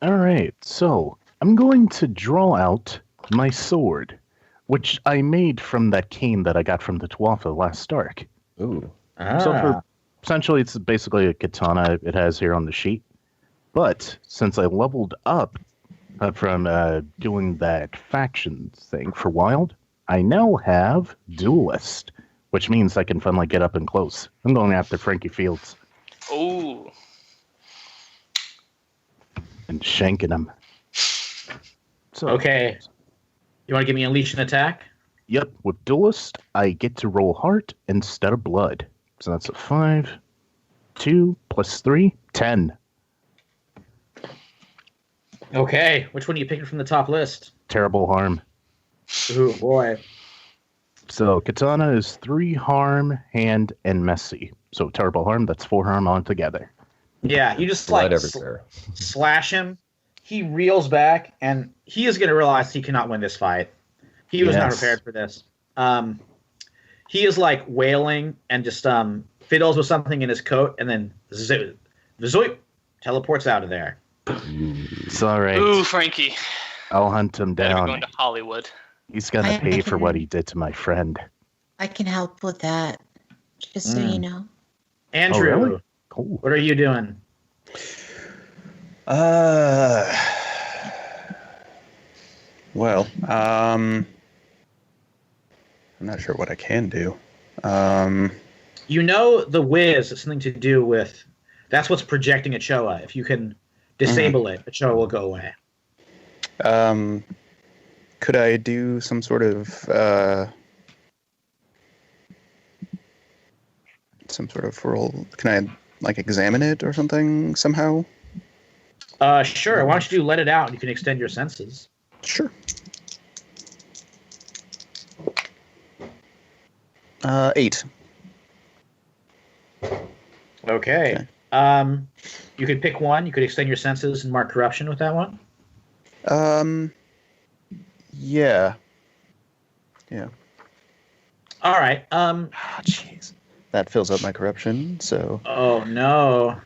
All right, so I'm going to draw out my sword, which I made from that cane that I got from the Tuatha last Stark. Ooh. So essentially, it's basically a katana it has here on the sheet. But since I leveled up from doing that factions thing for Wild, I now have Duelist, which means I can finally get up and close. I'm going after Frankie Fields Ooh. and shanking him. So, Okay. You want to give me a Unleash an attack? Yep, with Duelist, I get to roll heart instead of blood. So that's a 5, 2 plus 3, 10. Okay. Which one are you picking from the top list? Terrible harm. Ooh, boy. So Katana is 3 harm, hand, and messy. So terrible harm, that's 4 harm altogether. Yeah, you just Blood like everywhere. slash him. He reels back, and he is going to realize he cannot win this fight. He was not Yes. prepared for this. He is like wailing and just fiddles with something in his coat, and then zoip, teleports out of there. It's all right. Ooh, Frankie. I'll hunt him Better be down. going to Hollywood. He's going to pay for what he did to my friend. I can help with that, just so you know. Andrew, Oh, really? Cool. what are you doing? Well, I'm not sure what I can do. You know the whiz has something to do with... That's what's projecting Ochoa. If you can disable it, Ochoa will go away. Could I do some sort of roll? Can I like examine it or something somehow? Sure. Why don't you let it out? You can extend your senses. Sure. 8. Okay. You could pick one. You could extend your senses and mark corruption with that one. Yeah. All right. Jeez. That fills up my corruption, so... Oh, no.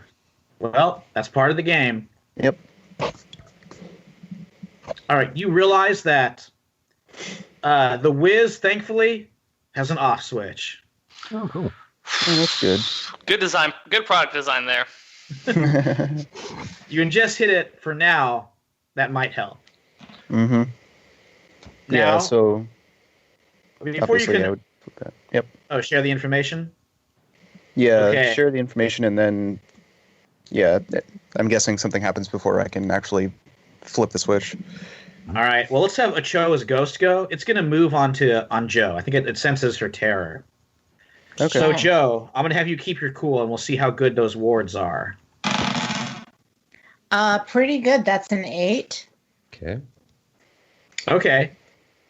Well, that's part of the game. Yep. All right. You realize that the whiz, thankfully, has an off switch. Oh, cool. Oh, that's good. Good design. Good product design there. You can just hit it for now. That might help. Mm-hmm. Now, Yeah, so... before you Obviously, can... I would put that. Yep. Oh, share the information? Yeah, Okay. share the information, and then... Yeah, I'm guessing something happens before I can actually flip the switch. All right. Well, let's have Ochoa's ghost go. It's going to move on Joe. I think it senses her terror. Okay. So, Joe, I'm going to have you keep your cool, and we'll see how good those wards are. Pretty good. That's an 8. Okay. Okay.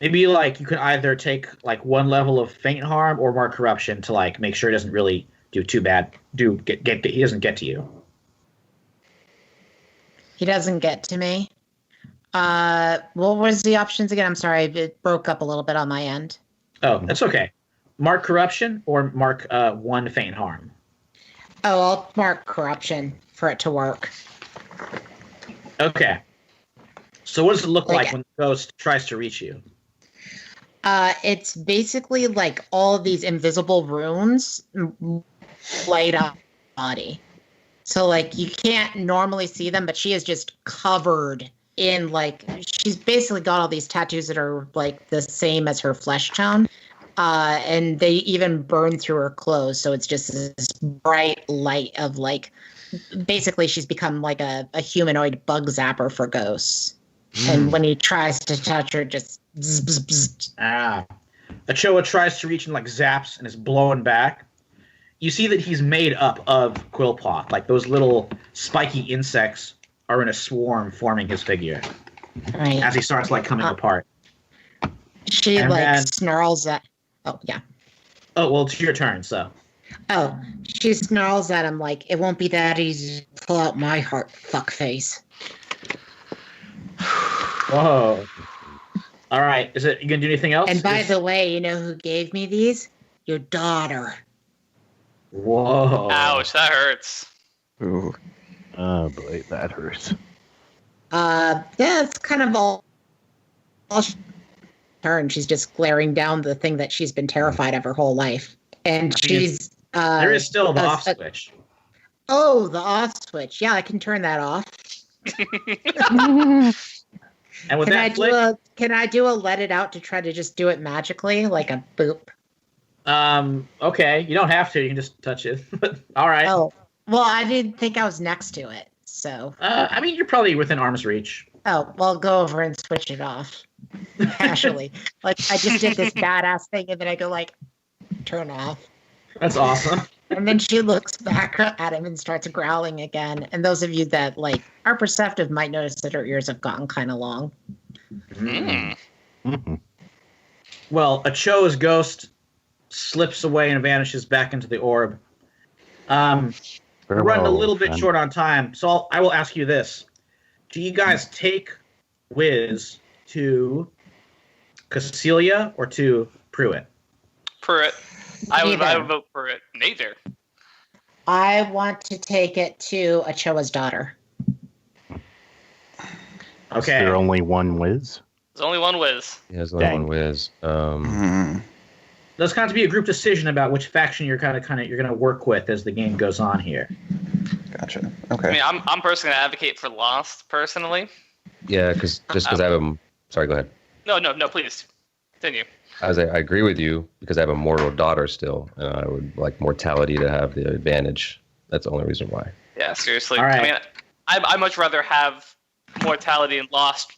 Maybe you can either take one level of faint harm or mark corruption to make sure it doesn't really do too bad. He doesn't get to you. He doesn't get to me. What was the options again? I'm sorry, it broke up a little bit on my end. Oh, that's okay. Mark corruption or mark 1 faint harm. Oh, I'll mark corruption for it to work. Okay. So what does it look like Okay. when the ghost tries to reach you? It's basically like all of these invisible runes light up body. So you can't normally see them, but she is just covered in she's basically got all these tattoos that are the same as her flesh tone. And they even burn through her clothes. So it's just this bright light of basically she's become a humanoid bug zapper for ghosts. And when he tries to touch her, just bzz, bzz, bzz. Ochoa tries to reach and zaps and is blown back. You see that he's made up of Quillpaw. Those little spiky insects are in a swarm forming his figure Right. as he starts coming apart. She And then- snarls at. Oh yeah. Oh, well, it's your turn, so. Oh, she snarls at him it won't be that easy to pull out my heart, fuckface. Whoa. All right. You going to do anything else? And by the way, you know who gave me these? Your daughter. Whoa. Ouch, that hurts. Ooh. Oh, boy, that hurts. Yeah, it's kind of all turn. She's just glaring down the thing that she's been terrified of her whole life. And she's... There is still the off a- switch. Oh, the off switch. Yeah, I can turn that off. And with that flick, Can I do a let it out to try to just do it magically, like a boop? Okay, you don't have to. You can just touch it. But all right. Oh, well, I didn't think I was next to it. So, I mean, you're probably within arm's reach. oh, well, go over and switch it off casually. Like, I just did this badass thing, and then I go, like, turn off. That's awesome. And then she looks back at him and starts growling again. And those of you that, like, are perceptive might notice that her ears have gotten kind of long. Mm-hmm. Well, Achoa's ghost slips away and vanishes back into the orb. We're running a little bit short on time, so I will ask you this. Do you guys take Wiz to Cecilia or to Pruitt? Pruitt. I would Neither. vote for it. Neither. I want to take it to Achoa's daughter. Is Okay. there only one Wiz? There's only one Wiz. Yeah, there's only Dang. one Wiz. There's going to be a group decision about which faction you're going to work with as the game goes on here. Gotcha. I Okay. mean, I'm personally gonna advocate for Lost personally. Yeah, because I have a. Sorry, go ahead. No, please continue. I agree with you because I have a mortal daughter still, and I would like mortality to have the advantage. That's the only reason why. Yeah, seriously. All right. I mean, I'd much rather have mortality and Lost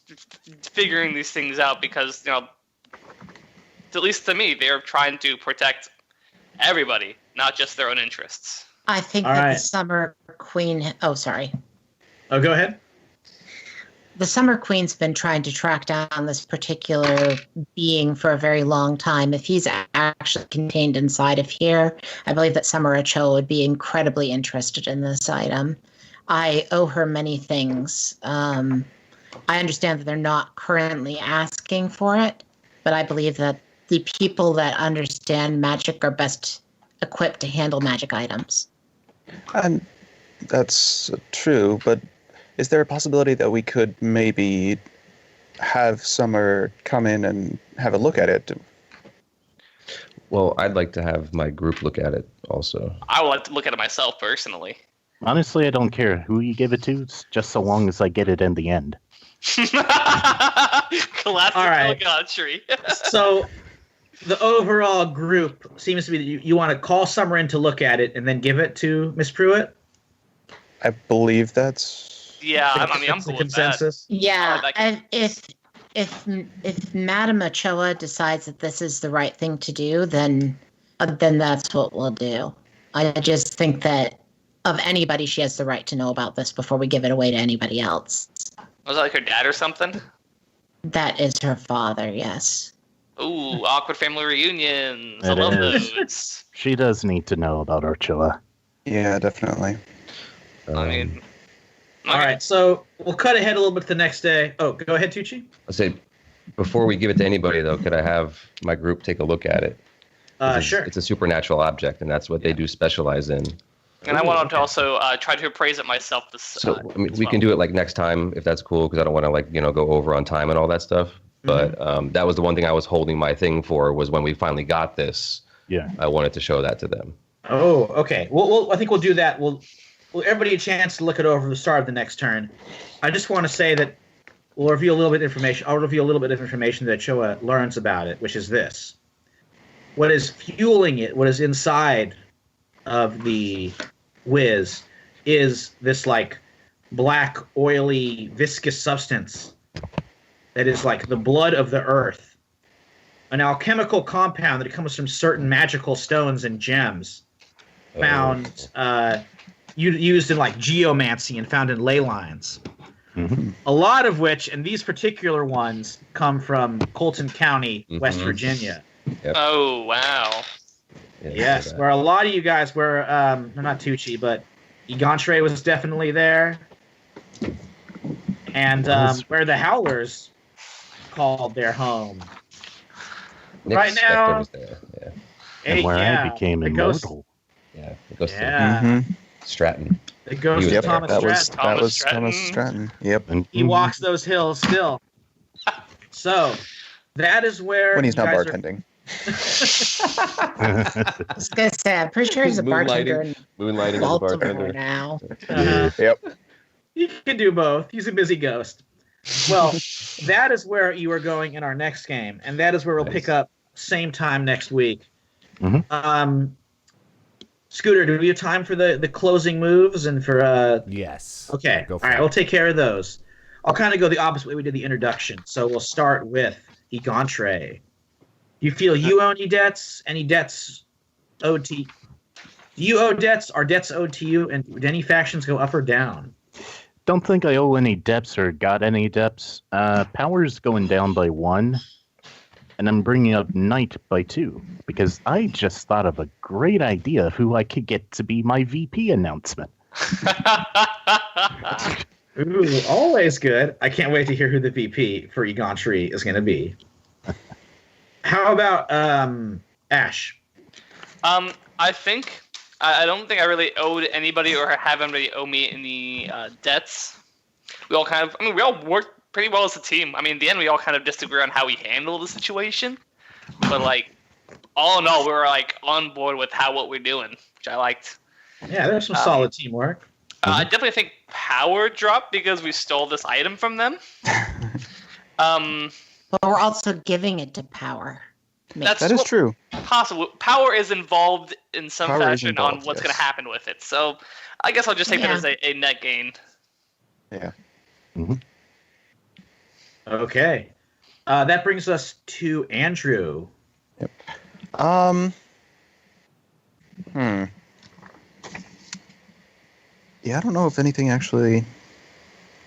figuring these things out because, you know, at least to me, they're trying to protect everybody, not just their own interests. I think All that right. the Summer Queen... Oh, sorry. Oh, go ahead. The Summer Queen's been trying to track down this particular being for a very long time. If he's actually contained inside of here, I believe that Summer Ochoa would be incredibly interested in this item. I owe her many things. I understand that they're not currently asking for it, but I believe that the people that understand magic are best equipped to handle magic items. And that's true, but is there a possibility that we could maybe have Summer come in and have a look at it? Well, I'd like to have my group look at it also. I would like to look at it myself personally. Honestly, I don't care who you give it to, just so long as I get it in the end. Classic All right. country. So the overall group seems to be that you want to call Summer in to look at it and then give it to Miss Pruitt? I believe that's... Yeah, I'm That's cool the with that. consensus. Yeah, like and if Madame Ochoa decides that this is the right thing to do, then that's what we'll do. I just think that of anybody, she has the right to know about this before we give it away to anybody else. Was that like her dad or something? That is her father, yes. Ooh, awkward family reunions. I It love is. those. She does need to know about Ochoa. Yeah, definitely. I mean, All right, so we'll cut ahead a little bit to the next day. Oh, go ahead, Tucci. I'll say, before we give it to anybody, though, could I have my group take a look at it? Sure. It's a supernatural object, and that's what they do specialize in. and I wanted to also try to appraise it myself. So I mean, we can do it like next time if that's cool, because I don't want to go over on time and all that stuff. But that was the one thing I was holding my thing for, was when we finally got this. Yeah. I wanted to show that to them. Oh, okay. I think we'll do that. We'll everybody a chance to look it over at the start of the next turn. I just want to say that we'll reveal a little bit of information. I'll reveal a little bit of information that Choa learns about it, which is this. What is fueling it, what is inside of the whiz, is this like black, oily, viscous substance that is like the blood of the earth. An alchemical compound that comes from certain magical stones and gems found used in like geomancy and found in ley lines. Mm-hmm. A lot of which, and these particular ones, come from Colton County, West Mhm. Virginia. Oh, wow. Yes, where a lot of you guys were, not Tucci, but Egantre was definitely there. And where the Howlers called their home. Nick right Spector now- was there. Yeah, And where I became the ghost, immortal. yeah. It goes to yeah, Mm-hmm. Stratton. the ghost He was of there. Thomas That was Stratton. that Thomas was Stratton. Thomas Stratton. Yep. And He walks those hills still. So, that is where When he's you not guys bartending. I was gonna say, I'm pretty sure he's a bartender in Moonlighting as a Baltimore bartender. now. Yep. He can do both. He's a busy ghost. Well, that is where you are going in our next game, and that is where we'll Nice. pick up same time next week. Scooter, do we have time for the closing moves and for Yes. Okay. Go All for right, it. we'll take care of those. I'll kind of go the opposite way we did the introduction. So we'll start with Egantre. You feel you owe any debts? Any debts owed to you? Do you owe debts? Are debts owed to you? And did any factions go up or down? Don't think I owe any debts or got any debts. Power's going down by 1, and I'm bringing up Knight by 2, because I just thought of a great idea of who I could get to be my VP announcement. Ooh, always good. I can't wait to hear who the VP for Egantre is going to be. How about Ash? I don't think I really owed anybody or have anybody owe me any debts. We all worked pretty well as a team. I mean, in the end, we all kind of disagree on how we handle the situation. But, like, all in all, we were, like, on board with what we're doing, which I liked. Yeah, there's some solid teamwork. I definitely think power dropped because we stole this item from them. But we're also giving it to Power. That is true. Possible. Power is involved in some Power is fashion involved, on what's yes. going to happen with it. So I guess I'll just take that as a net gain. Yeah. Okay. That brings us to Andrew. Yep. Yeah, I don't know if anything actually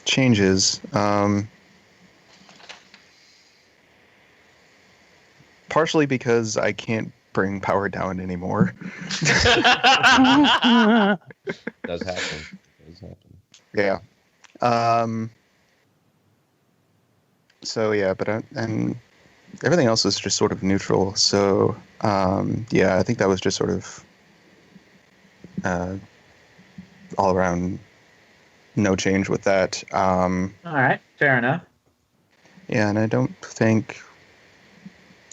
changes. Partially because I can't bring power down anymore. Does happen. Yeah. So yeah, but and everything else is just sort of neutral. So yeah, I think that was just sort of all around no change with that. All right, fair enough. Yeah, and I don't think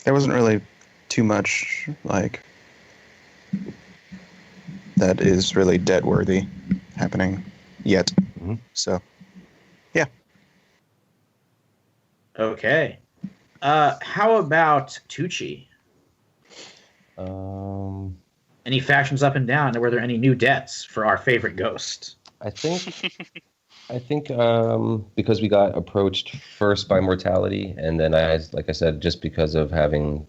there wasn't really too much like that is really debt worthy happening yet. So yeah. Okay. How about Tucci? Any factions up and down? Were there any new debts for our favorite ghost? I think because we got approached first by mortality, and then like I said, just because of having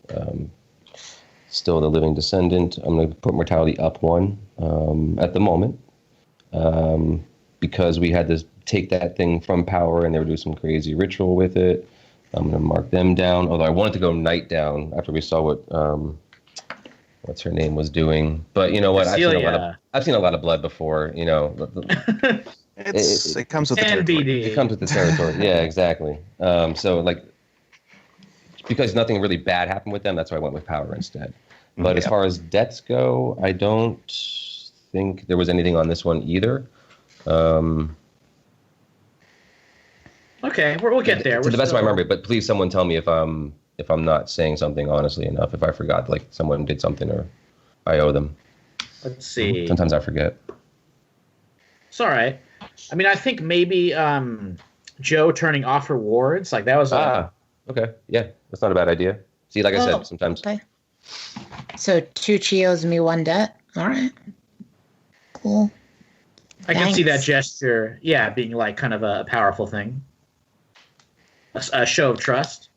still the living descendant, I'm going to put mortality up 1 at the moment, because we had to take that thing from power, and they were doing some crazy ritual with it. I'm going to mark them down. Although I wanted to go Knight down after we saw what what's her name was doing, but you know what? I've seen a lot of blood before. You know. It comes with the territory. It comes with the territory. Yeah, exactly. So like, because nothing really bad happened with them, that's why I went with power instead. But as far as debts go, I don't think there was anything on this one either. Okay, we'll get there. To the best of my memory, but please, someone tell me if I'm not saying something honestly enough. If I forgot, like someone did something or I owe them. Let's see. Sometimes I forget. It's all right. I mean, I think maybe Joe turning off rewards, like that was okay. Yeah, that's not a bad idea. See, like I said, sometimes. Okay. So Tucci owes me 1 debt. All right. Cool. I can see that gesture, being like kind of a powerful thing. A show of trust.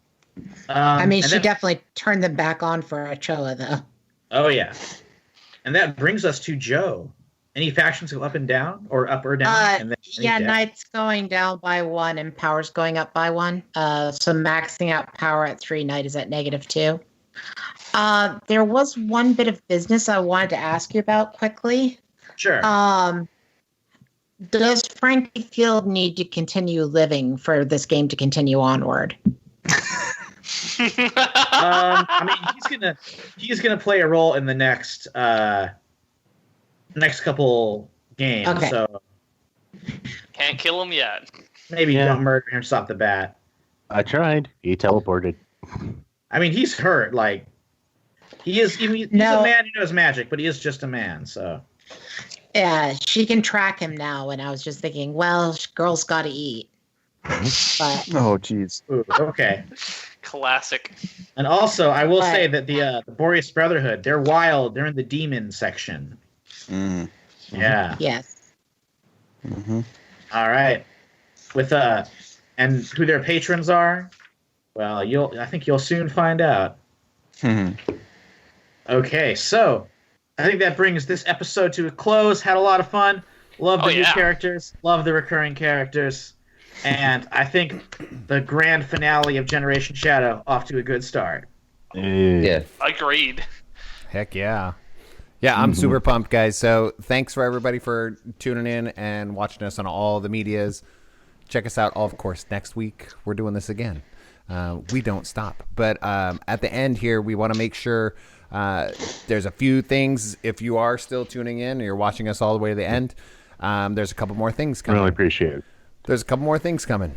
I mean, she definitely turned them back on for Ochoa, though. Oh, yeah. And that brings us to Joe. Any factions go up and down, or up or down? And then Knight's going down by 1 and Power's going up by 1. So maxing out Power at 3, Knight is at -2. There was one bit of business I wanted to ask you about quickly. Sure. Does Frankie Field need to continue living for this game to continue onward? I mean, he's gonna play a role in the next couple games. Okay. So Can't kill him yet. maybe don't murder him off the bat. I tried. He teleported. I mean, he's hurt. Like he's a man who knows magic, but he is just a man. So Yeah, she can track him now. And I was just thinking, well, girl's got to eat. But Oh, jeez. Ooh, okay. Classic. And also, I will But- say that the Boreas Brotherhood, they're wild. They're in the demon section. Mm. Yeah. yes. Hmm. All right. With and who their patrons are? Well, I think you'll soon find out. Hmm. Okay, so I think that brings this episode to a close. Had a lot of fun. Love the new characters. Love the recurring characters. And I think the grand finale of Generation Shadow off to a good start. Yeah. Agreed. Heck yeah. Yeah, I'm super pumped, guys. So thanks for everybody for tuning in and watching us on all the medias. Check us out, of course, next week. We're doing this again. We don't stop. But at the end here, we want to make sure there's a few things. If you are still tuning in and you're watching us all the way to the end, there's a couple more things coming. Really appreciate it. There's a couple more things coming.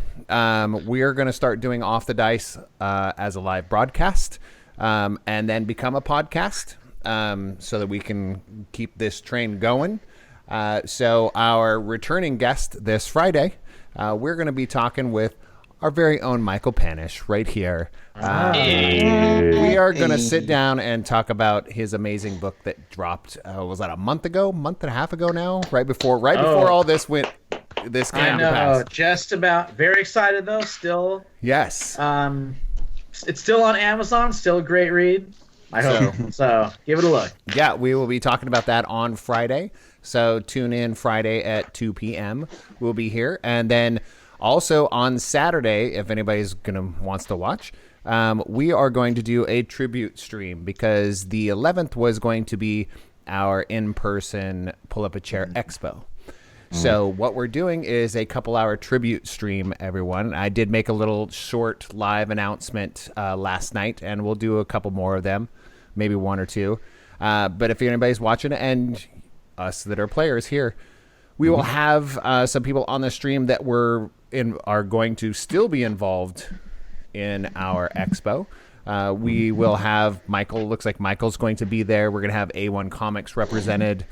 We are going to start doing Off the Dice as a live broadcast and then become a podcast so that we can keep this train going. So our returning guest this Friday, we're going to be talking with our very own Michael Panush right here. We are going to sit down and talk about his amazing book that dropped, was that a month and a half ago now? Right before all this went... This I came to know, pass. just about. Very excited though. Still, Yes. it's still on Amazon. Still a great read. I hope so. Give it a look. Yeah, we will be talking about that on Friday. So tune in Friday at 2 p.m. We'll be here, and then also on Saturday, if anybody's wants to watch, we are going to do a tribute stream because the 11th was going to be our in-person Pull Up a Chair Expo. So what we're doing is a couple-hour tribute stream, everyone. I did make a little short live announcement last night, and we'll do a couple more of them, maybe one or two. But if anybody's watching, and us that are players here, we will have some people on the stream that are going to still be involved in our expo. We will have Michael. Looks like Michael's going to be there. We're going to have A1 Comics represented.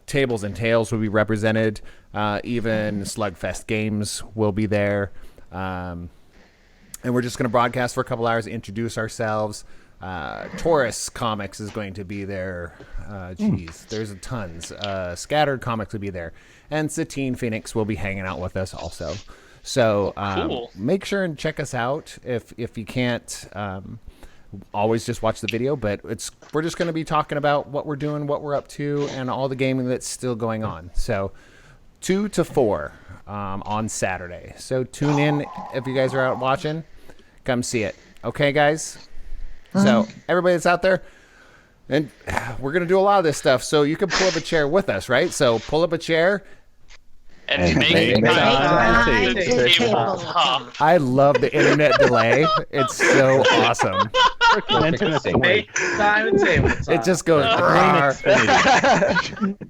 Tables and Tales will be represented. Even Slugfest Games will be there. And we're just going to broadcast for a couple hours, introduce ourselves. Taurus Comics is going to be there. There's tons. Scattered Comics will be there. And Satine Phoenix will be hanging out with us also. So Cool. Make sure and check us out if you can't. Always just watch the video, but we're just going to be talking about what we're doing, what we're up to, and all the gaming that's still going on. So 2 to 4 on Saturday. So tune in if you guys are out watching. Come see it. Okay, guys? So everybody that's out there, and we're going to do a lot of this stuff, so you can pull up a chair with us, right? So pull up a chair. And make time the to tabletop. I love the internet delay. It's so awesome. Make time and tabletop. It just goes.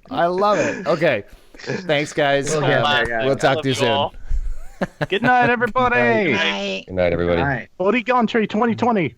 I love it. Okay. Thanks, guys. We'll get there, guys. We'll talk Love to you you soon. all. Good night, everybody. Right. Good night, everybody. All right. Storyteller 2020.